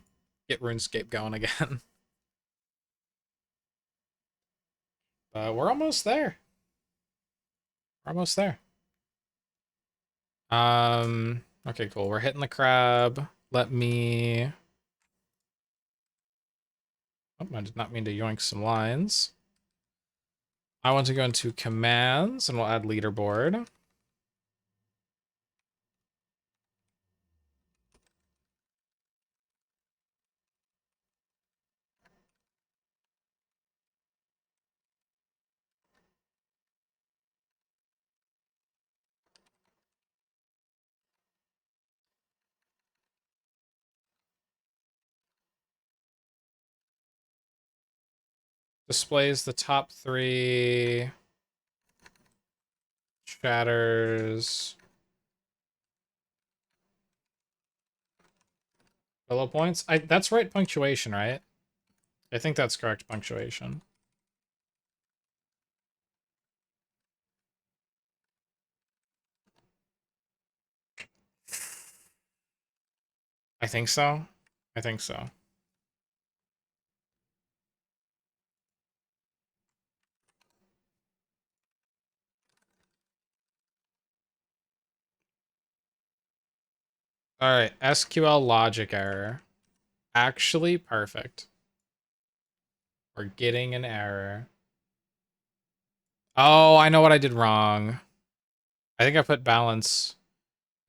get RuneScape going again. We're almost there. We're almost there. Okay, cool. We're hitting the crab. Let me... Oh, I did not mean to yoink some lines. I want to go into commands, and we'll add leaderboard. Displays the top 3 chatters. Bullet points. That's right punctuation, right? I think that's correct punctuation. I think so. I think so. All right, SQL logic error. Actually, perfect. We're getting an error. Oh, I know what I did wrong. I think I put balance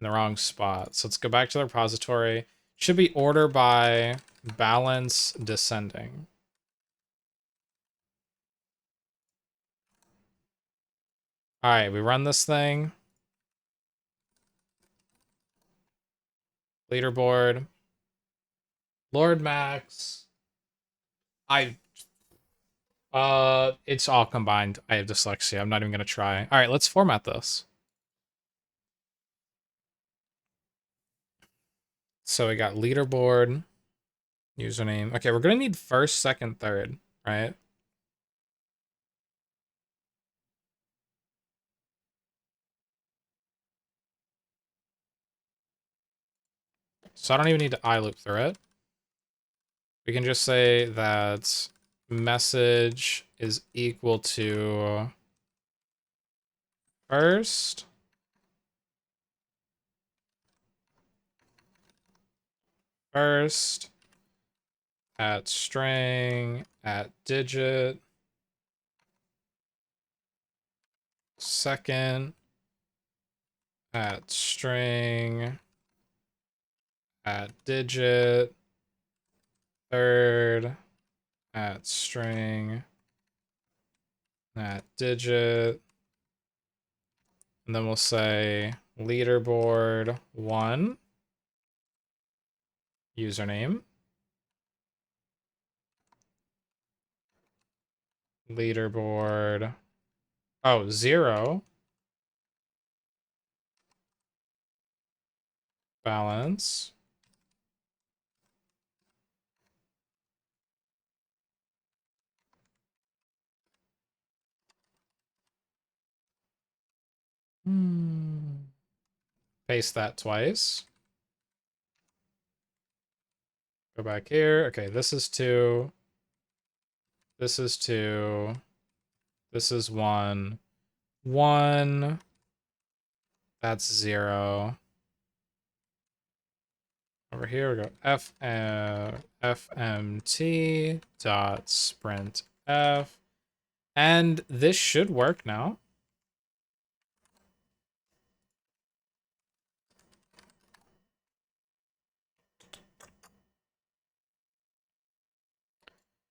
in the wrong spot. So let's go back to the repository. Should be order by balance descending. All right, we run this thing. Leaderboard. Lord Max. It's all combined. I have dyslexia. I'm not even gonna try. All right, let's format this. So we got leaderboard, username. Okay, we're gonna need first, second, third, right? So I don't even need to I loop through it. We can just say that message is equal to first, first, at string, at digit, second, at string, at digit, third, at string, at digit, and then we'll say leaderboard 1, username. Leaderboard. Oh, 0. Balance. Paste that twice. Go back here. Okay, this is 2. This is 2. This is 1. 1. That's 0. Over here we go fmt dot sprint f, and this should work now.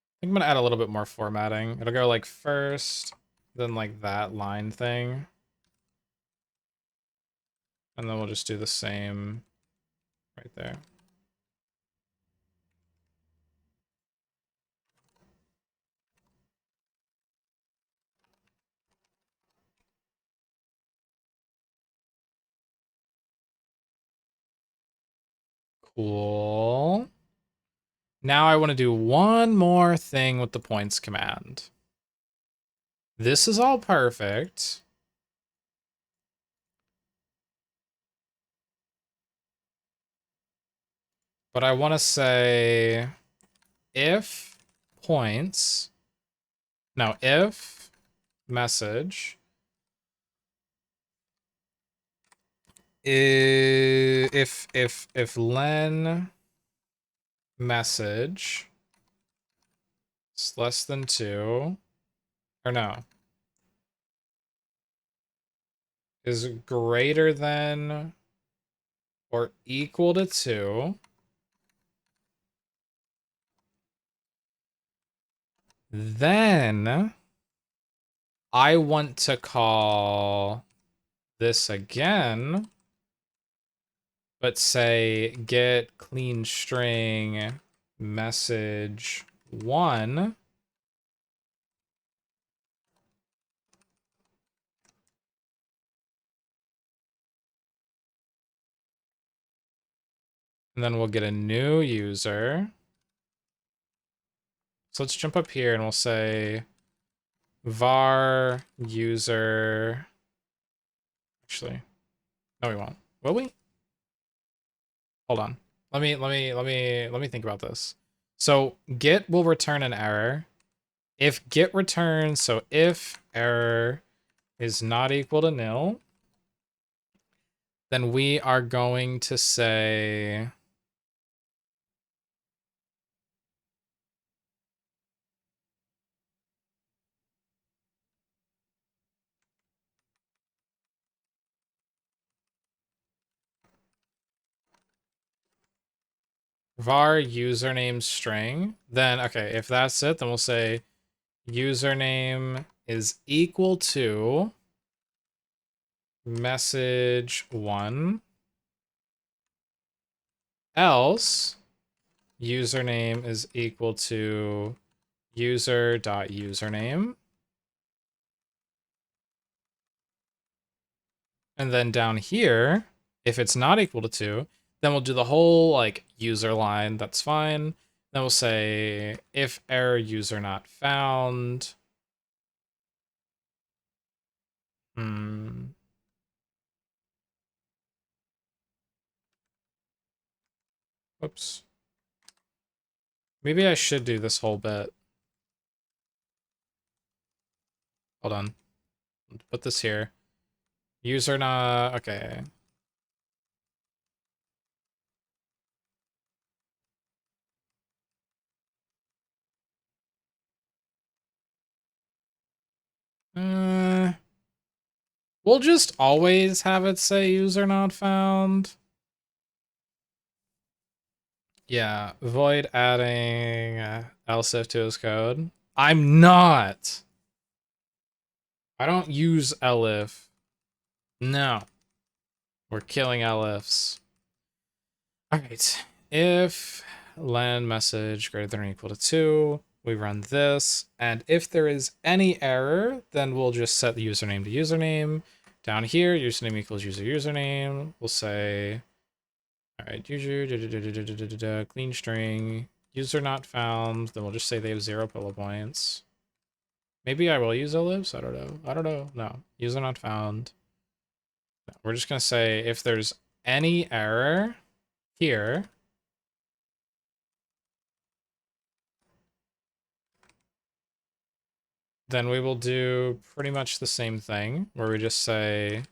I think I'm gonna add a little bit more formatting. It'll go like first, then like that line thing. And then we'll just do the same right there. Cool. Now I want to do one more thing with the points command. This is all perfect. But I want to say if points, no, if message, if len message is less than 2, or no, is greater than or equal to 2, then I want to call this again, but say get clean string message 1. And then we'll get a new user. So let's jump up here and we'll say var user. Actually, no, we won't. Will we? Hold on. Let me think about this. So get will return an error. If get returns, so if error is not equal to nil, then we are going to say var username string. Then, okay, if that's it, then we'll say username is equal to message 1. Else, username is equal to user.username. And then down here, if it's not equal to 2, then we'll do the whole like user line. That's fine. Then we'll say if error user not found. Whoops. Maybe I should do this whole bit. Hold on. Put this here. User not... Okay. We'll just always have it say user not found. Yeah, void adding else if to his code. I'm not. I don't use elif. No. We're killing elifs. All right. If len message greater than or equal to 2, We run this, and if there is any error, then we'll just set the username to username. Down here, username equals user username. We'll say, all right, user clean string user not found. Then we'll just say they have 0 pillow points. Maybe I will use ellipse. I don't know. I don't know. No, user not found. No, we're just gonna say if there's any error here, then we will do pretty much the same thing where we just say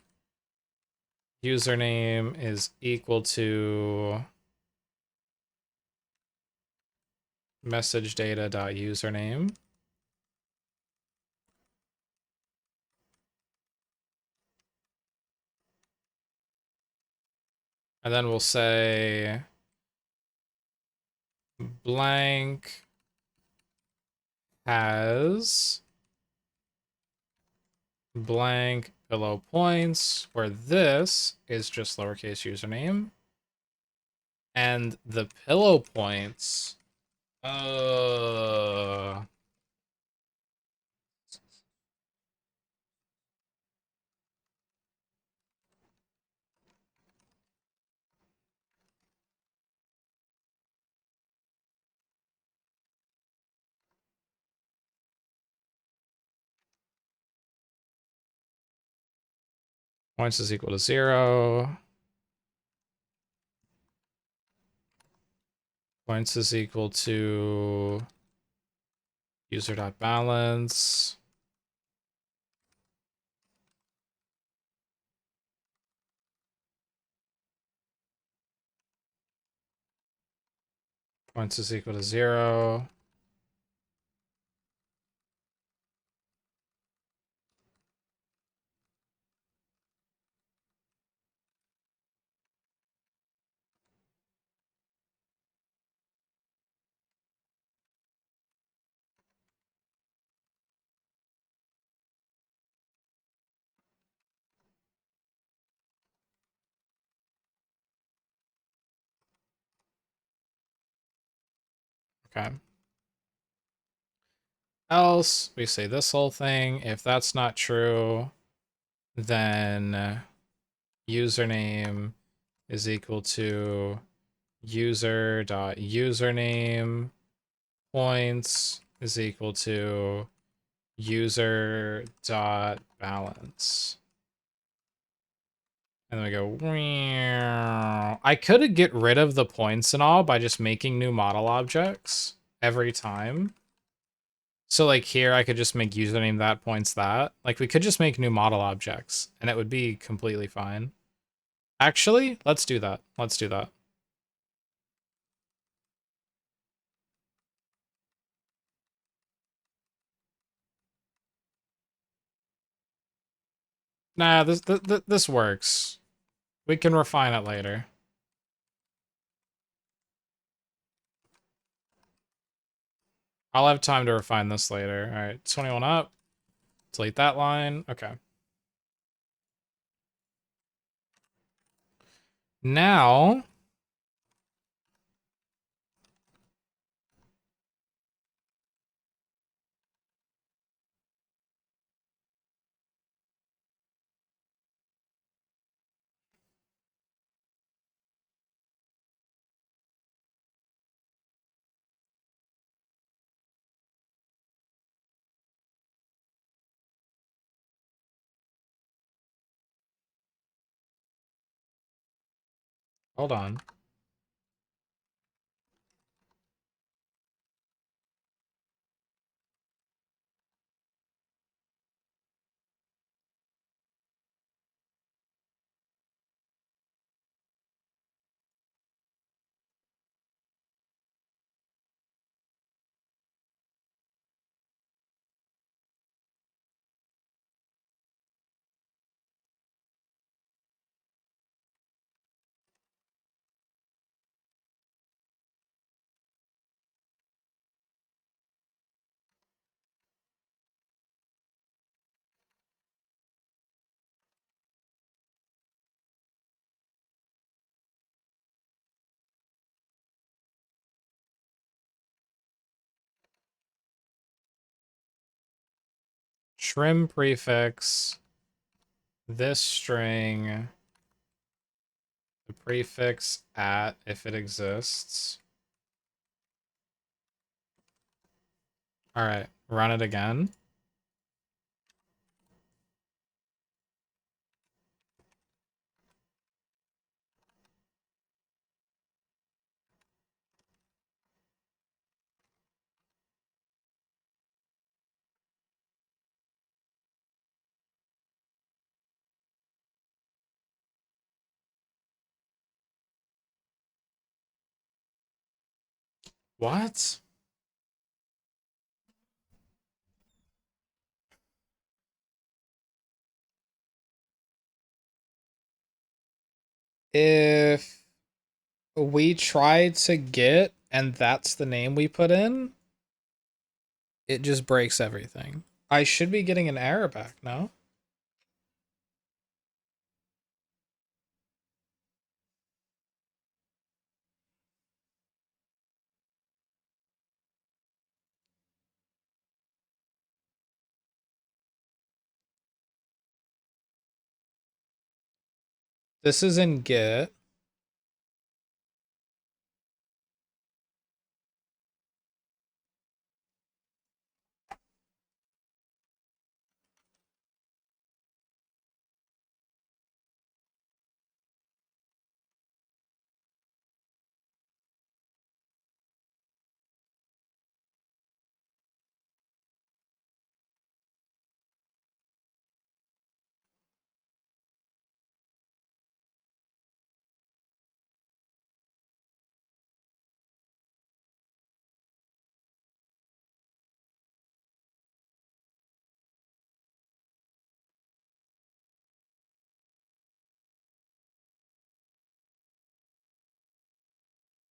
username is equal to message data dot username. And then we'll say blank has blank pillow points, where this is just lowercase username. And the pillow points, points is equal to 0. Points is equal to user.balance. Points is equal to 0. Okay. Else, we say this whole thing. If that's not true, then username is equal to user.username points is equal to user.balance. And then we go, "Meow." I could get rid of the points and all by just making new model objects every time. So like here, I could just make username that points that. Like we could just make new model objects and it would be completely fine. Actually, let's do that. Let's do that. Nah, this works. We can refine it later. I'll have time to refine this later. All right, 21 up. Delete that line. Okay. Now, hold on. trim prefix, this string, the prefix at if it exists. All right, run it again. What? If we try to get and that's the name we put in, it just breaks everything. I should be getting an error back, no? This is in Git.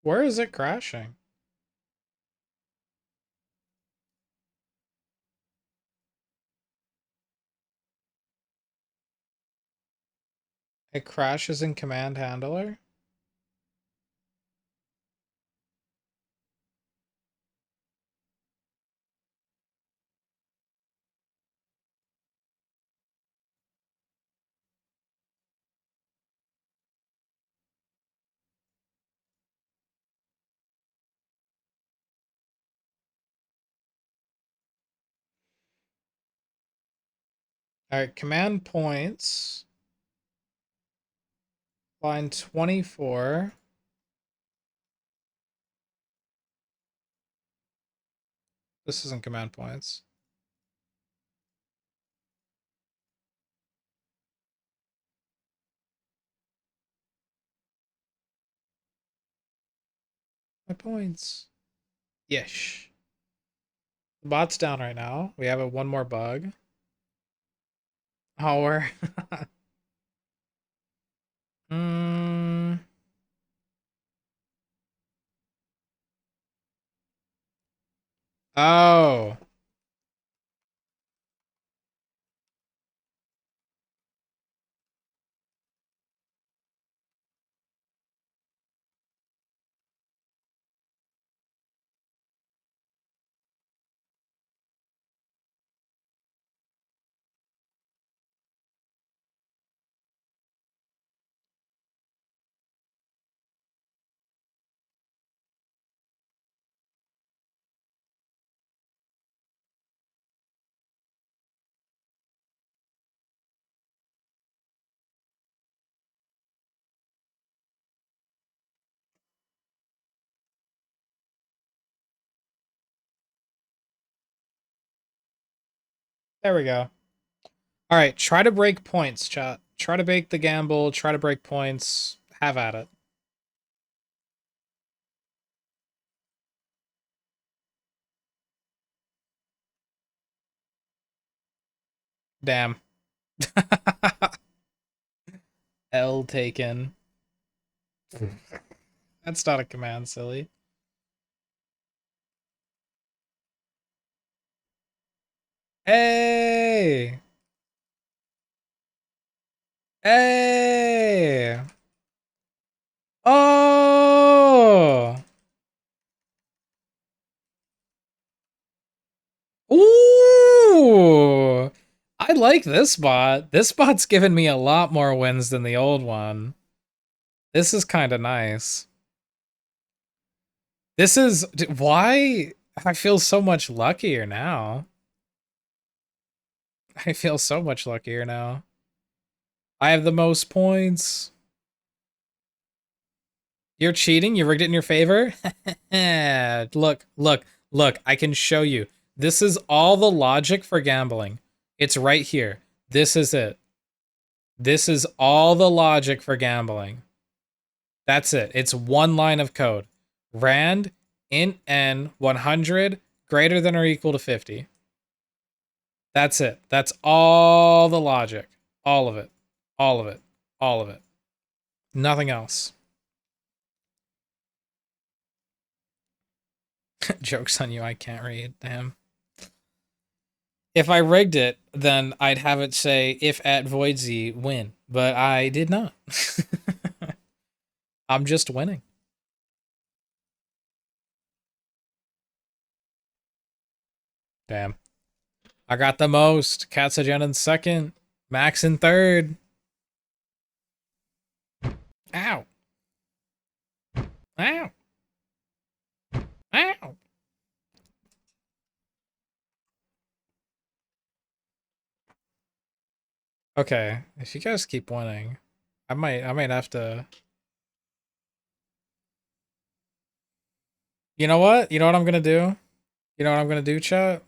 Where is it crashing? It crashes in command handler? Alright, command points. Line 24. This isn't command points. My points. Yesh. The bot's down right now. We have a one more bug. Oh, we're... mm. Oh. There we go. All right, try to break points, chat. Try to break the gamble, try to break points. Have at it. Damn. L taken. That's not a command, silly. Hey! Hey! Oh! Ooh! I like this bot. This bot's given me a lot more wins than the old one. This is kind of nice. This is why I feel so much luckier now. I feel so much luckier now. I have the most points. You're cheating? You rigged it in your favor? Look, look, look. I can show you. This is all the logic for gambling. It's right here. This is it. This is all the logic for gambling. That's it. It's one line of code. Rand int n 100 greater than or equal to 50. That's it. That's all the logic. All of it. All of it. All of it. Nothing else. Joke's on you, I can't read. Damn. If I rigged it, then I'd have it say if at voidsy win, but I did not. I'm just winning. Damn. I got the most. Katsugen in second. Max in third. Ow. Ow. Ow. Okay, if you guys keep winning, I might have to. You know what? You know what I'm gonna do? You know what I'm gonna do, chat?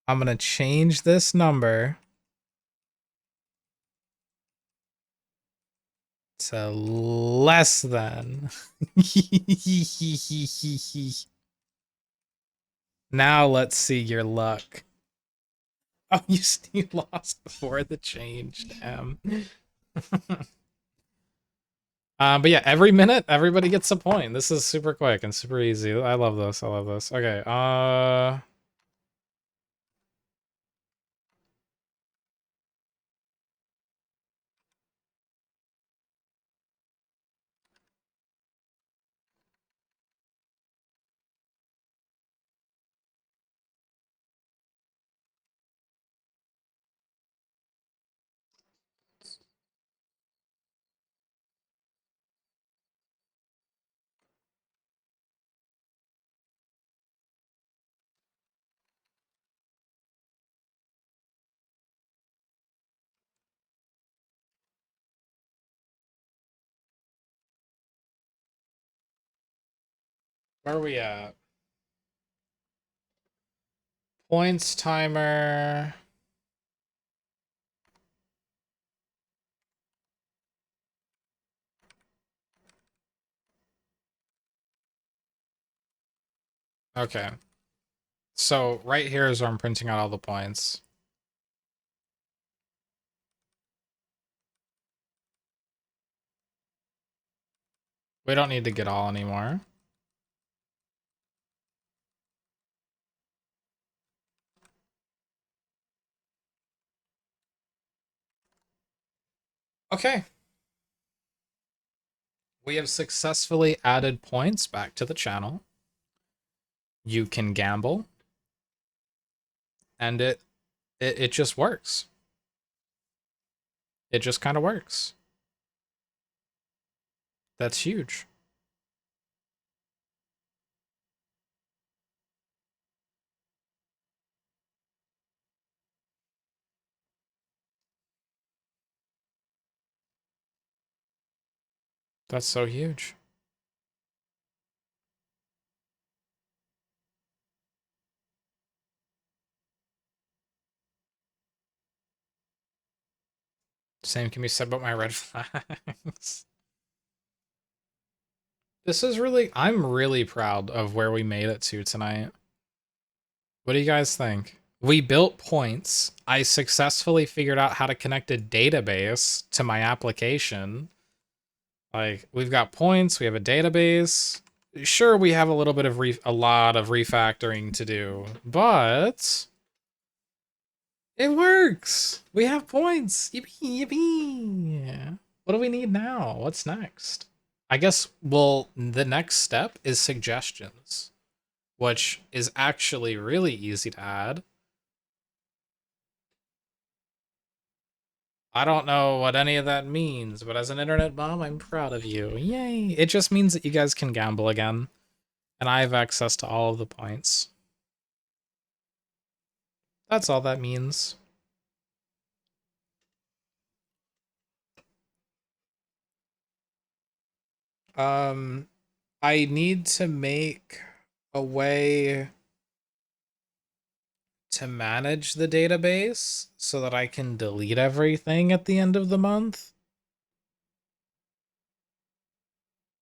I'm gonna change this number to less than. Now let's see your luck. Oh, you lost before the change. Damn. But yeah, every minute, everybody gets a point. This is super quick and super easy. I love this. I love this. Okay. Where are we at? Points timer. Okay. So right here is where I'm printing out all the points. We don't need to get all anymore. Okay. We have successfully added points back to the channel. You can gamble. And it just works. It just kind of works. That's huge. That's so huge. Same can be said about my red flags. This is really, I'm really proud of where we made it to tonight. What do you guys think? We built points. I successfully figured out how to connect a database to my application. Like, we've got points, we have a database. Sure, we have a little bit of a lot of refactoring to do, but it works. We have points. Yippee, yippee. What do we need now? What's next? I guess, well, the next step is suggestions, which is actually really easy to add. I don't know what any of that means, but as an internet mom, I'm proud of you. Yay! It just means that you guys can gamble again, and I have access to all of the points. That's all that means. Um, I need to make a way to manage the database so that I can delete everything at the end of the month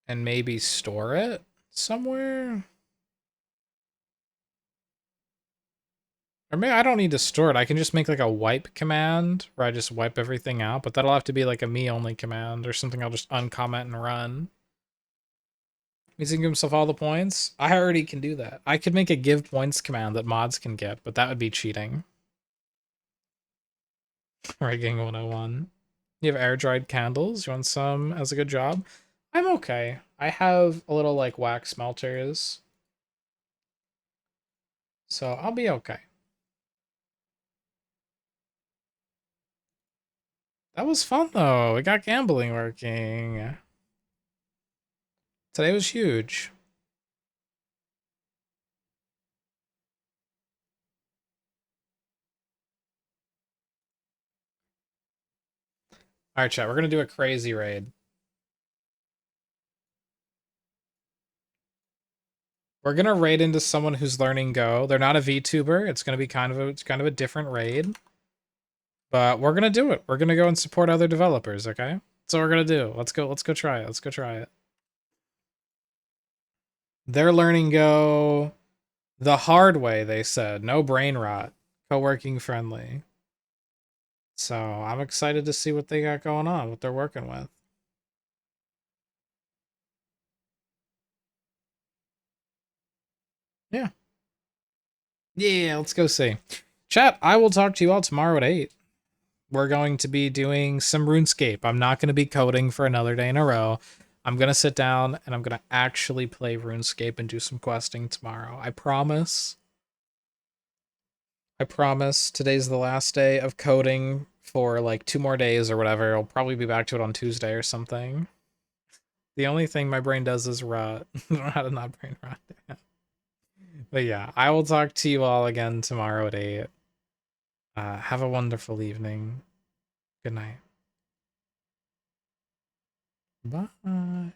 and maybe store it somewhere. Or maybe I don't need to store it. I can just make like a wipe command where I just wipe everything out, but that'll have to be like a me only command or something I'll just uncomment and run. He's gonna give himself all the points. I already can do that. I could make a give points command that mods can get, but that would be cheating. Rigging 101. You have air dried candles. You want some as a good job? I'm okay. I have a little like wax smelters. So I'll be okay. That was fun though. We got gambling working. Today was huge. All right, chat. We're gonna do a crazy raid. We're gonna raid into someone who's learning Go. They're not a VTuber. It's gonna be kind of a different raid, but we're gonna do it. We're gonna go and support other developers. Okay, that's what we're gonna do. Let's go. Let's go try it. Let's go try it. They're learning Go the hard way. They said no brain rot, co-working friendly. So I'm excited to see what they got going on, what they're working with. Yeah. Yeah, let's go see. Chat, I will talk to you all tomorrow at 8. We're going to be doing some RuneScape. I'm not going to be coding for another day in a row. I'm going to sit down and I'm going to actually play RuneScape and do some questing tomorrow. I promise. I promise. Today's the last day of coding for like 2 more days or whatever. I'll probably be back to it on Tuesday or something. The only thing my brain does is rot. I don't know how to not brain rot. But yeah, I will talk to you all again tomorrow at 8. Have a wonderful evening. Good night. Bye.